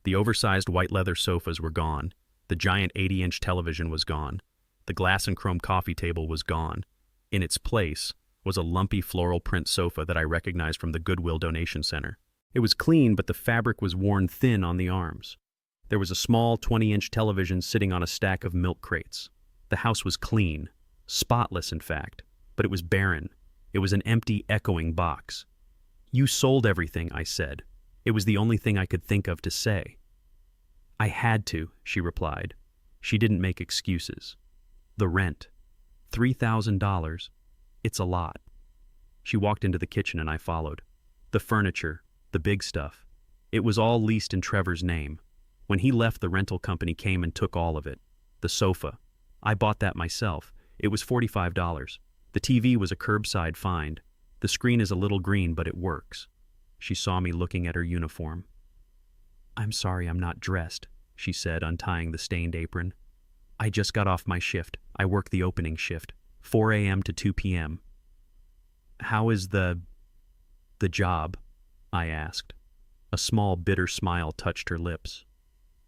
The oversized white leather sofas were gone. The giant 80-inch television was gone. The glass and chrome coffee table was gone. In its place was a lumpy floral print sofa that I recognized from the Goodwill donation center. It was clean, but the fabric was worn thin on the arms. There was a small 20-inch television sitting on a stack of milk crates. The house was clean, spotless in fact. but it was barren. It was an empty, echoing box. "You sold everything," I said. It was the only thing I could think of to say. "I had to," she replied. She didn't make excuses. "The rent. $3,000. It's a lot." She walked into the kitchen and I followed. The furniture, the big stuff. It was all leased in Trevor's name. When he left, the rental company came and took all of it. The sofa. I bought that myself. It was $45. The TV was a curbside find. The screen is a little green, but it works. She saw me looking at her uniform. "I'm sorry I'm not dressed," she said, untying the stained apron. "I just got off my shift. I work the opening shift, 4 a.m. to 2 p.m. "How is the job?" I asked. A small, bitter smile touched her lips.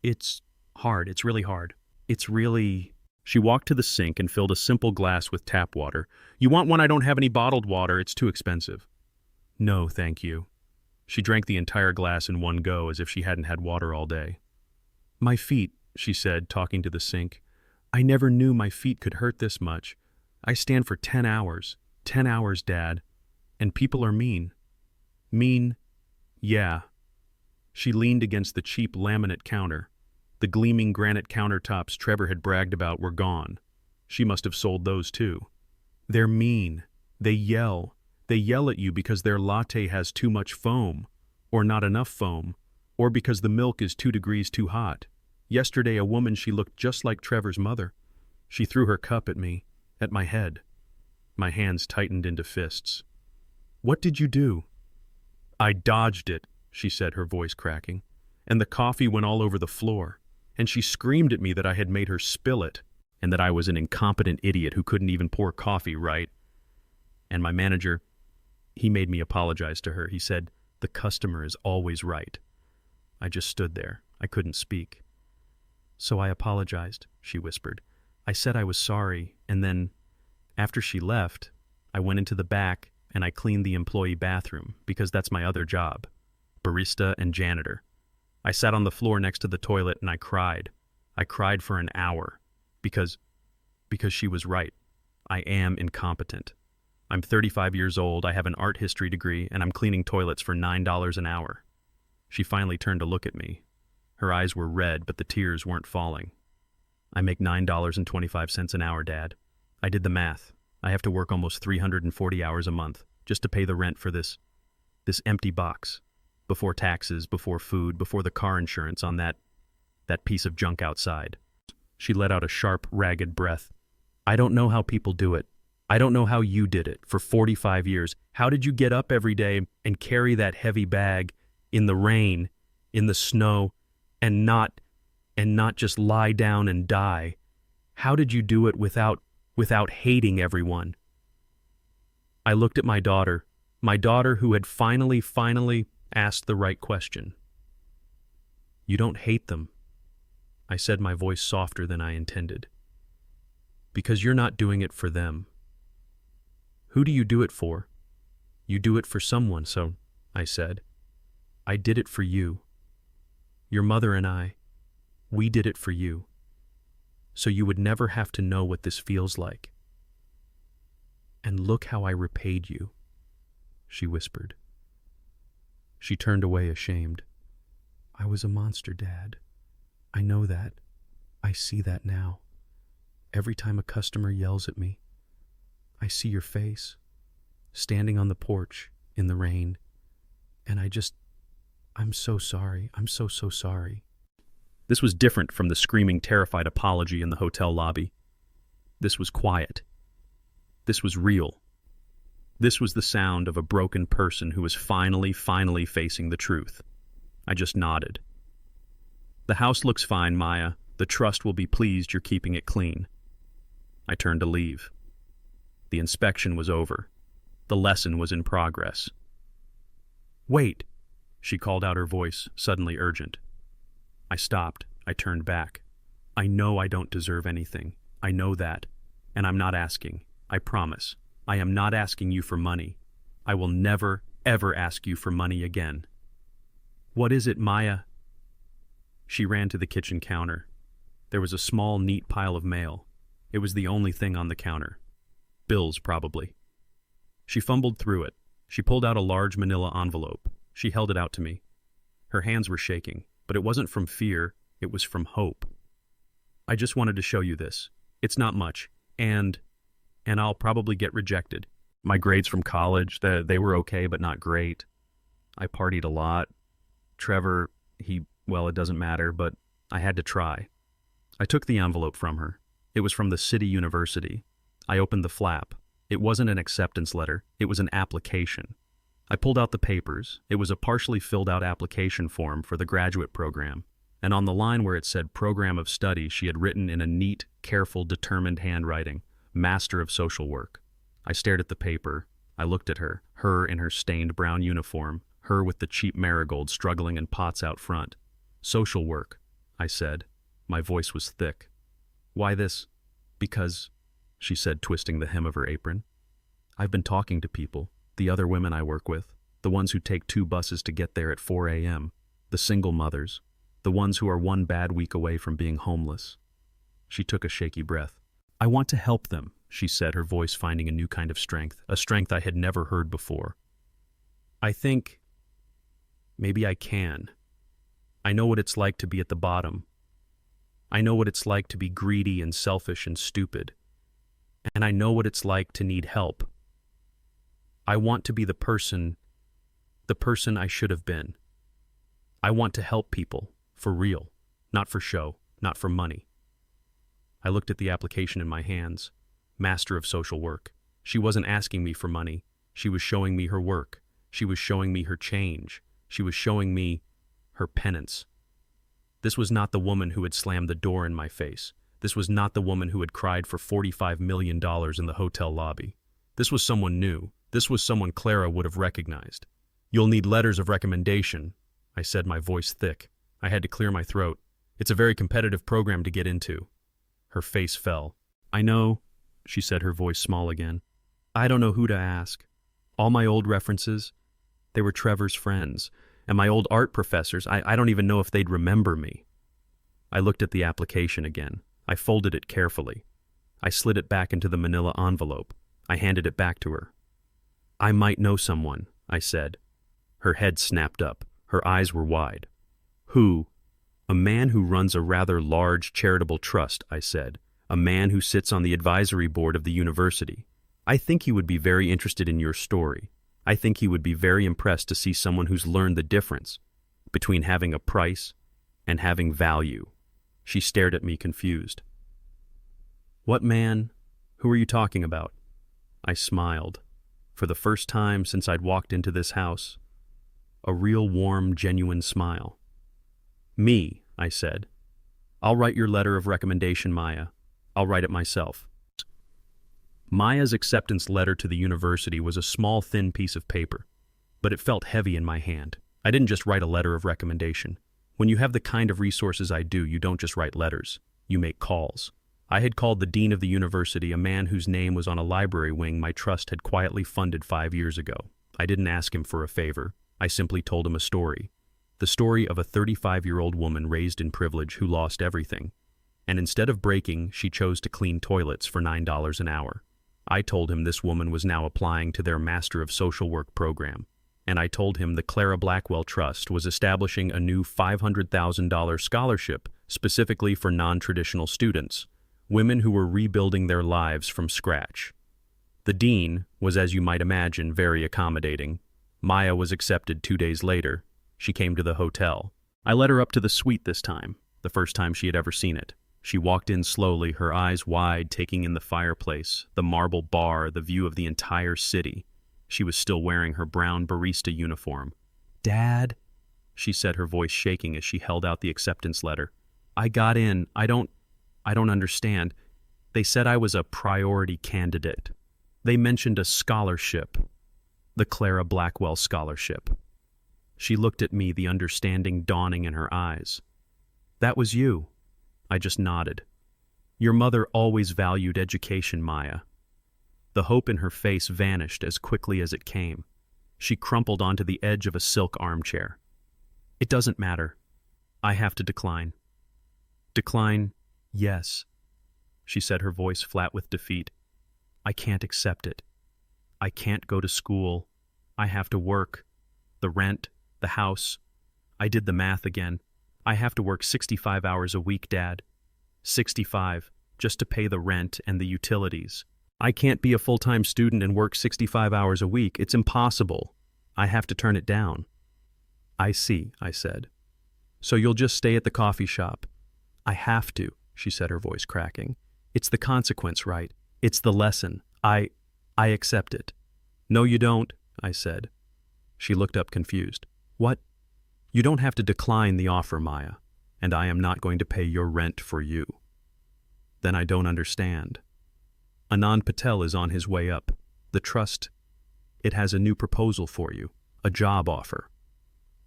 "It's hard. It's really hard. It's really..." She walked to the sink and filled a simple glass with tap water. "You want one? I don't have any bottled water. It's too expensive." "No, thank you." She drank the entire glass in one go as if she hadn't had water all day. "My feet," she said, talking to the sink. "I never knew my feet could hurt this much. I stand for 10 hours. 10 hours, Dad. And people are mean." "Mean? Yeah." She leaned against the cheap laminate counter. The gleaming granite countertops Trevor had bragged about were gone. She must have sold those too. "They're mean. They yell. They yell at you because their latte has too much foam, or not enough foam, or because the milk is 2 degrees too hot. Yesterday, a woman, she looked just like Trevor's mother. She threw her cup at me, at my head." My hands tightened into fists. "What did you do?" "I dodged it," she said, her voice cracking. "And the coffee went all over the floor. And she screamed at me that I had made her spill it, and that I was an incompetent idiot who couldn't even pour coffee right. And my manager, he made me apologize to her. He said, 'The customer is always right.'" I just stood there. I couldn't speak. "So I apologized," she whispered. "I said I was sorry, and then, after she left, I went into the back and I cleaned the employee bathroom, because that's my other job, barista and janitor. I sat on the floor next to the toilet and I cried. I cried for an hour, because she was right. I am incompetent. I'm 35 years old, I have an art history degree, and I'm cleaning toilets for $9 an hour." She finally turned to look at me. Her eyes were red, but the tears weren't falling. "I make $9.25 an hour, Dad. I did the math. I have to work almost 340 hours a month just to pay the rent for this empty box. Before taxes, before food, before the car insurance on that piece of junk outside." She let out a sharp, ragged breath. "I don't know how people do it. I don't know how you did it for 45 years. How did you get up every day and carry that heavy bag in the rain, in the snow, and not just lie down and die? How did you do it without hating everyone?" I looked at my daughter who had finally asked the right question. "You don't hate them," I said, my voice softer than I intended. "Because you're not doing it for them. Who do you do it for? You do it for someone, so," I said. "I did it for you. Your mother and I, we did it for you. So you would never have to know what this feels like. And look how I repaid you," she whispered. She turned away ashamed. "I was a monster, Dad. I know that. I see that now. Every time a customer yells at me, I see your face, standing on the porch in the rain, and I'm so sorry. I'm so sorry." This was different from the screaming, terrified apology in the hotel lobby. This was quiet. This was real. This was the sound of a broken person who was finally facing the truth. I just nodded. "The house looks fine, Maya. The trust will be pleased you're keeping it clean." I turned to leave. The inspection was over. The lesson was in progress. "Wait," she called out, her voice suddenly urgent. I stopped. I turned back. "I know I don't deserve anything. I know that. And I'm not asking. I promise. I am not asking you for money. I will never, ever ask you for money again." "What is it, Maya?" She ran to the kitchen counter. There was a small, neat pile of mail. It was the only thing on the counter. Bills, probably. She fumbled through it. She pulled out a large manila envelope. She held it out to me. Her hands were shaking, but it wasn't from fear, it was from hope. I just wanted to show you this. It's not much, and I'll probably get rejected. My grades from college, they were okay, but not great. I partied a lot. Trevor, well, it doesn't matter, but I had to try. I took the envelope from her. It was from the city university. I opened the flap. It wasn't an acceptance letter, it was an application. I pulled out the papers. It was a partially filled out application form for the graduate program, and on the line where it said Program of Study, she had written in a neat, careful, determined handwriting, Master of Social Work. I stared at the paper. I looked at her in her stained brown uniform, her with the cheap marigold struggling in pots out front. Social work, I said. My voice was thick. Why this? Because, she said, twisting the hem of her apron. I've been talking to people, the other women I work with, the ones who take 2 buses to get there at 4 a.m., the single mothers, the ones who are 1 bad week away from being homeless. She took a shaky breath. I want to help them, she said, her voice finding a new kind of strength, a strength I had never heard before. I think maybe I can. I know what it's like to be at the bottom. I know what it's like to be greedy and selfish and stupid. And I know what it's like to need help. I want to be the person I should have been. I want to help people, for real, not for show, not for money. I looked at the application in my hands. Master of Social Work. She wasn't asking me for money. She was showing me her work. She was showing me her change. She was showing me her penance. This was not the woman who had slammed the door in my face. This was not the woman who had cried for $45 million in the hotel lobby. This was someone new. This was someone Clara would have recognized. You'll need letters of recommendation, I said, my voice thick. I had to clear my throat. It's a very competitive program to get into. Her face fell. I know, she said, her voice small again. I don't know who to ask. All my old references, they were Trevor's friends, and my old art professors, I don't even know if they'd remember me. I looked at the application again. I folded it carefully. I slid it back into the manila envelope. I handed it back to her. I might know someone, I said. Her head snapped up. Her eyes were wide. Who? A man who runs a rather large charitable trust, I said. A man who sits on the advisory board of the university. I think he would be very interested in your story. I think he would be very impressed to see someone who's learned the difference between having a price and having value. She stared at me confused. What man? Who are you talking about? I smiled. For the first time since I'd walked into this house. A real warm, genuine smile. Me, I said. I'll write your letter of recommendation, Maya. I'll write it myself. Maya's acceptance letter to the university was a small, thin piece of paper, but it felt heavy in my hand. I didn't just write a letter of recommendation. When you have the kind of resources I do, you don't just write letters. You make calls. I had called the dean of the university, a man whose name was on a library wing my trust had quietly funded 5 years ago. I didn't ask him for a favor. I simply told him a story. The story of a 35-year-old woman raised in privilege who lost everything. And instead of breaking, she chose to clean toilets for $9 an hour. I told him this woman was now applying to their Master of Social Work program. And I told him the Clara Blackwell Trust was establishing a new $500,000 scholarship specifically for non-traditional students, women who were rebuilding their lives from scratch. The dean was, as you might imagine, very accommodating. Maya was accepted 2 days later. She came to the hotel. I led her up to the suite this time, the first time she had ever seen it. She walked in slowly, her eyes wide, taking in the fireplace, the marble bar, the view of the entire city. She was still wearing her brown barista uniform. Dad, she said, her voice shaking as she held out the acceptance letter. I got in. I don't understand. They said I was a priority candidate. They mentioned a scholarship, the Clara Blackwell Scholarship. She looked at me, the understanding dawning in her eyes. That was you. I just nodded. Your mother always valued education, Maya. The hope in her face vanished as quickly as it came. She crumpled onto the edge of a silk armchair. It doesn't matter. I have to decline. Decline, yes, she said, her voice flat with defeat. I can't accept it. I can't go to school. I have to work. The rent, the house. I did the math again. I have to work 65 hours a week, Dad. 65, just to pay the rent and the utilities. I can't be a full-time student and work 65 hours a week. It's impossible. I have to turn it down. I see, I said. So you'll just stay at the coffee shop? I have to, she said, her voice cracking. It's the consequence, right? It's the lesson. I accept it. No, you don't, I said. She looked up confused. What? You don't have to decline the offer, Maya, and I am not going to pay your rent for you. Then I don't understand. Anand Patel is on his way up. The trust, it has a new proposal for you, a job offer.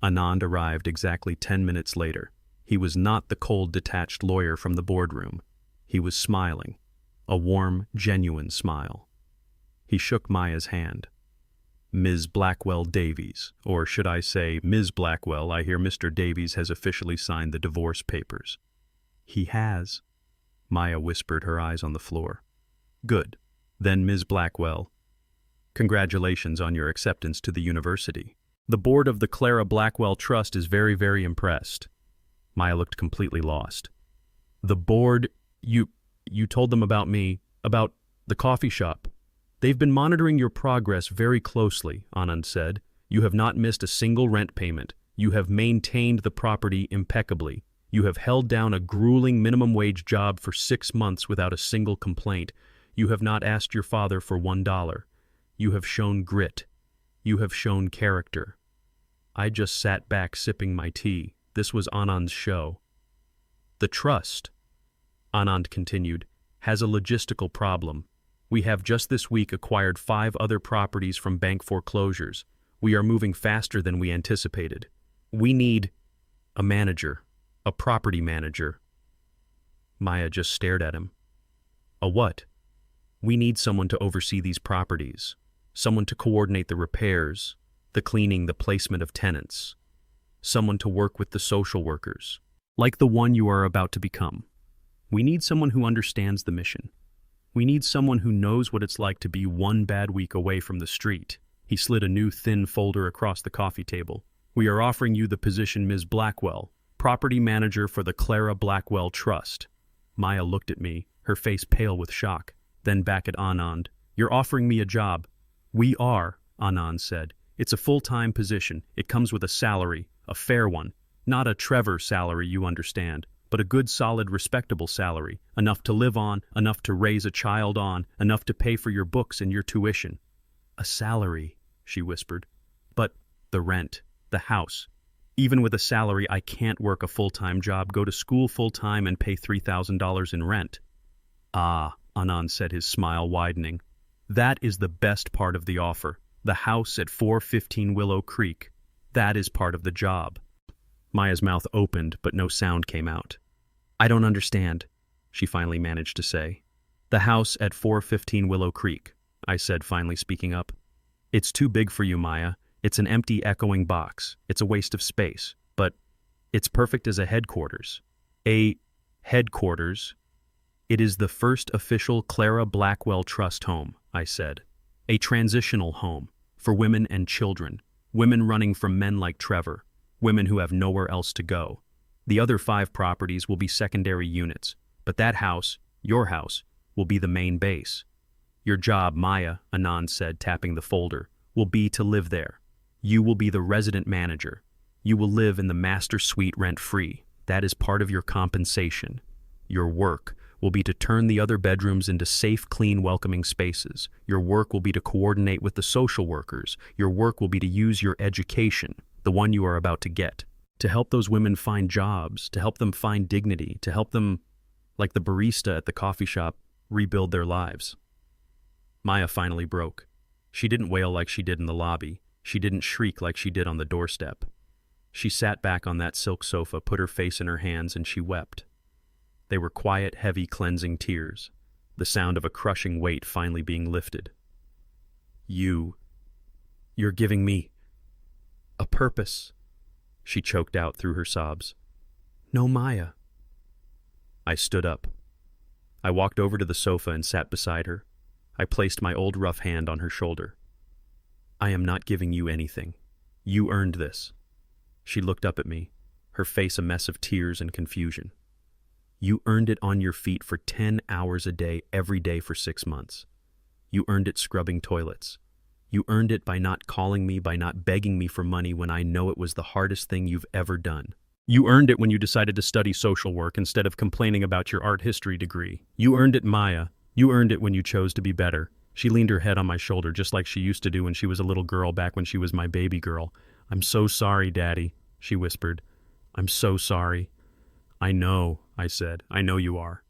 Anand arrived exactly 10 minutes later. He was not the cold, detached lawyer from the boardroom. He was smiling, a warm, genuine smile. He shook Maya's hand. Ms. Blackwell Davies, or should I say, Ms. Blackwell, I hear Mr. Davies has officially signed the divorce papers. He has, Maya whispered, her eyes on the floor. Good. Then, Ms. Blackwell, congratulations on your acceptance to the university. The board of the Clara Blackwell Trust is very, very impressed. Maya looked completely lost. The board, you told them about me, about the coffee shop. They've been monitoring your progress very closely, Anand said. You have not missed a single rent payment. You have maintained the property impeccably. You have held down a grueling minimum wage job for 6 months without a single complaint. You have not asked your father for $1. You have shown grit. You have shown character. I just sat back sipping my tea. This was Anand's show. The trust, Anand continued, has a logistical problem. We have just this week acquired 5 other properties from bank foreclosures. We are moving faster than we anticipated. We need a manager, a property manager. Maya just stared at him. A what? We need someone to oversee these properties, someone to coordinate the repairs, the cleaning, the placement of tenants, someone to work with the social workers, like the one you are about to become. We need someone who understands the mission. We need someone who knows what it's like to be one bad week away from the street. He slid a new thin folder across the coffee table. We are offering you the position, Ms. Blackwell, property manager for the Clara Blackwell Trust. Maya looked at me, her face pale with shock, then back at Anand. You're offering me a job. We are, Anand said. It's a full-time position. It comes with a salary, a fair one. Not a Trevor salary, you understand, but a good, solid, respectable salary, enough to live on, enough to raise a child on, enough to pay for your books and your tuition. A salary, she whispered. But the rent, the house. Even with a salary, I can't work a full-time job, go to school full-time, and pay $3,000 in rent. Ah, Anand said, his smile widening. That is the best part of the offer. The house at 415 Willow Creek. That is part of the job. Maya's mouth opened, but no sound came out. I don't understand, she finally managed to say. The house at 415 Willow Creek, I said, finally speaking up. It's too big for you, Maya. It's an empty, echoing box. It's a waste of space. But it's perfect as a headquarters. A headquarters? It is the first official Clara Blackwell Trust home, I said. A transitional home for women and children, women running from men like Trevor, women who have nowhere else to go. The other 5 properties will be secondary units, but that house, your house, will be the main base. Your job, Maya, Anand said, tapping the folder, will be to live there. You will be the resident manager. You will live in the master suite rent-free. That is part of your compensation. Your work will be to turn the other bedrooms into safe, clean, welcoming spaces. Your work will be to coordinate with the social workers. Your work will be to use your education, the one you are about to get, to help those women find jobs, to help them find dignity, to help them, like the barista at the coffee shop, rebuild their lives. Maya finally broke. She didn't wail like she did in the lobby. She didn't shriek like she did on the doorstep. She sat back on that silk sofa, put her face in her hands, and she wept. They were quiet, heavy, cleansing tears, the sound of a crushing weight finally being lifted. You're giving me a purpose, she choked out through her sobs. No, Maya. I stood up. I walked over to the sofa and sat beside her. I placed my old rough hand on her shoulder. I am not giving you anything. You earned this. She looked up at me, her face a mess of tears and confusion. You earned it on your feet for 10 hours a day, every day for 6 months. You earned it scrubbing toilets. You earned it by not calling me, by not begging me for money when I know it was the hardest thing you've ever done. You earned it when you decided to study social work instead of complaining about your art history degree. You earned it, Maya. You earned it when you chose to be better. She leaned her head on my shoulder just like she used to do when she was a little girl back when she was my baby girl. I'm so sorry, Daddy, she whispered. I'm so sorry. I know, I said. I know you are.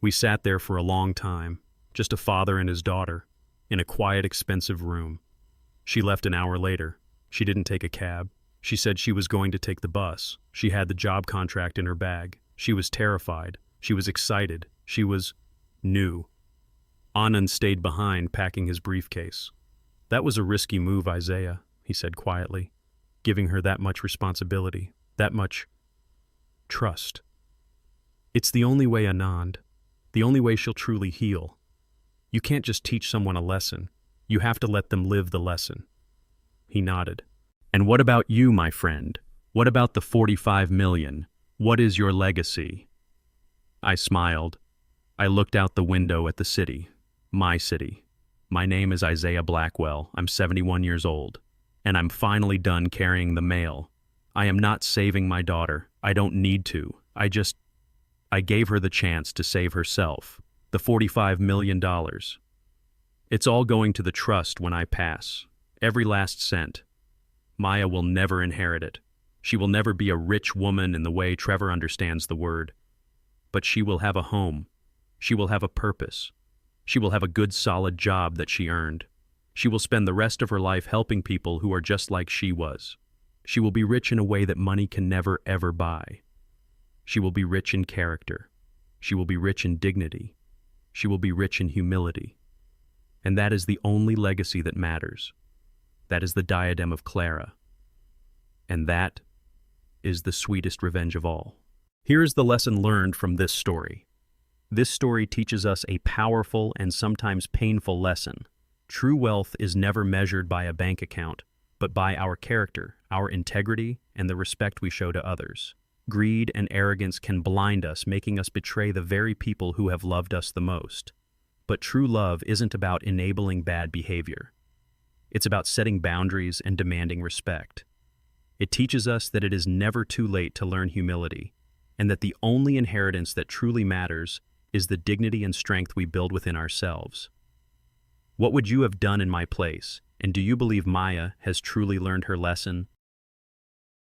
We sat there for a long time, just a father and his daughter, in a quiet, expensive room. She left an hour later. She didn't take a cab. She said she was going to take the bus. She had the job contract in her bag. She was terrified. She was excited. She was new. Anand stayed behind, packing his briefcase. That was a risky move, Isaiah, he said quietly, giving her that much responsibility, that much trust. It's the only way, Anand. The only way she'll truly heal. You can't just teach someone a lesson. You have to let them live the lesson. He nodded. And what about you, my friend? What about the 45 million? What is your legacy? I smiled. I looked out the window at the city. My city. My name is Isaiah Blackwell. I'm 71 years old. And I'm finally done carrying the mail. I am not saving my daughter. I don't need to. I gave her the chance to save herself. The $45 million. It's all going to the trust when I pass. Every last cent. Maya will never inherit it. She will never be a rich woman in the way Trevor understands the word. But she will have a home. She will have a purpose. She will have a good, solid job that she earned. She will spend the rest of her life helping people who are just like she was. She will be rich in a way that money can never, ever buy. She will be rich in character. She will be rich in dignity. She will be rich in humility. And that is the only legacy that matters. That is the diadem of Clara. And that is the sweetest revenge of all. Here is the lesson learned from this story. This story teaches us a powerful and sometimes painful lesson. True wealth is never measured by a bank account, but by our character, our integrity, and the respect we show to others. Greed and arrogance can blind us, making us betray the very people who have loved us the most. But true love isn't about enabling bad behavior. It's about setting boundaries and demanding respect. It teaches us that it is never too late to learn humility, and that the only inheritance that truly matters is the dignity and strength we build within ourselves. What would you have done in my place, and do you believe Maya has truly learned her lesson?